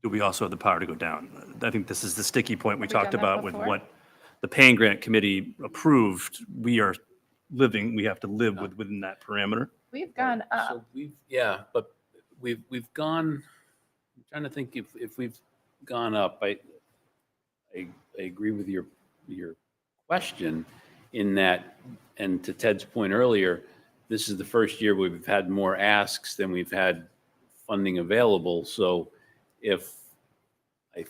do we also have the power to go down? I think this is the sticky point we
Have we
talked
done that
about with
before?
what the paying grant committee approved. We have to live within that parameter.
We've gone up.
So but we've gone, I'm trying to think if we've gone up. I agree with your question in that, and to Ted's point earlier, this is the first year we've had more asks than we've had funding available. So I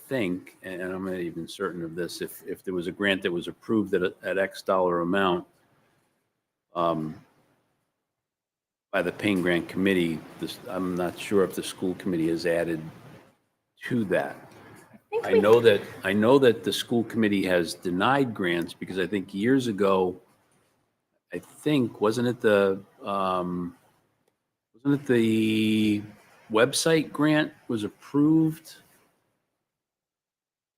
think, and I'm not even certain of this, if there was a grant that was approved at X dollar amount by the paying grant committee, I'm not sure if the school committee has added to that. I know that the school committee has denied grants because I think years ago, wasn't it the website grant was approved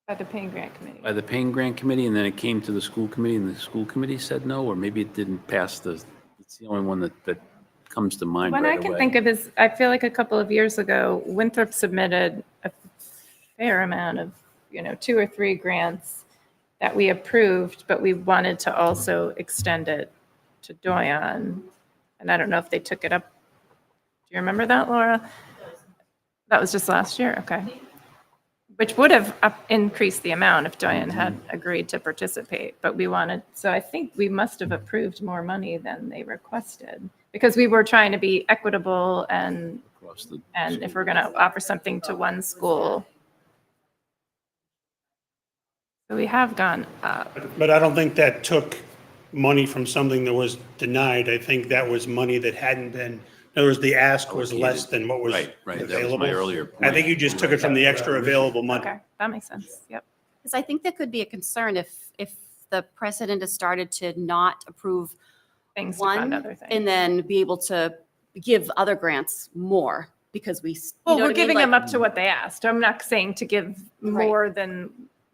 By the paying grant committee.
by the paying grant committee, and then it came to the school committee, and the school committee said no, or maybe it didn't pass it's the only one that comes to mind
One
right
I can
away.
think of is, I feel like a couple of years ago, Winthrop submitted a fair amount of, 2 or 3 grants that we approved, but we wanted to also extend it to Doyon. And I don't know if they took it up. Do you remember that, Laura? That was just last year, okay. Which would have increased the amount if Doyon had agreed to participate, but so I think we must have approved more money than they requested, because we were trying to be equitable and if we're going to offer something to one school. So we have gone up.
But I don't think that took money from something that was denied. I think that was money that hadn't been, in other words, the ask was less than what was
Right. That was
available.
my earlier point.
I think you just took it from the extra available money.
Okay, that makes sense. Yep.
Because I think that could be a concern if the precedent has started to not approve
Things to fund
one
other things.
and then be able to give other grants more because we.
Well, we're giving them up to what they asked. I'm not saying to give more than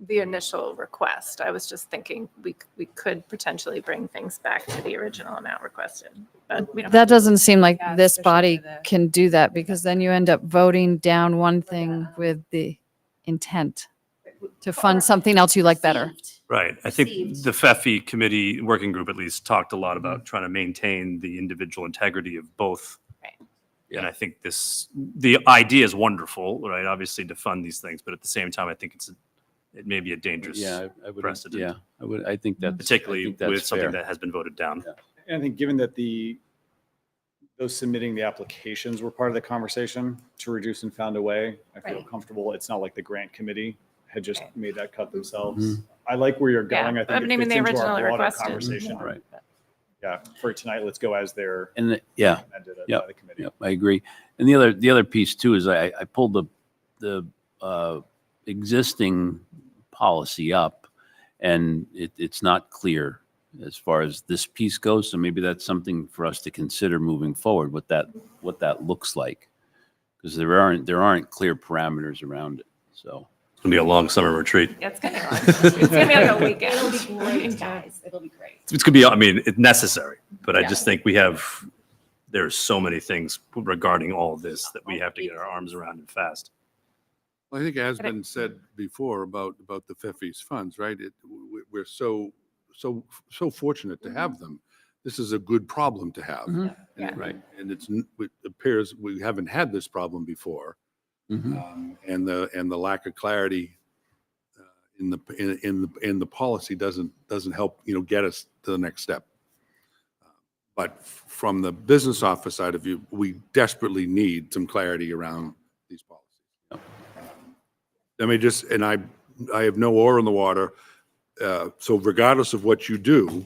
the initial request. I was just thinking we could potentially bring things back to the original amount requested, but we don't.
That doesn't seem like
Yeah,
this
especially
body
for the-
can do that, because then you end up voting down one thing with the intent to fund something else you like better.
Right. I think
Received.
the FEFI committee working group at least talked a lot about trying to maintain the individual integrity of both.
Right.
And I think the idea is wonderful, right? Obviously to fund these things, but at the same time, I think it may be a dangerous
Yeah, I would.
precedent.
Yeah, I would. I think that's
Particularly
I think that's
with something
fair.
that has been voted down.
and I think given that those submitting the applications were part of the conversation to reduce and found a way, I feel
Right.
comfortable. It's not like the grant committee had just
Right.
made that cut themselves. I like where you're
Yeah,
going. I
I
think
mean,
it fits
they
into
originally
our broader
requested.
conversation.
Right.
Yeah, for tonight, let's go as they're
And yeah.
recommended by
Yep.
the committee.
Yep, I agree. And the other piece too is I pulled the existing policy up, and it's not clear as far as this piece goes. So maybe that's something for us to consider moving forward, what that looks like, because there aren't clear parameters around it. So
It's going to be a long summer retreat.
Yeah, it's gonna be long. It's gonna be like a weekend.
It'll be great, guys. It'll be great.
It's going to be, I mean, it's necessary, but I just think there's so many things regarding all of this that we have to get our arms around and fast.
Well, I think it has
But it-
been said before about the FEFI's funds, right? We're so fortunate to have them. This is a good problem to have.
Mhm.
Yeah.
Right.
And it appears we haven't had this problem before. And the lack of clarity in the policy doesn't help, get us to the next step. But from the business office side of view, we desperately need some clarity around these policies. Let me just, and I have no oar in the water. So regardless of what you do,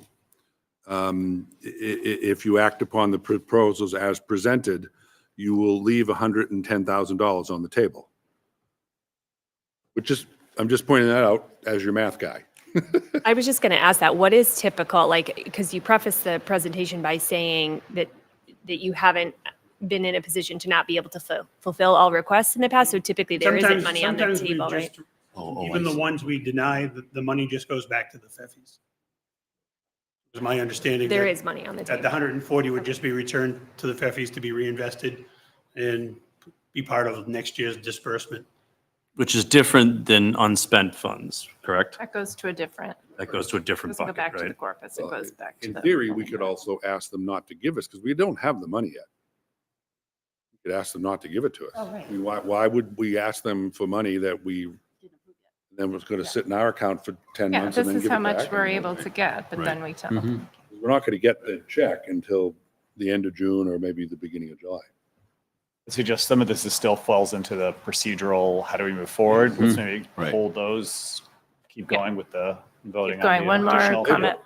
if you act upon the proposals as presented, you will leave $110,000 on the table. I'm just pointing that out as your math guy.
I was just going to ask that. What is typical? Like, because you preface the presentation by saying that you haven't been in a position to not be able to fulfill all requests in the past. So typically there isn't money on the
sometimes we
table, right?
just, even the ones we deny, the money just goes back to the FEFIs. It's my understanding
There
that
is money on the
that the
table.
140 would just be returned to the FEFIs to be reinvested and be part of next year's disbursement.
Which is different than unspent funds, correct?
That goes to a different,
That goes to a different
doesn't go
bucket,
back to the
right?
corpus, it goes back to
In
the.
theory, we could also ask them not to give us, because we don't have the money yet. We could ask them not to give it to us.
Oh, right.
I mean, why would we ask them for money that we then was going to sit in our account for 10
Yeah,
months and
this
then
is
give
how
it
much
back?
we're
And
able to get, but then we tell them.
We're not going to get the check until the end of June or maybe the beginning of July.
So just some of this is still falls into the procedural, how do we move forward? Let's maybe
Right.
hold those, keep going with the voting
Keep going,
on
one
the
more
additional.
comment.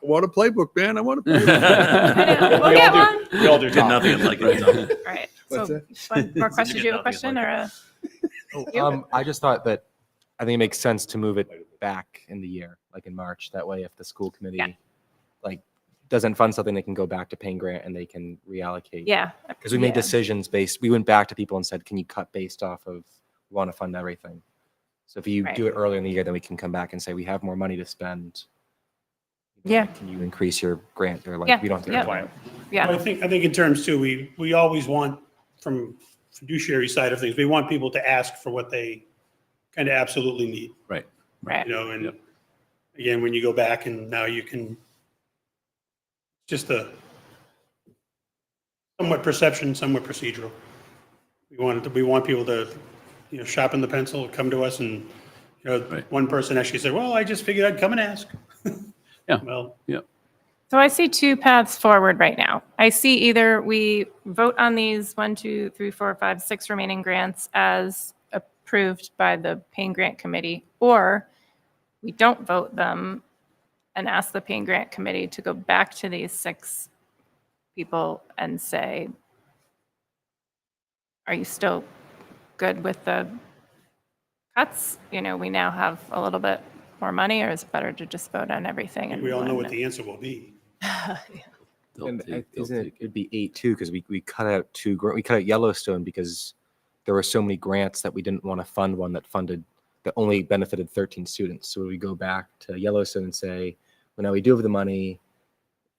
I want a playbook, man. I want a playbook.
We'll
We
get
all
one.
do, we all do
Did
talk.
nothing like it.
All right,
What's
so one more question, do you have a question or a?
I just thought that I think it makes sense to move it back in the year, like in March. That way, if the school committee like doesn't fund something, they can go back to paying grant and they can reallocate.
Yeah.
Because we made
yeah.
decisions based, we went back to people and said, can you cut based off of, we want to fund everything. So if you
Right.
do it earlier in the year, then we can come back and say, we have more money to spend.
Yeah.
Can you increase your grant or like,
Yeah,
we don't have to.
yeah.
apply it.
Yeah,
I think in terms too, we always want, from fiduciary side of things, we want people to ask for what they kind of absolutely need,
Right.
right.
and
Yep.
again, when you go back and now you can, just a somewhat perception, somewhat procedural. We want people to, sharpen the pencil, come to us and,
Right.
one person actually said, well, I just figured I'd come and ask.
Yeah.
Well,
So I see two paths forward right now. I see either we vote on these 1, 2, 3, 4, 5, 6 remaining grants as approved by the paying grant committee, or we don't vote them and ask the paying grant committee to go back to these 6 people and say, are you still good with the cuts? We now have a little bit more money, or is it better to just vote on everything? And
we all know what
one?
the answer will be.
They'll
And
they'll
isn't it,
take it.
it'd be 8 too, because we cut out we cut out Yellowstone because there were so many grants that we didn't want to fund one that only benefited 13 students. So we go back to Yellowstone and say, well, now we do have the money.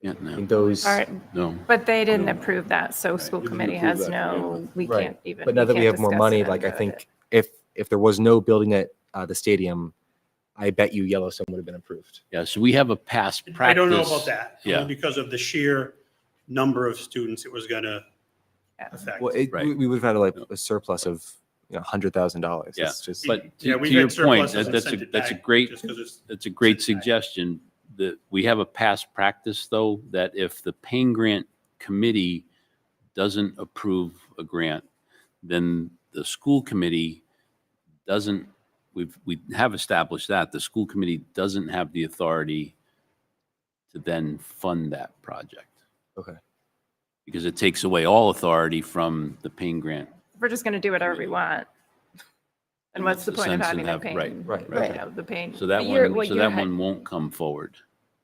Yeah,
I
no,
think those,
All right,
no.
but they didn't approve that, so school
didn't
committee
approve
has
that,
no, we
Right.
can't even.
but now that we
can't
have more
discuss
money,
it
like I
and vote
think
it.
if there was no building at the stadium, I bet you Yellowstone would have been approved.
Yeah, so we have a past practice.
I don't know about that.
Yeah.
Only because of the sheer number of students it was going to affect.
Well,
Right.
we would have had like a surplus of $100,000.
Yeah,
It's just
But
Yeah,
to
we've
to your
had
point,
surpluses and
that's
sent
a,
it
that's a
back
great,
just 'cause it's
that's a great
sent back.
suggestion. That we have a past practice, though, that if the paying grant committee doesn't approve a grant, then the school committee doesn't, we have established that, the school committee doesn't have the authority to then fund that project.
okay.
Because it takes away all authority from the paying grant.
We're just going to do whatever we want. And what's the
That's
point of
sense
having
and
the
have-
pain?
right.
The pain.
So that
But you're-
one,
what
so
you're
that
ha-
one won't come forward.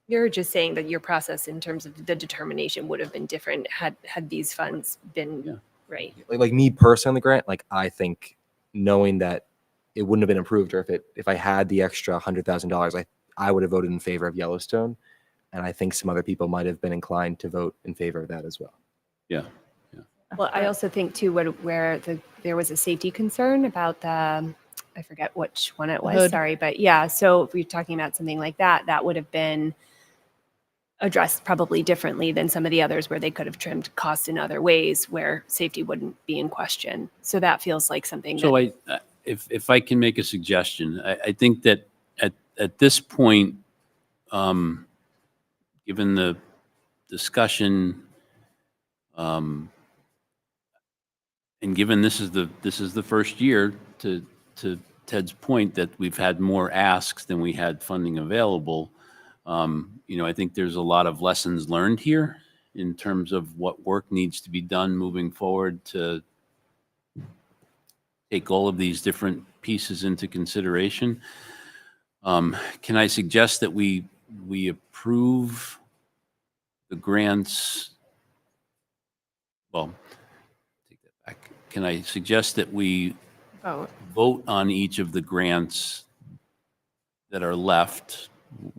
You're just saying that your process in terms of the determination would have been different had these funds been
Yeah.
right.
Like me personally on the grant, like I think knowing that it wouldn't have been approved, or if I had the extra $100,000, I would have voted in favor of Yellowstone, and I think some other people might have been inclined to vote in favor of that as well.
Yeah.
Well, I also think too, where there was a safety concern about the I forget which one it was,
Hood.
sorry, but yeah, so if we're talking about something like that, that would have been addressed probably differently than some of the others where they could have trimmed costs in other ways where safety wouldn't be in question. So that feels like something
So
that,
if I can make a suggestion, I think that at this point, given the discussion, and given this is the first year, to Ted's point, that we've had more asks than we had funding available, I think there's a lot of lessons learned here in terms of what work needs to be done moving forward to take all of these different pieces into consideration. Can I suggest that we approve the grants? Well, take that back. Can I suggest that we vote on each of the grants that are left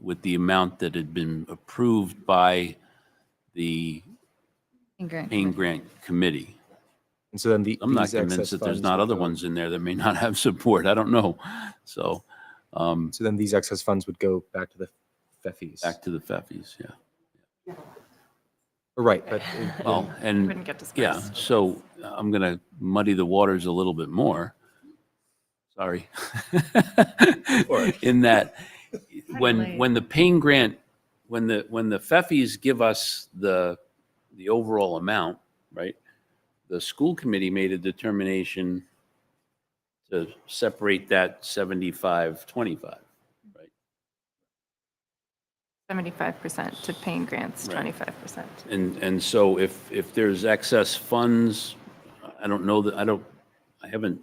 with the amount that had been approved by the Payne Grant Committee?
And so then
I'm not
these excess
convinced that there's
funds
not
would
other
go-
ones in there that may not have support. I don't know. So
So then these excess funds would go back to the FEFIs.
back to the FEFIs, yeah.
Right, but
Well, and
Wouldn't get
yeah,
dispersed.
so I'm going to muddy the waters a little bit more. Sorry. In that, when the Payne Grant, when the FEFIs give us the overall amount, right? The school committee made a determination to separate that 75-25, right?
75% to Payne grants,
Right.
25%.
And so if there's excess funds, I don't know that, I haven't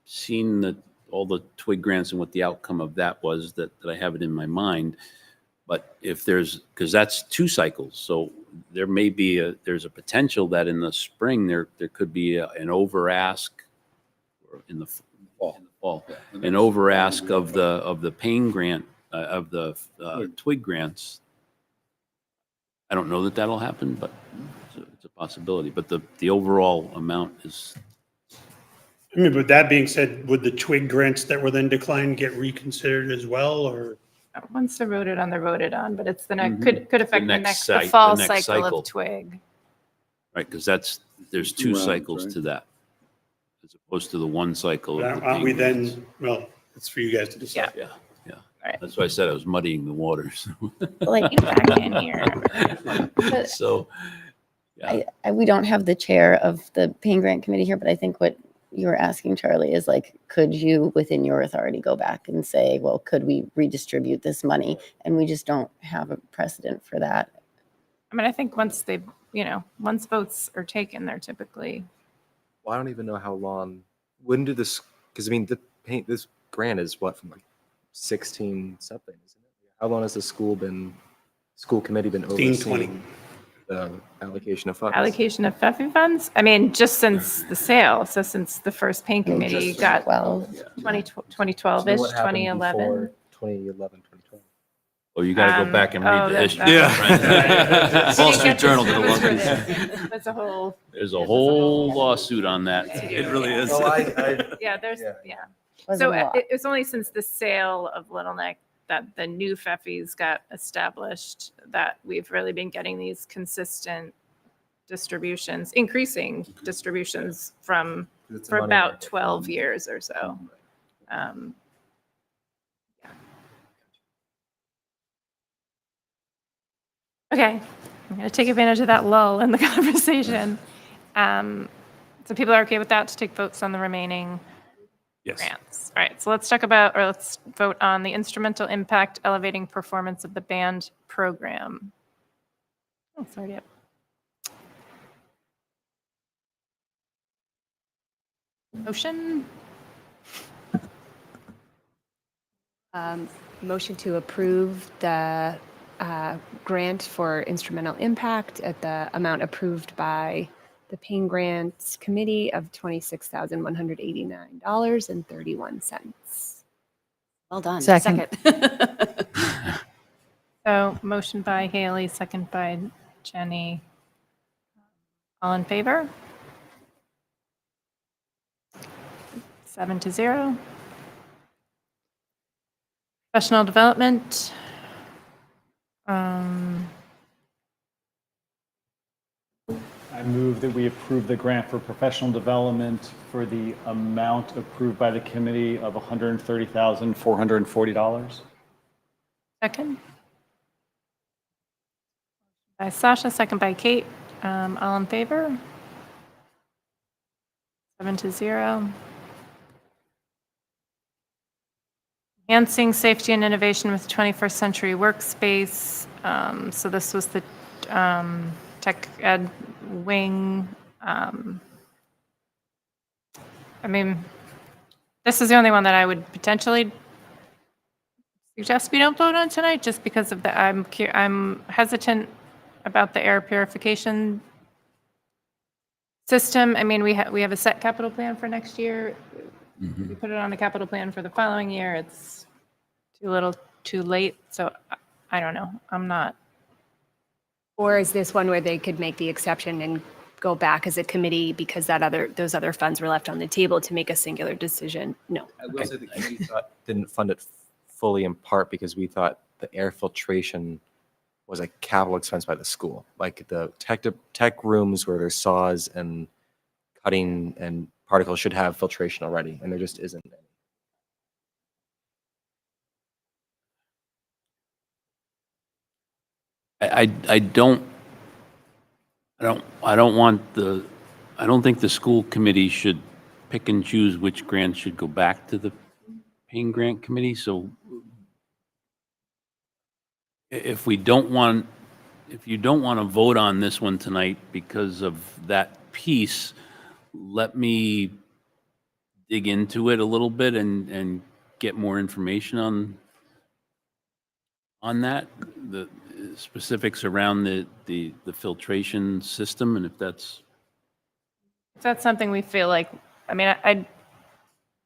seen all the twig grants and what the outcome of that was, that I have it in my mind. But if because that's 2 cycles, so there may be there's a potential that in the spring, there could be an over ask, or in the fall, an over ask of the Payne grant, of the twig grants. I don't know that that'll happen, but it's a possibility. But the overall amount is,
I mean, with that being said, would the twig grants that were then declined get reconsidered as well, or?
Once they're voted on, but it's the next,
Mhm.
could affect
The
the
next
the
cy-
fall
the next
cycle
cycle.
of twig.
right, because there's 2
rounds,
cycles
right?
to that, as opposed to the 1 cycle of the
Aren't we
Payne grants.
then, well, it's for you guys to decide.
Yeah, yeah.
Right.
That's why I said I was muddying the waters.
Like,
Back in here.
but
So, yeah.
we don't have the chair of the Payne Grant Committee here, but I think what you were asking, Charlie, is like, could you, within your authority, go back and say, well, could we redistribute this money? And we just don't have a precedent for that.
I mean, I think once once votes are taken, they're typically,
well, I don't even know how long. When do this? Because I mean, this grant is what, from like 16 something, isn't it? How long has the school committee been
16,
overseeing the allocation of funds?
allocation of FEFI funds. I mean, just since the sale, so since the first Payne committee got 2012-ish,
What happened
2011.
before 2011, 2012?
Oh, you got to go back and read the
that-
history.
that-
Wall Street Journal did a
It was
lot.
for this. It was a whole,
There's a whole lawsuit on that.
It really is.
Oh,
yeah, there's,
Yeah.
yeah.
Wasn't
So
a lot.
it's only since the sale of Little Neck that the new FEFIs got established that we've really been getting these consistent distributions, increasing distributions for about 12 years or so. Yeah. Okay, I'm going to take advantage of that lull in the conversation. So people are okay with that, to take votes on the remaining
Yes.
grants. All right, so let's vote on the instrumental impact elevating performance of the band program. Oh, it's already up. Motion,
motion to approve the grant for instrumental impact at the amount approved by the Payne Grants Committee of $26,189.31.
Well done.
Second.
so motion by Haley, second by Jenny. All in favor? 7-0. Professional development.
I move that we approve the grant for professional development for the amount approved by the committee of $130,440.
Second. By Sasha, second by Kate. All in favor? 7-0. Enhancing safety and innovation with 21st century workspace. So this was the tech ed wing. I mean, this is the only one that I would potentially suggest we don't vote on tonight, just because of the, I'm hesitant about the air purification system. I mean, we have a set capital plan for next year. We put it on a capital plan for the following year. It's too little, too late. So I don't know. I'm not.
Or is this one where they could make the exception and go back as a committee because those other funds were left on the table to make a singular decision? No.
I will say the committee didn't fund it fully in part because we thought the air filtration was a capital expense by the school. Like the tech rooms where there's saws and cutting and particles should have filtration already, and there just isn't any.
I don't think the school committee should pick and choose which grants should go back to the paying grant committee. So if you don't want to vote on this one tonight because of that piece, let me dig into it a little bit and get more information on that, the specifics around the filtration system, and if that's
something we feel like, I mean,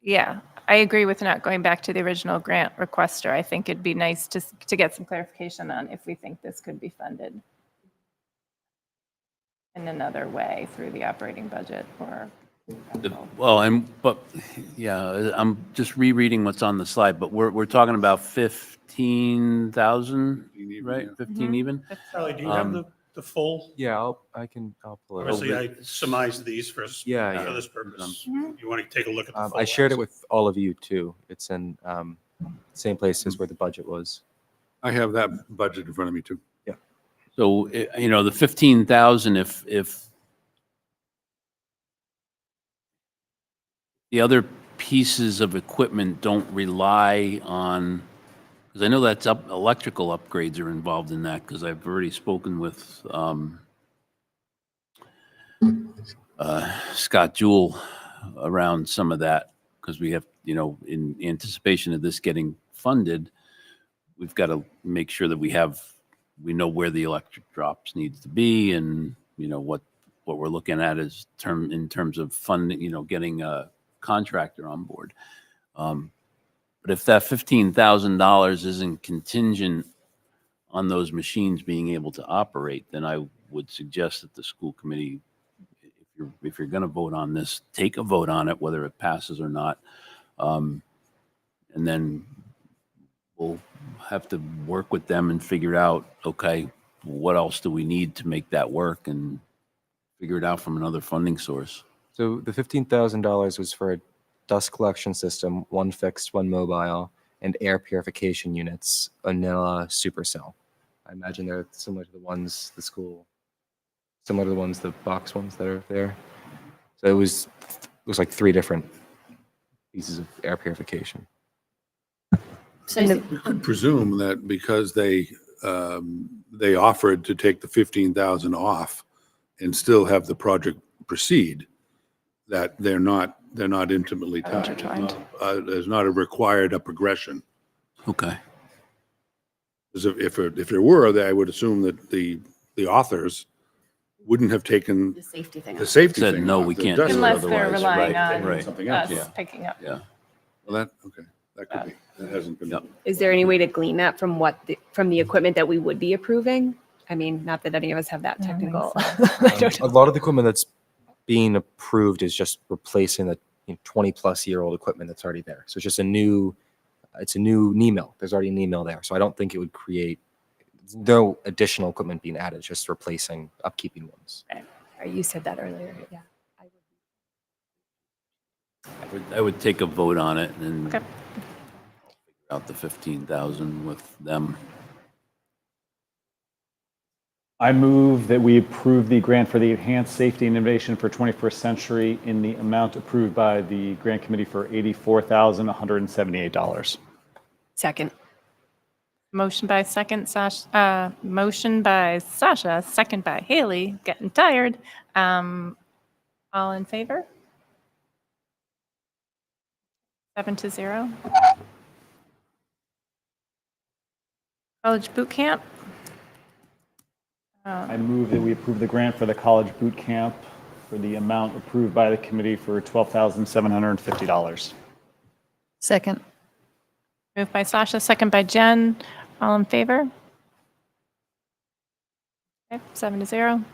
yeah, I agree with not going back to the original grant requester. I think it'd be nice to get some clarification on if we think this could be funded in another way through the operating budget or.
I'm just rereading what's on the slide, but we're talking about 15,000, right? 15 even?
Charlie, do you have the full?
Yeah, I'll pull it.
Obviously, I surmised these for this purpose. You want to take a look at the full
I shared it
ones.
with all of you too. It's in same place as where the budget was.
I have that budget in front of me too.
Yeah.
So, the 15,000, if the other pieces of equipment don't rely on, because I know that's electrical upgrades are involved in that, because I've already spoken with Scott Jewell around some of that, because we have, in anticipation of this getting funded, we've got to make sure that we know where the electric drops needs to be, and what we're looking at is in terms of funding, getting a contractor on board. But if that $15,000 isn't contingent on those machines being able to operate, then I would suggest that the school committee, if you're going to vote on this, take a vote on it, whether it passes or not. And then we'll have to work with them and figure out, okay, what else do we need to make that work, and figure it out from another funding source.
So the $15,000 was for a dust collection system, one fixed, one mobile, and air purification units, Anilla Supercell. I imagine they're similar to the ones the box ones that are there. So it was like 3 different pieces of air purification.
I presume that because they offered to take the 15,000 off and still have the project proceed, that they're not intimately tied.
Intertwined.
There's not a required progression.
Okay.
Because if there were, I would assume that the authors wouldn't have taken
The safety thing.
the safety
Said,
thing.
no,
off,
we
the
can't
dust
do it
Unless they're
otherwise,
relying
right,
on
right.
something else.
us
Yeah.
picking up.
Yeah.
Well, that could be. That hasn't been.
Yep.
Is there any way to glean that from the equipment that we would be approving? I mean, not that any of us have that technical. I don't
A lot of the equipment that's being approved is just replacing the 20-plus-year-old equipment that's already there. So it's just a new it's a new email. There's already an email there. So I don't think it would create no additional equipment being added, just replacing upkeeping ones.
You said that earlier. Yeah.
I would take a vote on it and
Okay.
figure out the 15,000 with them.
I move that we approve the grant for the Enhanced Safety and Innovation for 21st Century in the amount approved by the grant committee for $84,178.
Second.
Motion by Sasha, second by Haley. Getting tired. All in favor? 7-0. College boot camp.
I move that we approve the grant for the college boot camp for the amount approved by the committee for $12,750.
Second.
Moved by Sasha, second by Jen. All in favor? Okay, 7-0.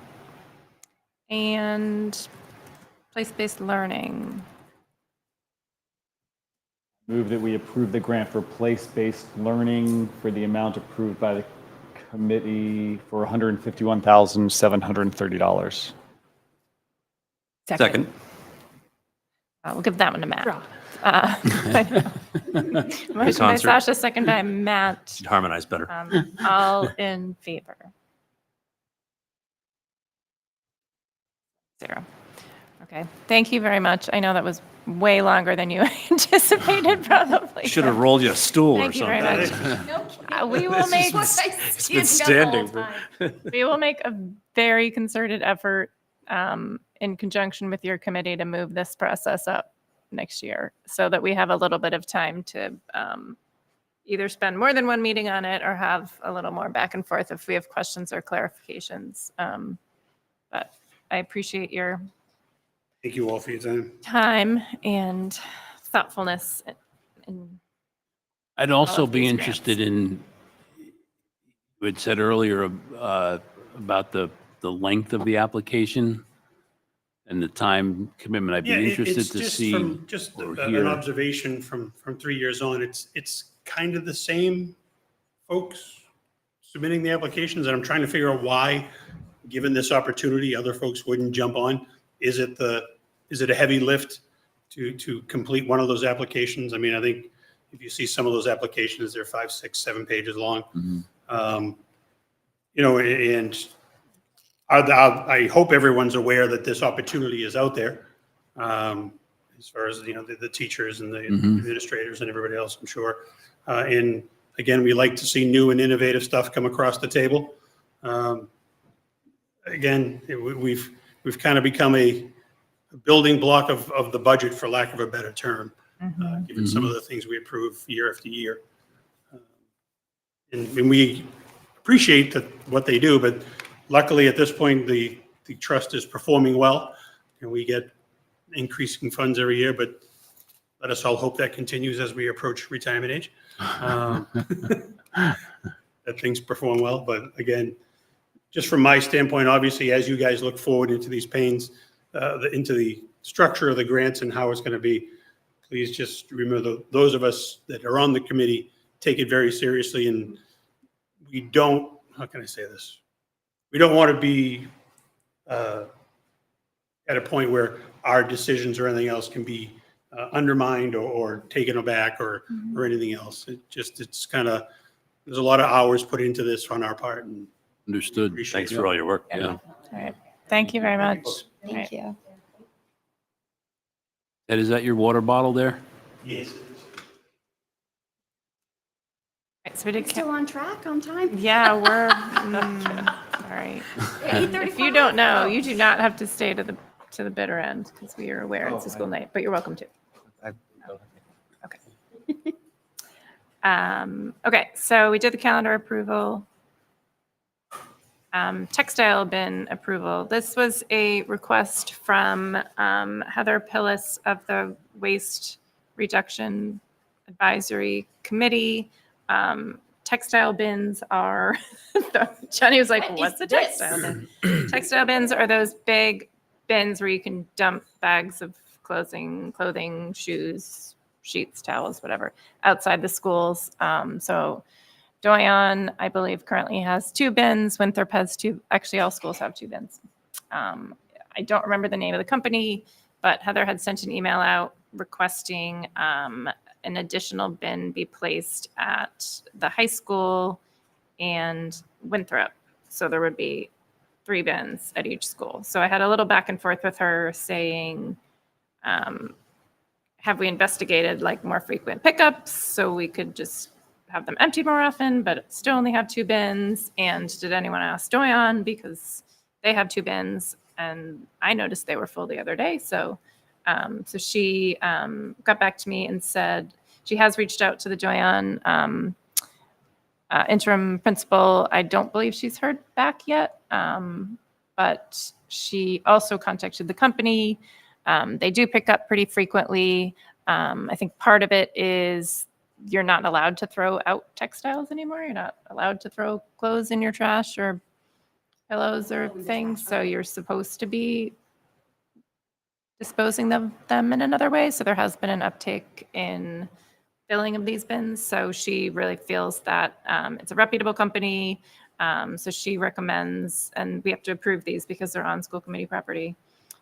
And place-based learning.
Move that we approve the grant for place-based learning for the amount approved by the committee for $151,730.
Second.
We'll give that one to Matt.
Draw.
Motion by
concert.
Sasha, second by Matt.
Should harmonize better.
All in favor? 0. Okay, thank you very much. I know that was way longer than you anticipated, probably.
Should have rolled you a stool or
Thank you very
something.
much. We will make
It's been standing.
we will make a very concerted effort in conjunction with your committee to move this process up next year so that we have a little bit of time to either spend more than one meeting on it or have a little more back and forth if we have questions or clarifications. But I appreciate your
Thank you all for your time.
time and thoughtfulness.
I'd also
of
be
these
interested in, you had said earlier about the length of the application and the time commitment. I'd be interested
it's
to
just
see
from just
or
an
hear.
observation from 3 years on. It's kind of the same folks submitting the applications, and I'm trying to figure out why, given this opportunity, other folks wouldn't jump on. Is it a heavy lift to complete one of those applications? I mean, I think if you see some of those applications, they're 5, 6, 7 pages long.
Mhm.
And I hope everyone's aware that this opportunity is out there, as far as, the teachers and the administrators and everybody else, I'm sure. And again, we like to see new and innovative stuff come across the table. Again, we've kind of become a building block of the budget, for lack of a better term, given some of the things we approve year after year. And we appreciate what they do, but luckily at this point, the trust is performing well, and we get increasing funds every year, but let us all hope that continues as we approach retirement age. That things perform well, but again, just from my standpoint, obviously, as you guys look forward into these pains, into the structure of the grants and how it's going to be, please just remember those of us that are on the committee take it very seriously, and we don't, how can I say this? We don't want to be at a point where our decisions or anything else can be undermined or taken aback or anything else. It's kind of, there's a lot of hours put into this on our part, and
Understood.
Thanks for all your work. Yeah.
All right. Thank you very much. All
Thank
right.
you.
Ed, is that your water bottle there?
yes.
All right, so we did.
Still on track, on time?
Yeah, we're all right. If you don't know, you do not have to stay to the bitter end because we are aware it's a school night, but you're welcome to. Okay. Okay, so we did the calendar approval. Textile bin approval. This was a request from Heather Pillis of the Waste Reduction Advisory Committee. Textile bins are, Johnny was like, what's a textile bin? Textile bins are those big bins where you can dump bags of clothing, shoes, sheets, towels, whatever, outside the schools. So Doyon, I believe, currently has 2 bins. Winthrop has 2. Actually, all schools have 2 bins. I don't remember the name of the company, but Heather had sent an email out requesting an additional bin be placed at the high school and Winthrop. So there would be 3 bins at each school. So I had a little back and forth with her saying, have we investigated like more frequent pickups so we could just have them emptied more often, but still only have 2 bins? And did anyone ask Doyon, because they have 2 bins and I noticed they were full the other day. So she got back to me and said she has reached out to the Doyon interim principal. I don't believe she's heard back yet, but she also contacted the company. They do pick up pretty frequently. I think part of it is you're not allowed to throw out textiles anymore. You're not allowed to throw clothes in your trash or pillows or things. So you're supposed to be disposing of them in another way. So there has been an uptick in filling of these bins. So she really feels that it's a reputable company. So she recommends, and we have to approve these because they're on school committee property.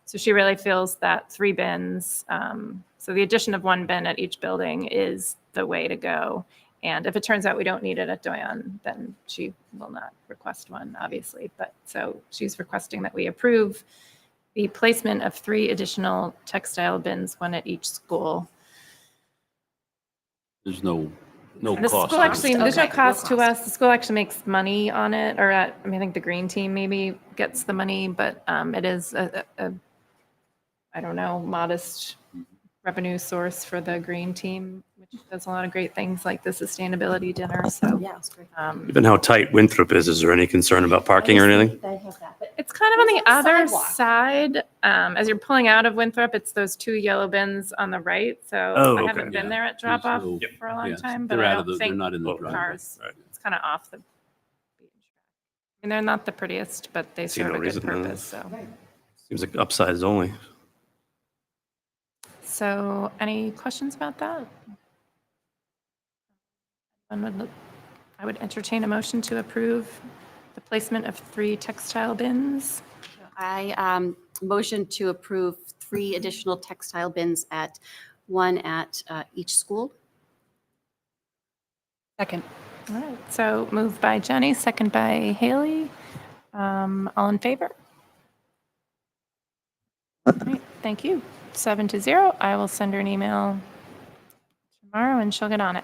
So she really feels that 3 bins, so the addition of 1 bin at each building is the way to go. And if it turns out we don't need it at Doyon, then she will not request one, obviously. But so she's requesting that we approve the placement of 3 additional textile bins, 1 at each school.
There's no
The
cost.
school actually, there's no
Okay, no
cost to
cost.
us. The school actually makes money on it, or I think the green team maybe gets the money, but it is a I don't know, modest revenue source for the green team, which does a lot of great things like the sustainability dinner. So
Yeah, it's great.
Given how tight Winthrop is there any concern about parking or anything?
They have that, but
it's kind of on the
Where's the
other
sidewalk?
side. As you're pulling out of Winthrop, it's those 2 yellow bins on the right. So
Oh,
I
okay.
haven't been
Yeah.
there at drop off
There's no-
for a long
yeah,
time, but
they're
I
out of
don't
the- they're
think
not in the
Oh,
driveway.
cars.
Right.
It's kind of off the beaten track. And they're not the prettiest, but they
See
serve
no
a good
reason,
purpose. So.
Seems like upsides only.
So any questions about that? I would entertain a motion to approve the placement of 3 textile bins.
I motion to approve 3 additional textile bins at 1 at each school.
Second.
All right, so moved by Jenny, second by Haley. All in favor? All right, thank you. 7-0. I will send her an email tomorrow and she'll get on it.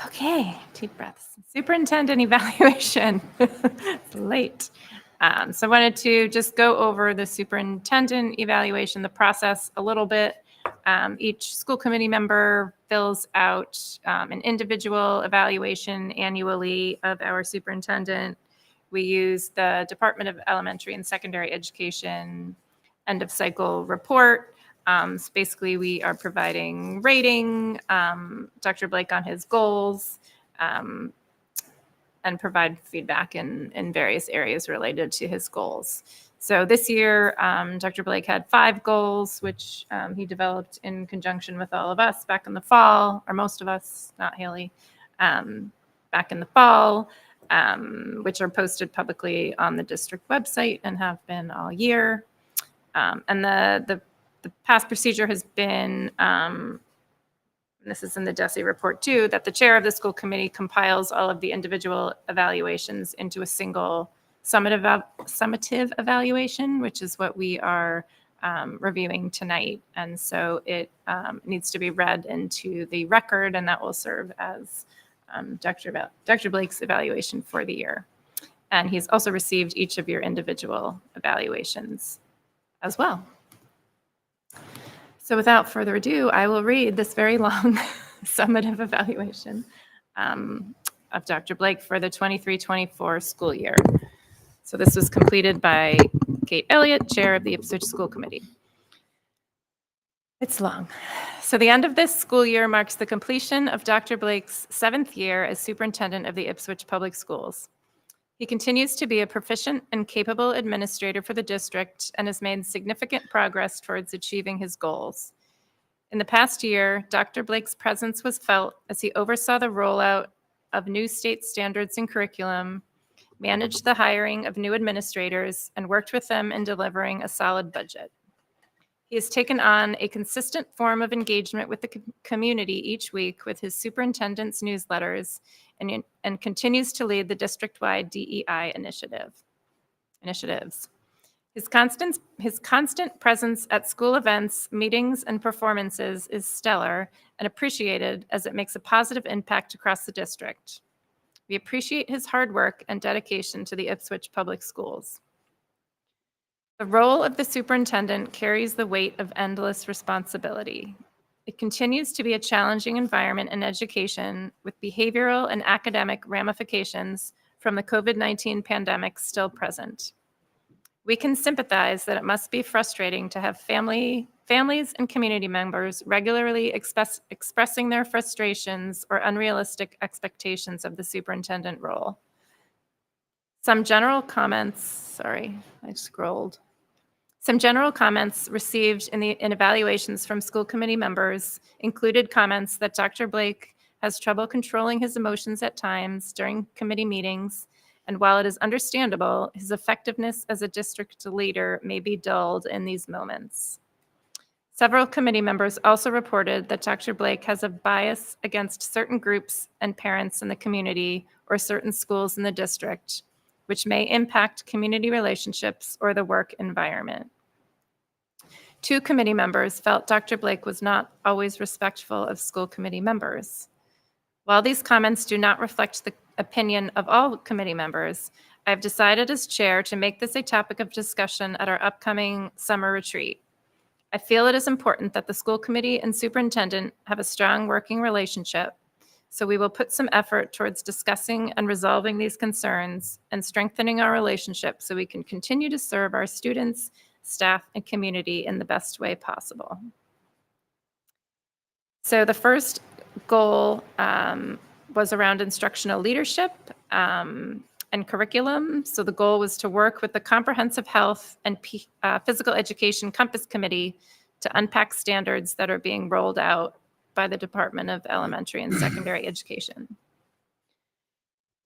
Okay, deep breaths. Superintendent evaluation. It's late. So I wanted to just go over the superintendent evaluation, the process a little bit. Each school committee member fills out an individual evaluation annually of our superintendent. We use the Department of Elementary and Secondary Education end of cycle report. So basically, we are providing rating, Dr. Blake on his goals, and provide feedback in various areas related to his goals. So this year, Dr. Blake had 5 goals, which he developed in conjunction with all of us back in the fall, or most of us, not Haley, back in the fall, which are posted publicly on the district website and have been all year. And the past procedure has been, and this is in the DESE report too, that the chair of the school committee compiles all of the individual evaluations into a single summative evaluation, which is what we are reviewing tonight. And so it needs to be read into the record, and that will serve as Dr. Blake's evaluation for the year. And he's also received each of your individual evaluations as well. So without further ado, I will read this very long summative evaluation of Dr. Blake for the 23-24 school year. So this was completed by Kate Elliott, chair of the Ipswich School Committee. It's long. So the end of this school year marks the completion of Dr. Blake's 7th year as superintendent of the Ipswich Public Schools. He continues to be a proficient and capable administrator for the district and has made significant progress towards achieving his goals. In the past year, Dr. Blake's presence was felt as he oversaw the rollout of new state standards and curriculum, managed the hiring of new administrators, and worked with them in delivering a solid budget. He has taken on a consistent form of engagement with the community each week with his superintendent's newsletters and continues to lead the district-wide DEI initiatives. His constant presence at school events, meetings, and performances is stellar and appreciated as it makes a positive impact across the district. We appreciate his hard work and dedication to the Ipswich Public Schools. The role of the superintendent carries the weight of endless responsibility. It continues to be a challenging environment in education with behavioral and academic ramifications from the COVID-19 pandemic still present. We can sympathize that it must be frustrating to have families and community members regularly expressing their frustrations or unrealistic expectations of the superintendent role. Some general comments received in evaluations from school committee members included comments that Dr. Blake has trouble controlling his emotions at times during committee meetings, and while it is understandable, his effectiveness as a district leader may be dulled in these moments. Several committee members also reported that Dr. Blake has a bias against certain groups and parents in the community or certain schools in the district, which may impact community relationships or the work environment. 2 committee members felt Dr. Blake was not always respectful of school committee members. While these comments do not reflect the opinion of all committee members, I have decided as chair to make this a topic of discussion at our upcoming summer retreat. I feel it is important that the school committee and superintendent have a strong working relationship, so we will put some effort towards discussing and resolving these concerns and strengthening our relationship so we can continue to serve our students, staff, and community in the best way possible. So the first goal was around instructional leadership and curriculum. So the goal was to work with the Comprehensive Health and Physical Education Compass Committee to unpack standards that are being rolled out by the Department of Elementary and Secondary Education.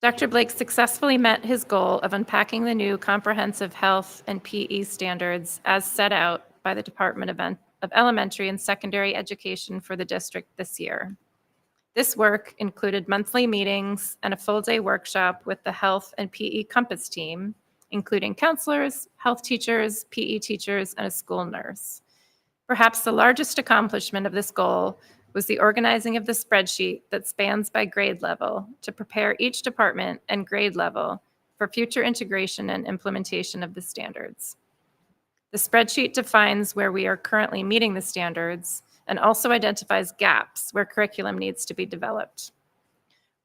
Dr. Blake successfully met his goal of unpacking the new comprehensive health and PE standards as set out by the Department of Elementary and Secondary Education for the district this year. This work included monthly meetings and a full-day workshop with the Health and PE Compass team, including counselors, health teachers, PE teachers, and a school nurse. Perhaps the largest accomplishment of this goal was the organizing of the spreadsheet that spans by grade level to prepare each department and grade level for future integration and implementation of the standards. The spreadsheet defines where we are currently meeting the standards and also identifies gaps where curriculum needs to be developed.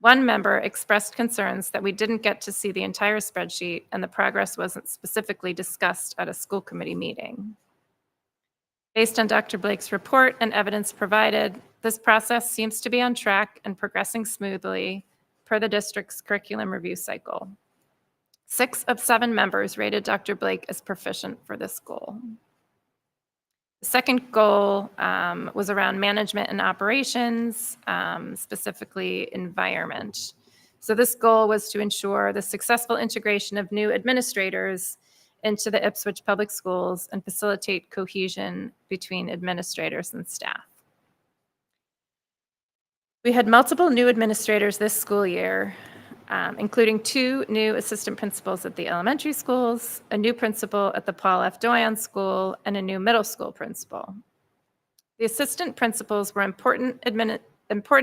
One member expressed concerns that we didn't get to see the entire spreadsheet and the progress wasn't specifically discussed at a school committee meeting. Based on Dr. Blake's report and evidence provided, this process seems to be on track and progressing smoothly per the district's curriculum review cycle. 6 of 7 members rated Dr. Blake as proficient for this goal. The second goal was around management and operations, specifically environment. So this goal was to ensure the successful integration of new administrators into the Ipswich Public Schools and facilitate cohesion between administrators and staff. We had multiple new administrators this school year, including 2 new assistant principals at the elementary schools, a new principal at the Paul F. Doyon School, and a new middle school principal. The assistant principals were important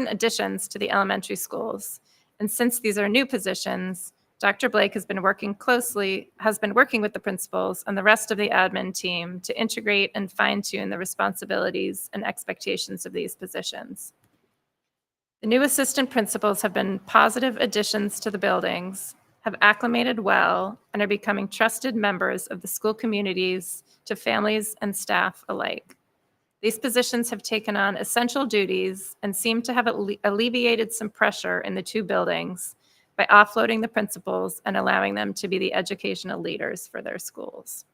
additions to the elementary schools, and since these are new positions, Dr. Blake has been working with the principals and the rest of the admin team to integrate and fine-tune the responsibilities and expectations of these positions. The new assistant principals have been positive additions to the buildings, have acclimated well, and are becoming trusted members of the school communities to families and staff alike. These positions have taken on essential duties and seem to have alleviated some pressure in the 2 buildings by offloading the principals and allowing them to be the educational leaders for their schools.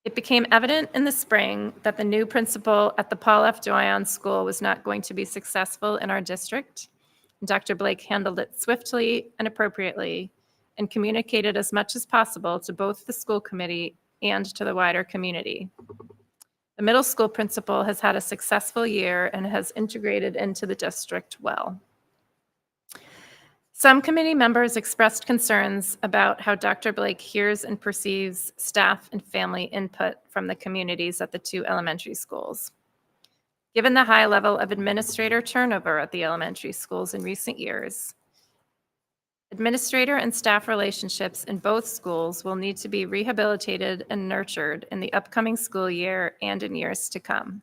It became evident in the spring that the new principal at the Paul F. Doyon School was not going to be successful in our district. Dr. Blake handled it swiftly and appropriately and communicated as much as possible to both the school committee and to the wider community. The middle school principal has had a successful year and has integrated into the district well. Some committee members expressed concerns about how Dr. Blake hears and perceives staff and family input from the communities at the two elementary schools. Given the high level of administrator turnover at the elementary schools in recent years, administrator and staff relationships in both schools will need to be rehabilitated and nurtured in the upcoming school year and in years to come.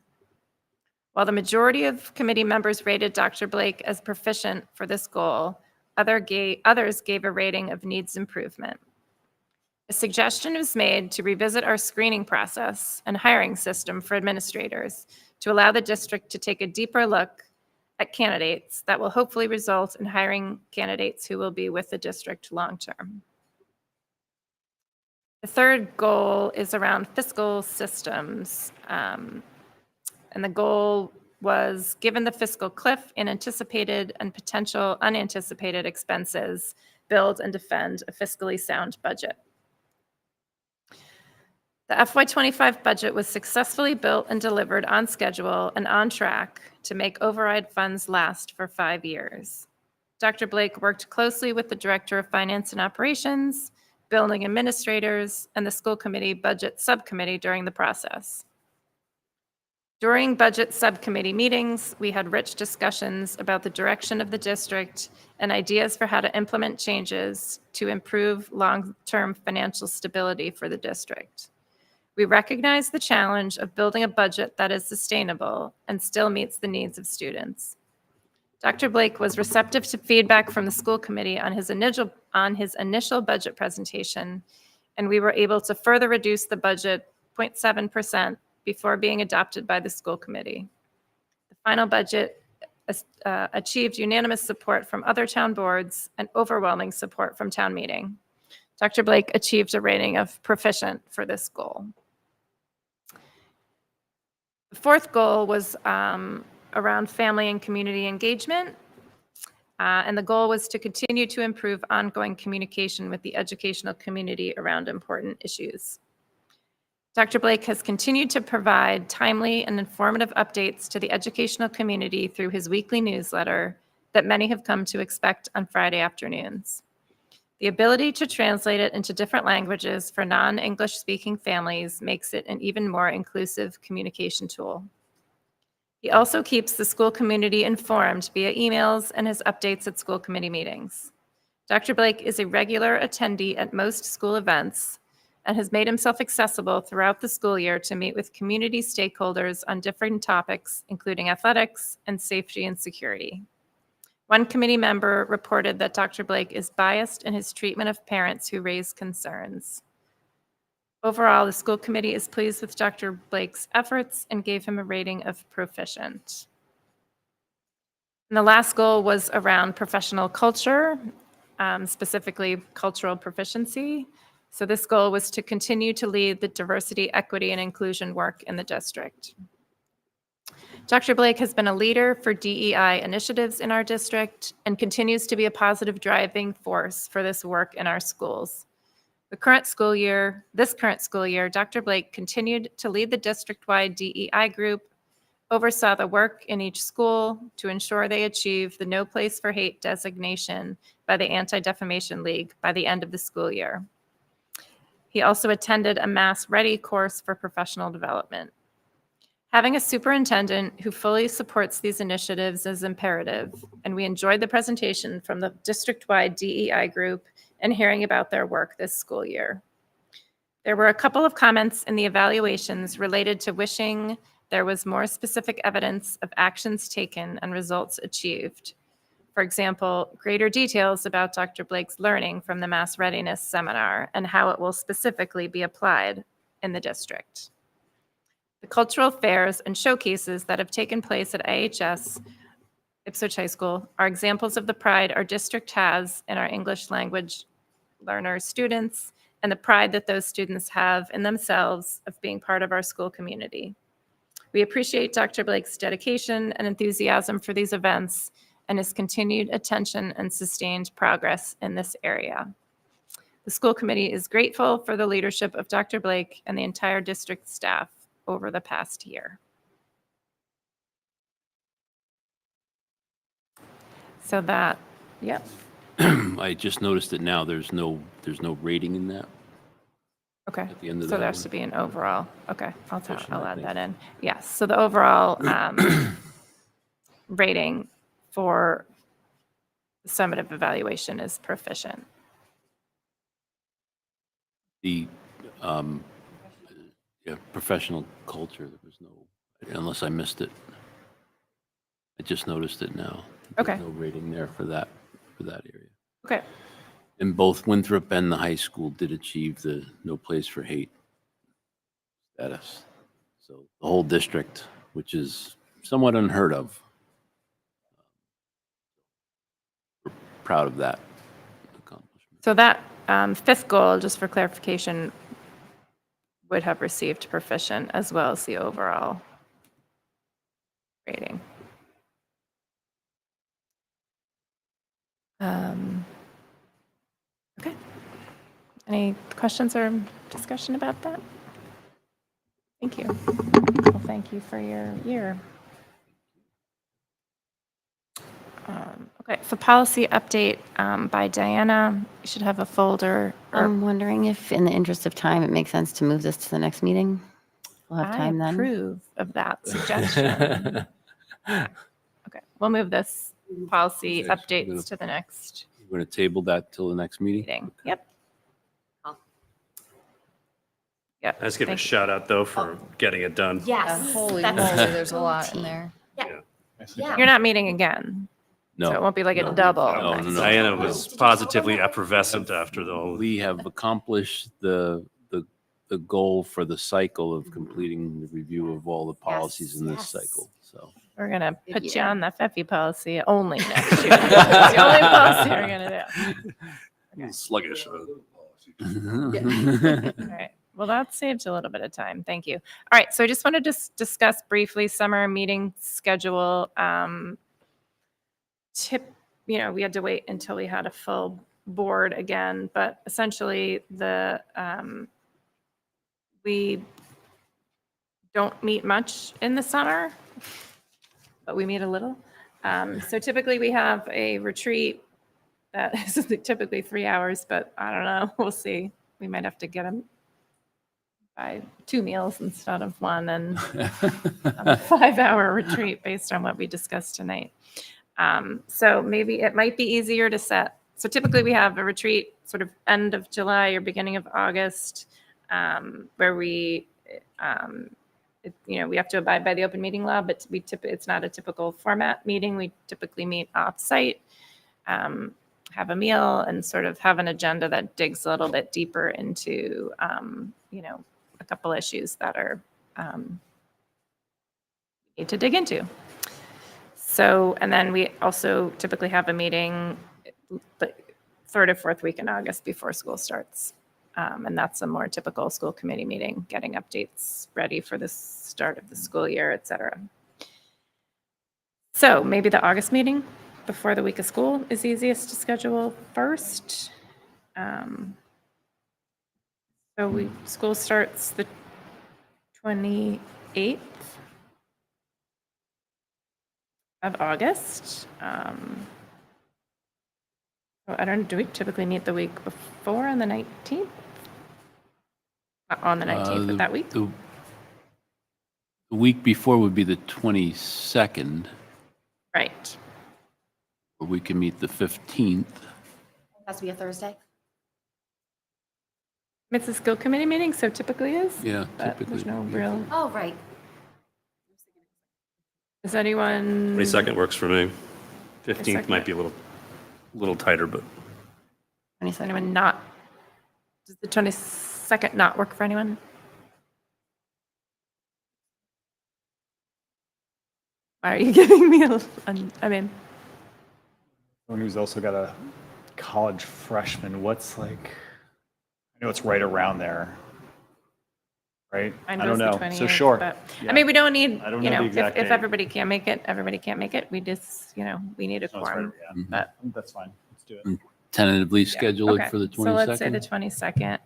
While the majority of committee members rated Dr. Blake as proficient for this goal, others gave a rating of needs improvement. A suggestion was made to revisit our screening process and hiring system for administrators to allow the district to take a deeper look at candidates that will hopefully result in hiring candidates who will be with the district long-term. The third goal is around fiscal systems. And the goal was, given the fiscal cliff in anticipated and potential unanticipated expenses, build and defend a fiscally sound budget. The FY25 budget was successfully built and delivered on schedule and on track to make override funds last for 5 years. Dr. Blake worked closely with the Director of Finance and Operations, building administrators, and the school committee budget subcommittee during the process. During budget subcommittee meetings, we had rich discussions about the direction of the district and ideas for how to implement changes to improve long-term financial stability for the district. We recognize the challenge of building a budget that is sustainable and still meets the needs of students. Dr. Blake was receptive to feedback from the school committee on his initial budget presentation, and we were able to further reduce the budget 0.7% before being adopted by the school committee. The final budget achieved unanimous support from other town boards and overwhelming support from town meeting. Dr. Blake achieved a rating of proficient for this goal. The fourth goal was around family and community engagement. And the goal was to continue to improve ongoing communication with the educational community around important issues. Dr. Blake has continued to provide timely and informative updates to the educational community through his weekly newsletter that many have come to expect on Friday afternoons. The ability to translate it into different languages for non-English speaking families makes it an even more inclusive communication tool. He also keeps the school community informed via emails and his updates at school committee meetings. Dr. Blake is a regular attendee at most school events and has made himself accessible throughout the school year to meet with community stakeholders on different topics, including athletics and safety and security. One committee member reported that Dr. Blake is biased in his treatment of parents who raise concerns. Overall, the school committee is pleased with Dr. Blake's efforts and gave him a rating of proficient. And the last goal was around professional culture, specifically cultural proficiency. So this goal was to continue to lead the diversity, equity, and inclusion work in the district. Dr. Blake has been a leader for DEI initiatives in our district and continues to be a positive driving force for this work in our schools. This current school year, Dr. Blake continued to lead the district-wide DEI group, oversaw the work in each school to ensure they achieve the No Place for Hate designation by the Anti-Defamation League by the end of the school year. He also attended a Mass Ready course for professional development. Having a superintendent who fully supports these initiatives is imperative, and we enjoyed the presentation from the district-wide DEI group and hearing about their work this school year. There were a couple of comments in the evaluations related to wishing there was more specific evidence of actions taken and results achieved. For example, greater details about Dr. Blake's learning from the Mass Readiness Seminar and how it will specifically be applied in the district. The cultural fairs and showcases that have taken place at IHS, Ipswich High School, are examples of the pride our district has in our English language learners, students, and the pride that those students have in themselves of being part of our school community. We appreciate Dr. Blake's dedication and enthusiasm for these events and his continued attention and sustained progress in this area. The school committee is grateful for the leadership of Dr. Blake and the entire district staff over the past year. So that, yep.
I just noticed it now. There's no rating in that.
Okay,
At the end of
so
that
there
one.
should be an overall, okay,
Proficient,
I'll
I
add
think.
that in. Yes, so the overall rating for the summative evaluation is proficient.
The professional culture, there was no, unless I missed it. I just noticed it now. There's
Okay.
no rating there for that area.
Okay,
And both Winthrop and the high school did achieve the no place for hate status. So the whole district, which is somewhat unheard of. We're proud of that accomplishment.
so that fifth goal, just for clarification, would have received proficient as well as the overall rating. Okay. Any questions or discussion about that? Thank you. Well, thank you for your year. Okay, so policy update by Diana. You should have a folder.
I'm wondering if, in the interest of time, it makes sense to move this to the next meeting. We'll have time
I
then.
approve of that suggestion. Okay, we'll move this policy
Okay, so we're
updates
gonna-
to the next
We're going to table that till the next meeting?
meeting. Yep. Yep.
Let's give a
thank you.
shout out though for getting it done.
Yes.
Holy
that's-
moly, there's a lot in there.
Yeah.
You're not meeting again, so it
No.
won't be like a
No.
double.
No,
next
no, no.
Diana
time.
was
Did you
positively
follow that?
effervescent after the whole.
We have accomplished the goal for the cycle of completing the review of all the policies in this
yes.
cycle, so.
We're gonna put you
year.
on the FEPI policy only next year. It's the only policy we're gonna do.
Sluggish.
All right. Well, that saved a little bit of time. Thank you. All right. So I just wanted to discuss briefly summer meeting schedule. We had to wait until we had a full board again, but essentially we don't meet much in the summer, but we meet a little. So typically we have a retreat that is typically 3 hours, but I don't know. We'll see. We might have to get them by 2 meals instead of one, and a 5-hour retreat based on what we discussed tonight. So maybe it might be easier to set. So typically we have a retreat sort of end of July or beginning of August, where we have to abide by the open meeting law, but it's not a typical format meeting. We typically meet off-site, have a meal, and sort of have an agenda that digs a little bit deeper into, a couple issues that are need to dig into. So, and then we also typically have a meeting the third or fourth week in August before school starts. And that's a more typical school committee meeting, getting updates ready for the start of the school year, et cetera. So maybe the August meeting before the week of school is easiest to schedule first. School starts the 28th of August. Do we typically meet the week before on the 19th? Not on the 19th, but that week?
The week before would be the 22nd,
Right.
or we can meet the 15th.
Has to be a Thursday.
It's a school committee meeting, so typically is.
Yeah,
But
typically.
there's no real,
Oh, right.
is anyone?
22nd works for me. 15th
22nd.
might be a little tighter, but
Does anyone not, does the 22nd not work for anyone? Why are you giving me
Someone who's also got a college freshman, what's like, I know it's right around there. Right?
Mine
I don't
goes the
know. So
28th,
sure.
but-
Yeah.
I mean, we don't need,
I don't
you
know the
know,
exact
if
date.
everybody can't make it, everybody can't make it. We just, you know, we need a
No, it's right-
quorum.
yeah.
But
That's fine. Let's do it.
Tentatively
yeah,
schedule
okay.
it for the 22nd.
So let's say the 22nd.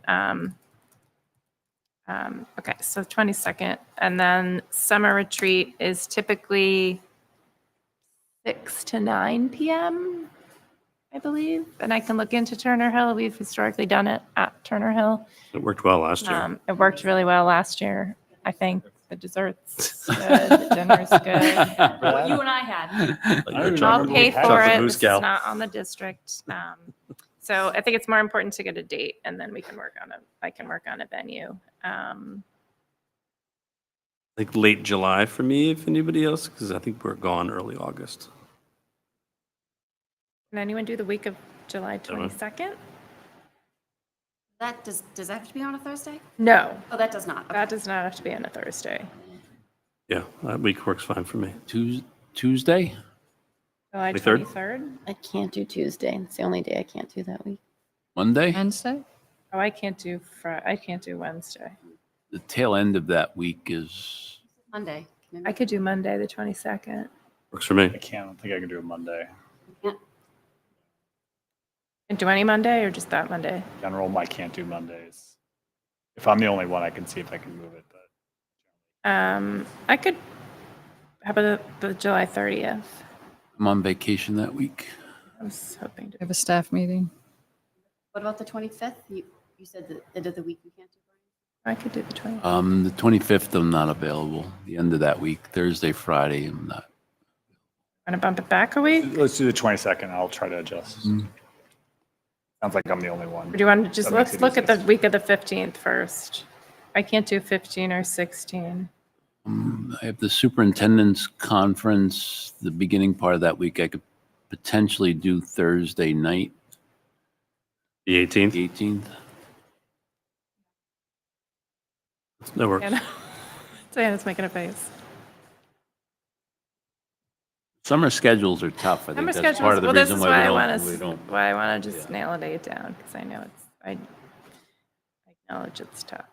Okay, so 22nd. And then summer retreat is typically 6 to 9 p.m., I believe. And I can look into Turner Hill. We've historically done it at Turner Hill.
It worked well last year.
It worked really well last year. I think the dessert's good, the dinner's good.
What you and I had.
I'll pay for
Chocolate
it.
mousse
This is
gal.
not on the district. So I think it's more important to get a date and then we can work on I can work on a venue.
Like late July for me, if anybody else, because I think we're gone early August.
Can anyone do the week of July
don't know.
22nd?
Does that have to be on a Thursday?
No,
Oh, that does not. Okay.
that does not have to be on a Thursday.
Yeah, that week works fine for me.
Tuesday?
July
23rd?
23rd?
I can't do Tuesday. It's the only day I can't do that week.
Monday?
Wednesday?
Oh, I can't do I can't do Wednesday.
The tail end of that week is,
Monday.
I could do Monday, the 22nd.
Works for me.
I can't. I don't think I can do a Monday.
And do any Monday or just that Monday?
In general, I can't do Mondays. If I'm the only one, I can see if I can move it. But
I could, how about the July 30th?
I'm on vacation that week.
I was hoping to.
We have a staff meeting.
What about the 25th? You said the end of the week you can't do.
I could do the 20th.
The 25th, I'm not available. The end of that week, Thursday, Friday, I'm not.
Want to bump it back a week?
let's do the 22nd. I'll try to adjust. Sounds like I'm the only one.
Or do you want to just,
That makes
let's
it
look at the
easiest.
week of the 15th first. I can't do 15 or 16.
I have the superintendent's conference, the beginning part of that week. I could potentially do Thursday night,
The 18th?
the 18th.
That works.
Diana's making a face.
Summer schedules are tough. I
Summer
think that's part
schedules,
of the
well, this
reason
is
why
why
we don't.
why I want to just nail a date down, because I know I acknowledge it's tough.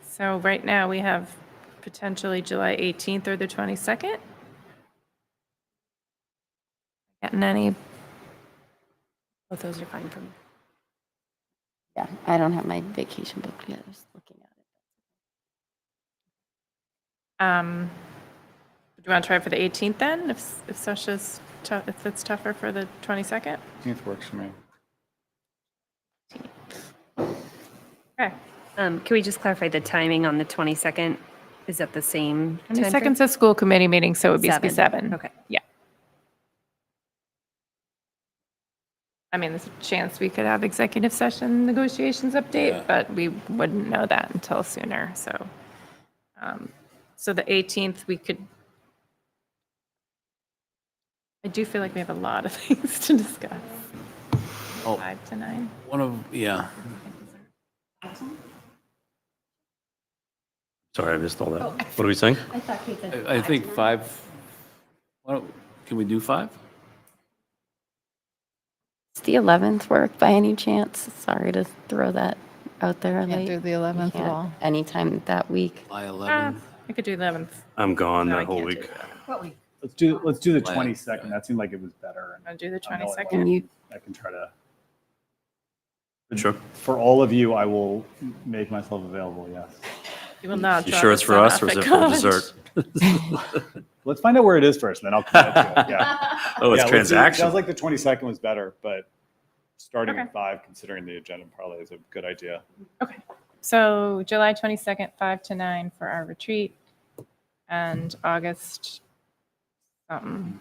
So right now we have potentially July 18th or the 22nd. Getting any?
Both those are fine for me.
Yeah, I don't have my vacation booked yet. Just looking at it.
Do you want to try for the 18th then? If Sasha's tough, if it's tougher for the 22nd?
15th works for me.
Okay.
Can we just clarify the timing on the 22nd? Is that the same? time frame?
22nd's a school committee meeting, so it would be 7.
Okay.
Yeah. I mean, there's a chance we could have executive session negotiations update,
Yeah.
but we wouldn't know that until sooner, so. So the 18th, we could. I do feel like we have a lot of things to discuss.
Oh.
5 to 9.
Yeah.
Sorry, I missed all that. What are we saying?
I thought Kate said.
I think
to
5, can we do 5?
Does the 11th work by any chance? Sorry to throw that out there.
Can't do the 11th at
Can't
all.
anytime that week.
July 11th?
I could do 11th.
I'm gone
No, I
that whole
can't do
week.
that.
What week?
Let's do the
Plan.
22nd. That seemed like it was better.
I'll do the
I know it
22nd.
And you,
I can try to.
Sure.
For all of you, I will make myself available. Yes.
You will not
You
drop
sure
the
it's for
sun
us
off
or is
at
it for
college.
dessert?
Let's find out where it is first, and then I'll commit to it. Yeah.
Oh, it's
Yeah, let's do-
transaction.
Sounds like the 22nd was better, but starting
Okay.
at 5, considering the agenda probably is a good idea.
Okay, so July 22nd, 5 to 9 for our retreat, and August, I don't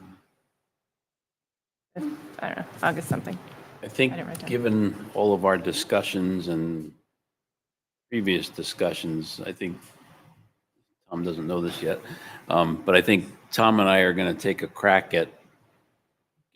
know, August something.
I think,
I didn't write down.
given all of our discussions and previous discussions, I think, Tom doesn't know this yet, but I think Tom and I are going to take a crack at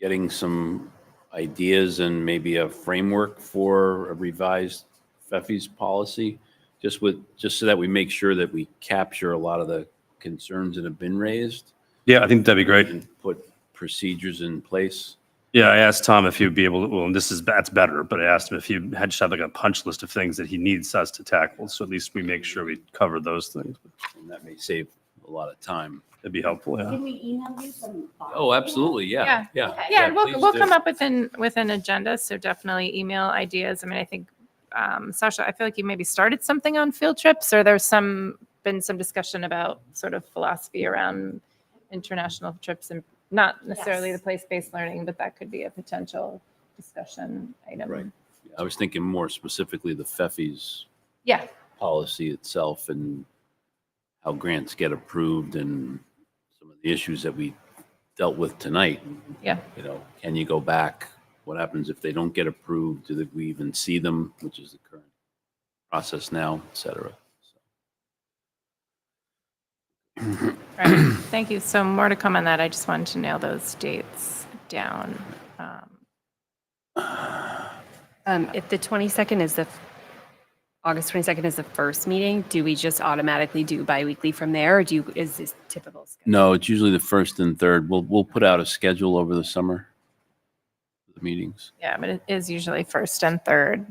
getting some ideas and maybe a framework for a revised FEFI's policy, just so that we make sure that we capture a lot of the concerns that have been raised
Yeah, I think that'd be great.
and put procedures in place.
Yeah, I asked Tom if he would be able to, well, and that's better, but I asked him if he had just had like a punch list of things that he needs us to tackle. So at least we make sure we cover those things.
And that may save a lot of time.
That'd be helpful, yeah.
Can we email you some thoughts?
Oh, absolutely, yeah, yeah.
Okay.
Yeah, and
please
we'll
do.
come up with an agenda, so definitely email ideas. I mean, I think, Sasha, I feel like you maybe started something on field trips, or there's been some discussion about sort of philosophy around international trips, and not necessarily
Yes.
the place-based learning, but that could be a potential discussion item.
Right. I was thinking more specifically the FEFI's
Yeah,
policy itself and how grants get approved and some of the issues that we dealt with tonight.
yeah.
You know, can you go back? What happens if they don't get approved? Do we even see them, which is the current process now, et cetera.
All right, thank you. So more to come on that. I just wanted to nail those dates down.
If the 22nd is August 22nd is the first meeting, do we just automatically do biweekly from there, or is this typical schedule?
No, it's usually the first and third. We'll put out a schedule over the summer for the meetings.
Yeah, but it is usually first and third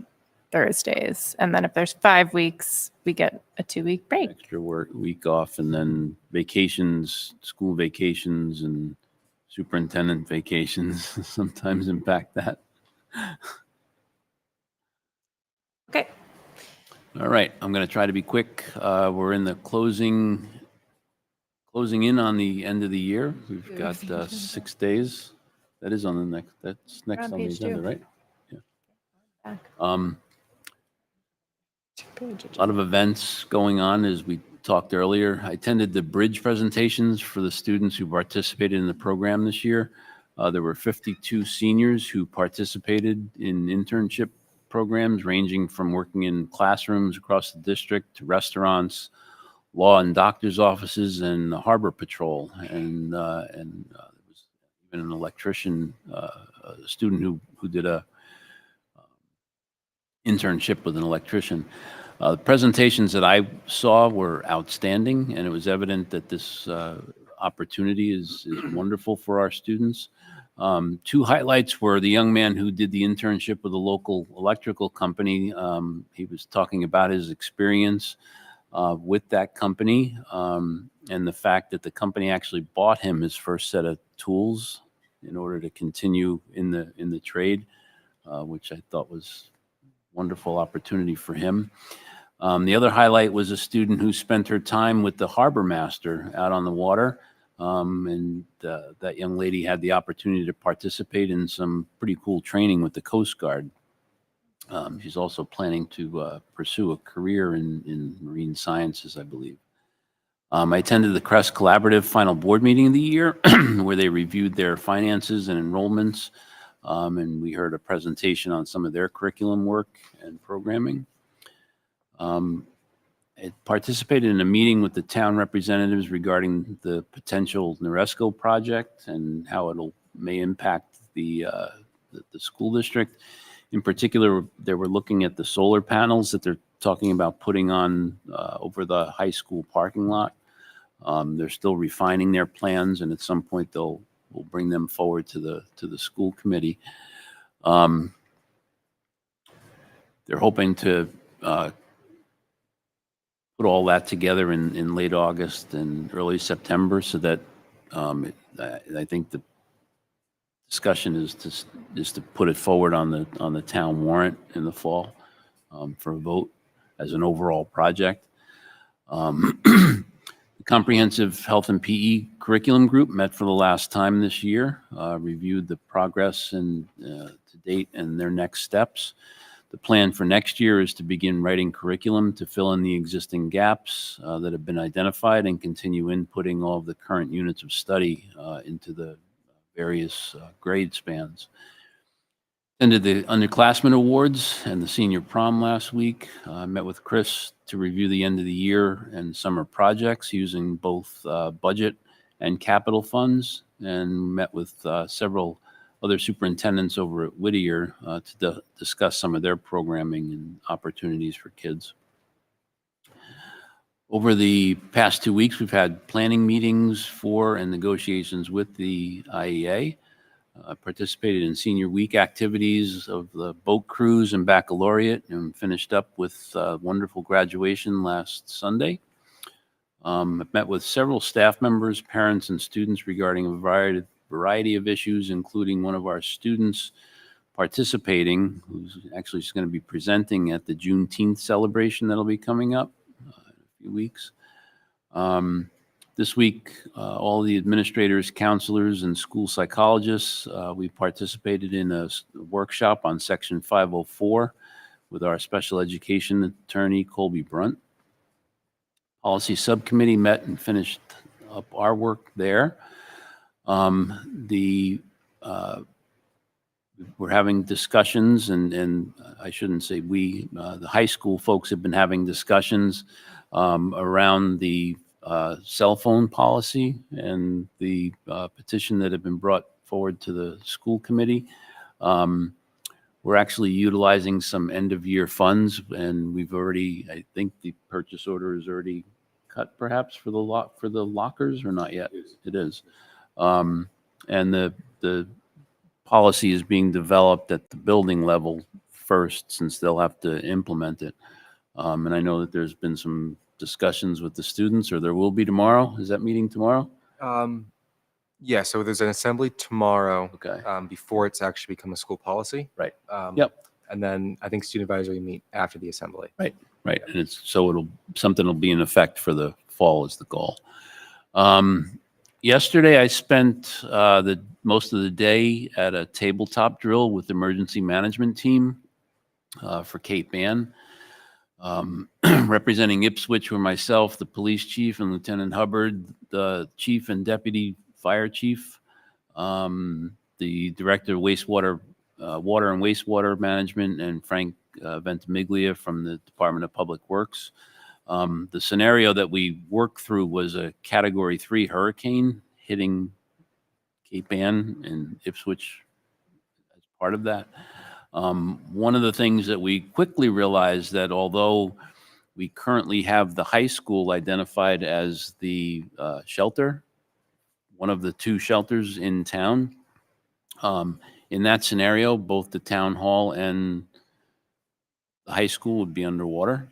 Thursdays. And then if there's 5 weeks, we get a 2-week break.
Extra week off, and then vacations, school vacations and superintendent vacations sometimes impact that.
Okay.
All right, I'm going to try to be quick. We're in the closing in on the end of the year. We've got 6 days. That's next
on
on the
page
agenda,
2.
right? Yeah.
Back.
A lot of events going on, as we talked earlier. I attended the bridge presentations for the students who participated in the program this year. There were 52 seniors who participated in internship programs ranging from working in classrooms across the district to restaurants, law and doctor's offices, and the harbor patrol. And there was even an electrician, a student who did a internship with an electrician. The presentations that I saw were outstanding, and it was evident that this opportunity is wonderful for our students. 2 highlights were the young man who did the internship with a local electrical company. He was talking about his experience with that company, and the fact that the company actually bought him his first set of tools in order to continue in the trade, which I thought was a wonderful opportunity for him. The other highlight was a student who spent her time with the harbor master out on the water. And that young lady had the opportunity to participate in some pretty cool training with the Coast Guard. She's also planning to pursue a career in marine sciences, I believe. I attended the Crest Collaborative final board meeting of the year, where they reviewed their finances and enrollments. And we heard a presentation on some of their curriculum work and programming. I participated in a meeting with the town representatives regarding the potential Noresco project and how may impact the school district. In particular, they were looking at the solar panels that they're talking about putting on over the high school parking lot. They're still refining their plans, and at some point we'll bring them forward to the school committee. They're hoping to put all that together in late August and early September, so that I think the discussion is to put it forward on the town warrant in the fall for a vote as an overall project. The Comprehensive Health and PE Curriculum Group met for the last time this year, reviewed the progress and to date and their next steps. The plan for next year is to begin writing curriculum to fill in the existing gaps that have been identified and continue inputting all of the current units of study into the various grade spans. Attended the underclassmen awards and the senior prom last week. Met with Chris to review the end of the year and summer projects using both budget and capital funds, and met with several other superintendents over at Whittier to discuss some of their programming and opportunities for kids. Over the past 2 weeks, we've had planning meetings for and negotiations with the IEA. Participated in senior week activities of the boat cruise and baccalaureate, and finished up with wonderful graduation last Sunday. I've met with several staff members, parents, and students regarding a variety of issues, including one of our students participating, who's actually going to be presenting at the Juneteenth celebration that'll be coming up in a few weeks. This week, all the administrators, counselors, and school psychologists, we participated in a workshop on Section 504 with our special education attorney, Colby Brunt. Policy Subcommittee met and finished up our work there. We're having discussions, and I shouldn't say we, the high school folks have been having discussions around the cell phone policy and the petition that have been brought forward to the school committee. We're actually utilizing some end-of-year funds, and we've already, I think the purchase order is already cut perhaps for the lockers, or not yet? It is. And the policy is being developed at the building level first, since they'll have to implement it. And I know that there's been some discussions with the students, or there will be tomorrow. Is that meeting tomorrow?
Yeah, so there's an assembly tomorrow.
Okay.
Before it's actually become a school policy.
Right.
Yep. And then I think student advisory meet after the assembly.
Right. Right. And something will be in effect for the fall is the goal. Yesterday I spent most of the day at a tabletop drill with the emergency management team for Cape Ann. Representing Ipswich were myself, the police chief, and Lieutenant Hubbard, the chief and deputy fire chief, the director of water and wastewater management, and Frank Ventimiglia from the Department of Public Works. The scenario that we worked through was a Category 3 hurricane hitting Cape Ann and Ipswich as part of that. One of the things that we quickly realized, that although we currently have the high school identified as the shelter, one of the two shelters in town, in that scenario, both the town hall and the high school would be underwater.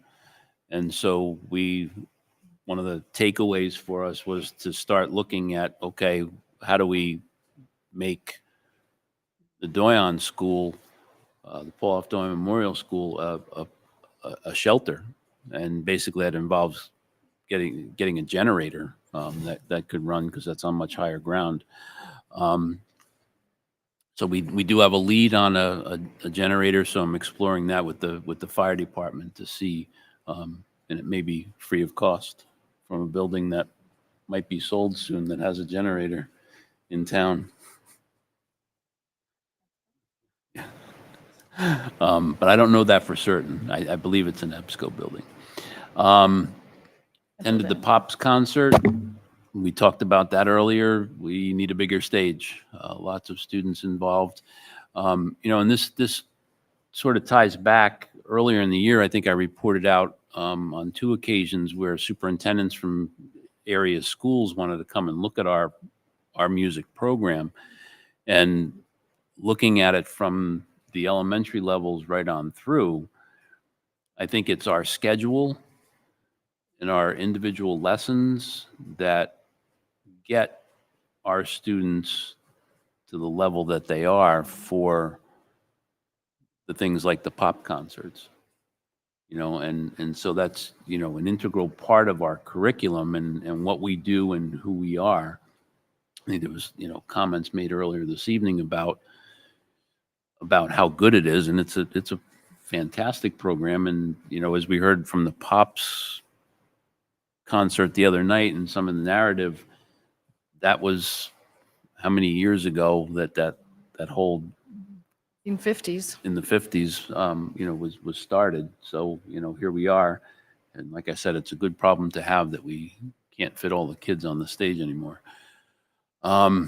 And so one of the takeaways for us was to start looking at, okay, how do we make the Doyon School, the Paul F. Doyon Memorial School, a shelter? And basically that involves getting a generator that could run, because that's on much higher ground. So we do have a lead on a generator, so I'm exploring that with the fire department to see, and it may be free of cost from a building that might be sold soon that has a generator in town. But I don't know that for certain. I believe it's an EBSCO building. Ended the Pops concert. We talked about that earlier. We need a bigger stage. Lots of students involved. And this sort of ties back earlier in the year. I think I reported out on 2 occasions where superintendents from area schools wanted to come and look at our music program, and looking at it from the elementary levels right on through. I think it's our schedule and our individual lessons that get our students to the level that they are for the things like the pop concerts, and so that's, an integral part of our curriculum and what we do and who we are. I think there was, comments made earlier this evening about how good it is, and it's a fantastic program. And, as we heard from the Pops concert the other night and some of the narrative, that was how many years ago that whole
In 50s.
in the 50s, was started. So, here we are. And like I said, it's a good problem to have that we can't fit all the kids on the stage anymore. Our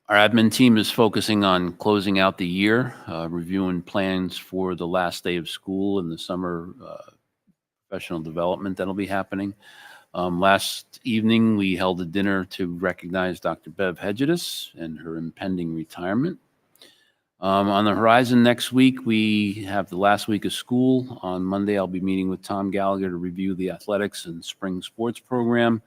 admin team is focusing on closing out the year, reviewing plans for the last day of school and the summer professional development that'll be happening. Last evening, we held a dinner to recognize Dr. Bev Hedges and her impending retirement. On the horizon next week, we have the last week of school. On Monday, I'll be meeting with Tom Gallagher to review the athletics and spring sports program.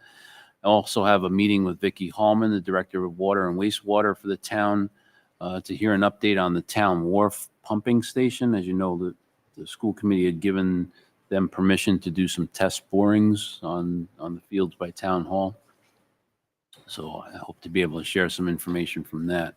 I also have a meeting with Vicki Hallman, the Director of Water and Wastewater for the town, to hear an update on the town wharf pumping station. As you know, the school committee had given them permission to do some test borings on the fields by Town Hall. So I hope to be able to share some information from that.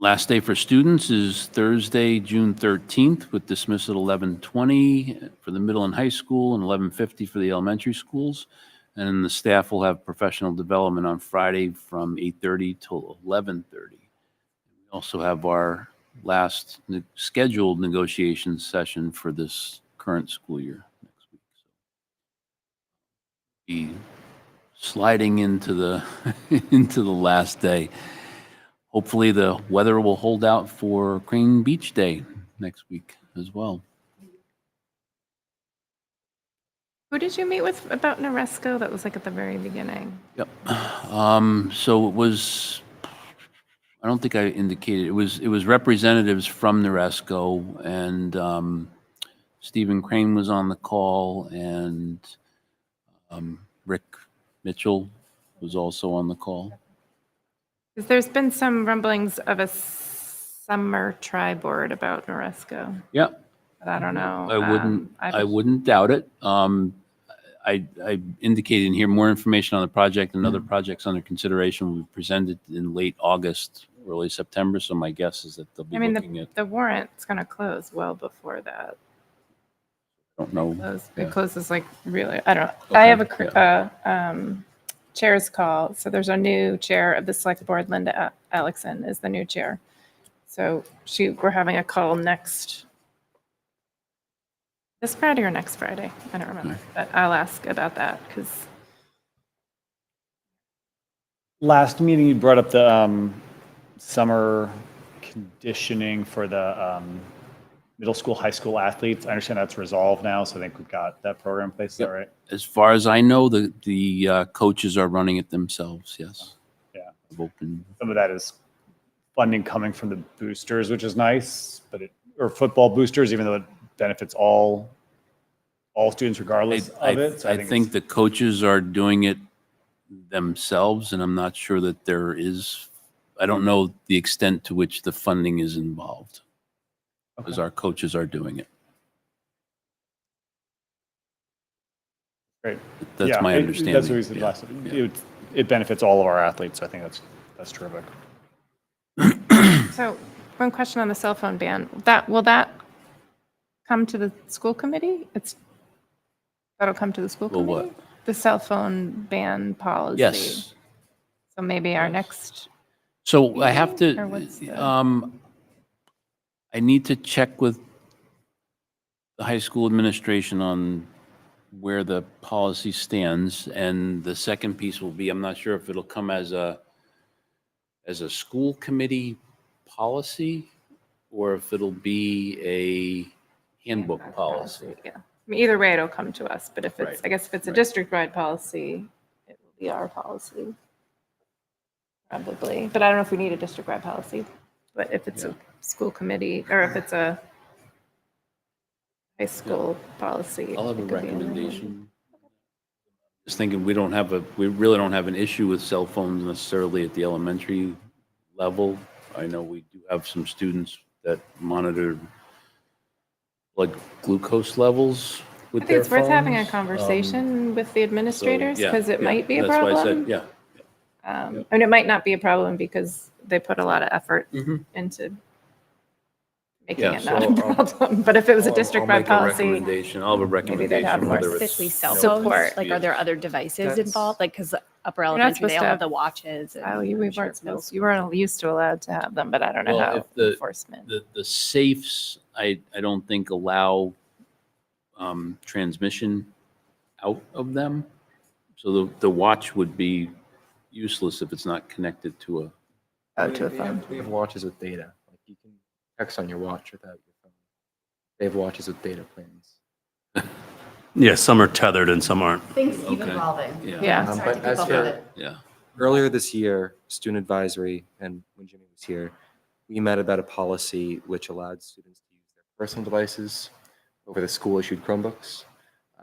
Last day for students is Thursday, June 13th, with dismissal at 11:20 for the middle and high school and 11:50 for the elementary schools. And the staff will have professional development on Friday from 8:30 till 11:30. We also have our last scheduled negotiation session for this current school year next week. So be sliding into the into the last day. Hopefully the weather will hold out for Crane Beach Day next week as well.
Who did you meet with about Noresco? That was like at the very beginning.
Yep. So it was, I don't think I indicated, it was representatives from Noresco, and Stephen Crane was on the call, and Rick Mitchell was also on the call.
'Cause there's been some rumblings of a summer tri-board about Noresco,
Yep.
but I don't know.
I wouldn't doubt it. I indicated in here more information on the project and other projects under consideration will be presented in late August, early September. So my guess is that they'll be
I mean,
looking at,
the warrant's going to close well before that.
I don't know.
It closes like really, I don't know. I have a chair's call. So there's a new chair of the select board, Linda Alexson is the new chair. So we're having a call this Friday or next Friday. I don't remember, but I'll ask about that because
Last meeting, you brought up the summer conditioning for the middle school, high school athletes. I understand that's resolved now, so I think we've got that program in place. Is that right?
As far as I know, the coaches are running it themselves. Yes.
Yeah.
Open.
Some of that is funding coming from the boosters, which is nice, or football boosters, even though it benefits all students regardless of it. So
I think the coaches are doing it themselves, and I'm not sure that I don't know the extent to which the funding is involved, because our coaches are doing it.
Great.
That's my understanding.
That's what we said last. It benefits all of our athletes. So I think that's terrific.
So one question on the cell phone ban, will that come to the school committee? That'll come to the school
Well,
committee?
what?
The cell phone ban policy.
Yes.
So maybe our next,
So I have
Or what's
to,
the-
I need to check with the high school administration on where the policy stands. And the second piece will be, I'm not sure if it'll come as a school committee policy or if it'll be a handbook policy.
yeah. I mean, either way, it'll come to us, but if
Right.
I guess if it's a
Right.
district-wide policy, it will be our policy. Probably, but I don't know if we need a district-wide policy, but if it's a school committee, or if it's a high school policy.
I'll have a
it could be in there.
recommendation. Just thinking, we really don't have an issue with cell phones necessarily at the elementary level. I know we do have some students that monitor blood glucose levels with
I think
their
it's worth having a
phones.
conversation with the
So,
administrators,
yeah,
because it
yeah,
might be a
that's why I
problem.
said, yeah.
And it might not be a problem because they put a lot of effort
Mhm.
into making
Yeah,
it not a
so I'll-
problem. But if it was a
I'll
district-wide
make a
policy,
recommendation. I'll have a
maybe they'd have
recommendation
more
whether it's.
Specifically cell
Support.
phones? Like, are there other devices
That's-
involved? Like, because upper
not
elementary,
supposed
they
to
all have
have-
the watches. And
oh, we
I'm sure
weren't
it's middle
supposed, you weren't used to allowed to have them, but I don't know
Well,
how
if the-
enforcement.
The safes, I don't think allow transmission out of them. So the watch would be useless if it's not connected to a.
To a phone.
We have watches with data. Like you can text on your watch without your phone. They have watches with data plans.
Yeah, some are tethered and some aren't.
Things keep
Okay.
evolving.
Yeah.
It's hard
But
to keep
as
up
for
with it.
Yeah.
earlier this year, student advisory, and when Jimmy was here, we met about a policy which allowed students to use their personal devices over the school-issued Chromebooks.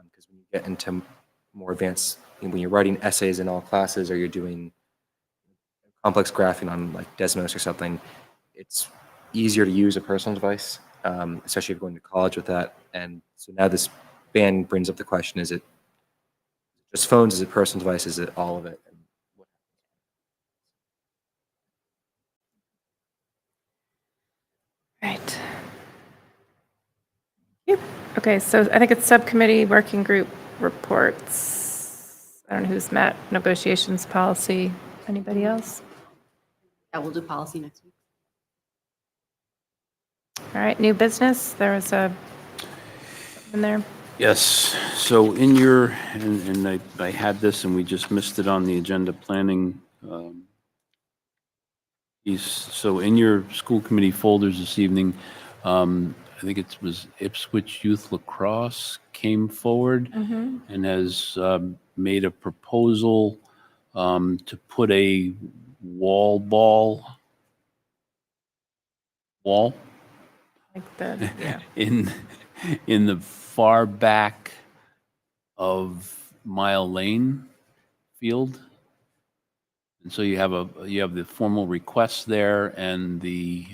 Because when you get into more advanced, when you're writing essays in all classes or you're doing complex graphing on like Desmos or something, it's easier to use a personal device, especially if you're going to college with that. And so now this ban brings up the question: is it just phones? Is it personal devices? Is it all of it? And what
Right. Yep. Okay, so I think it's subcommittee working group reports. I don't know who's met, negotiations policy. Anybody else?
Yeah, we'll do policy next week.
All right, new business. There was a in there.
Yes, so in your, and I had this and we just missed it on the agenda planning piece. So in your school committee folders this evening, I think it was Ipswich Youth Lacrosse came forward and has made a proposal to put a wall
Like the, yeah.
in the far back of Mile Lane field. And so you have the formal request there and the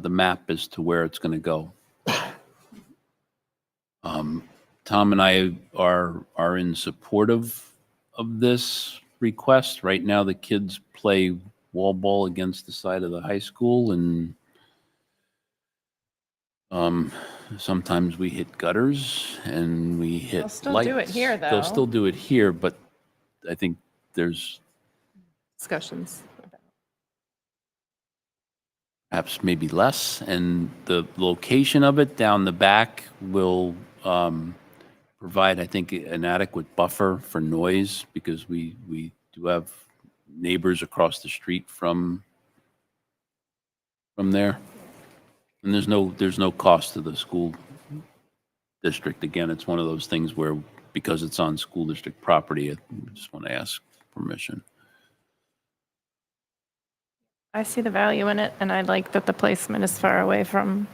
map as to where it's going to go. Tom and I are in support of this request. Right now, the kids play wall ball against the side of the high school, and sometimes we hit gutters and we hit
They'll still do it
lights.
here,
They'll
though.
still do it here, but I think there's
Discussions.
perhaps maybe less, and the location of it down the back will provide, I think, an adequate buffer for noise, because we do have neighbors across the street from there. And there's no cost to the school district. Again, it's one of those things where, because it's on school district property, I just want to ask permission.
I see the value in it, and I like that the placement is far away from,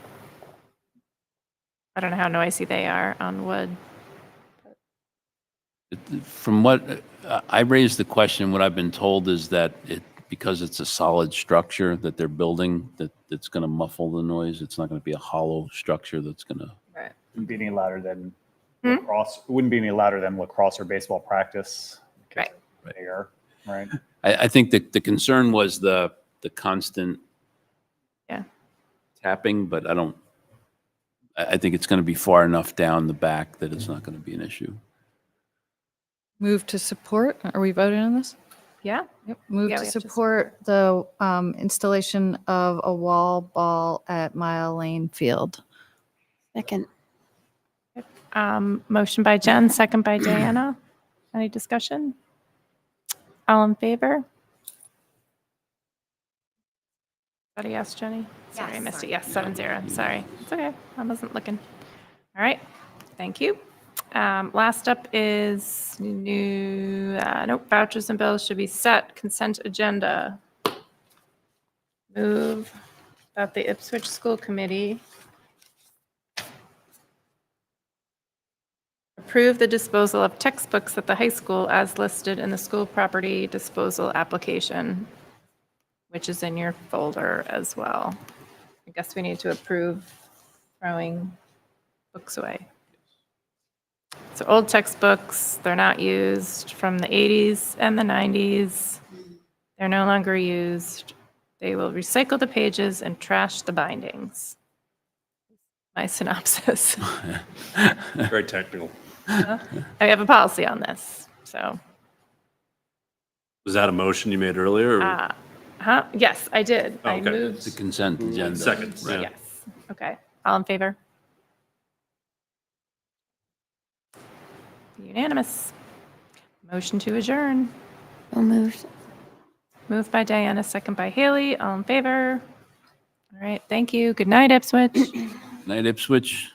I don't know how noisy they are on Wood.
From what I raised the question, what I've been told is that because it's a solid structure that they're building, that it's going to muffle the noise. It's not going to be a hollow structure that's going to.
Right.
Wouldn't be any louder than lacrosse. It wouldn't be any louder than lacrosse or baseball practice.
Right.
Air, right.
I think that the concern was the constant tapping, but I think it's going to be far enough down the back that it's not going to be an issue.
Move to support. Are we voting on this?
Yeah.
Yep. Move
Yeah,
to
we have to
support the installation of a wall ball at Mile Lane Field.
Second.
Motion by Jen, second by Diana. Any discussion? All in favor? Anybody yes, Jenny? Sorry, I
Yes,
missed it.
sorry.
Yes, 7-0. Sorry. It's okay. I wasn't looking. All right. Thank you. Last up is vouchers and bills should be set. Consent agenda. Move that the Ipswich School Committee approve the disposal of textbooks at the high school as listed in the school property disposal application, which is in your folder as well. I guess we need to approve throwing books away. So old textbooks, they're not used from the 80s and the 90s. They're no longer used. They will recycle the pages and trash the bindings. My synopsis.
Very technical.
I have a policy on this, so.
Was that a motion you made earlier? Or?
Yes, I did. I
Okay.
moved.
It's a consent agenda.
Second, yeah.
Yes. Okay. All in favor? Unanimous. Motion to adjourn.
So moved.
Moved by Diana, second by Haley. All in favor? All right. Thank you. Good night, Ipswich.
Night, Ipswich.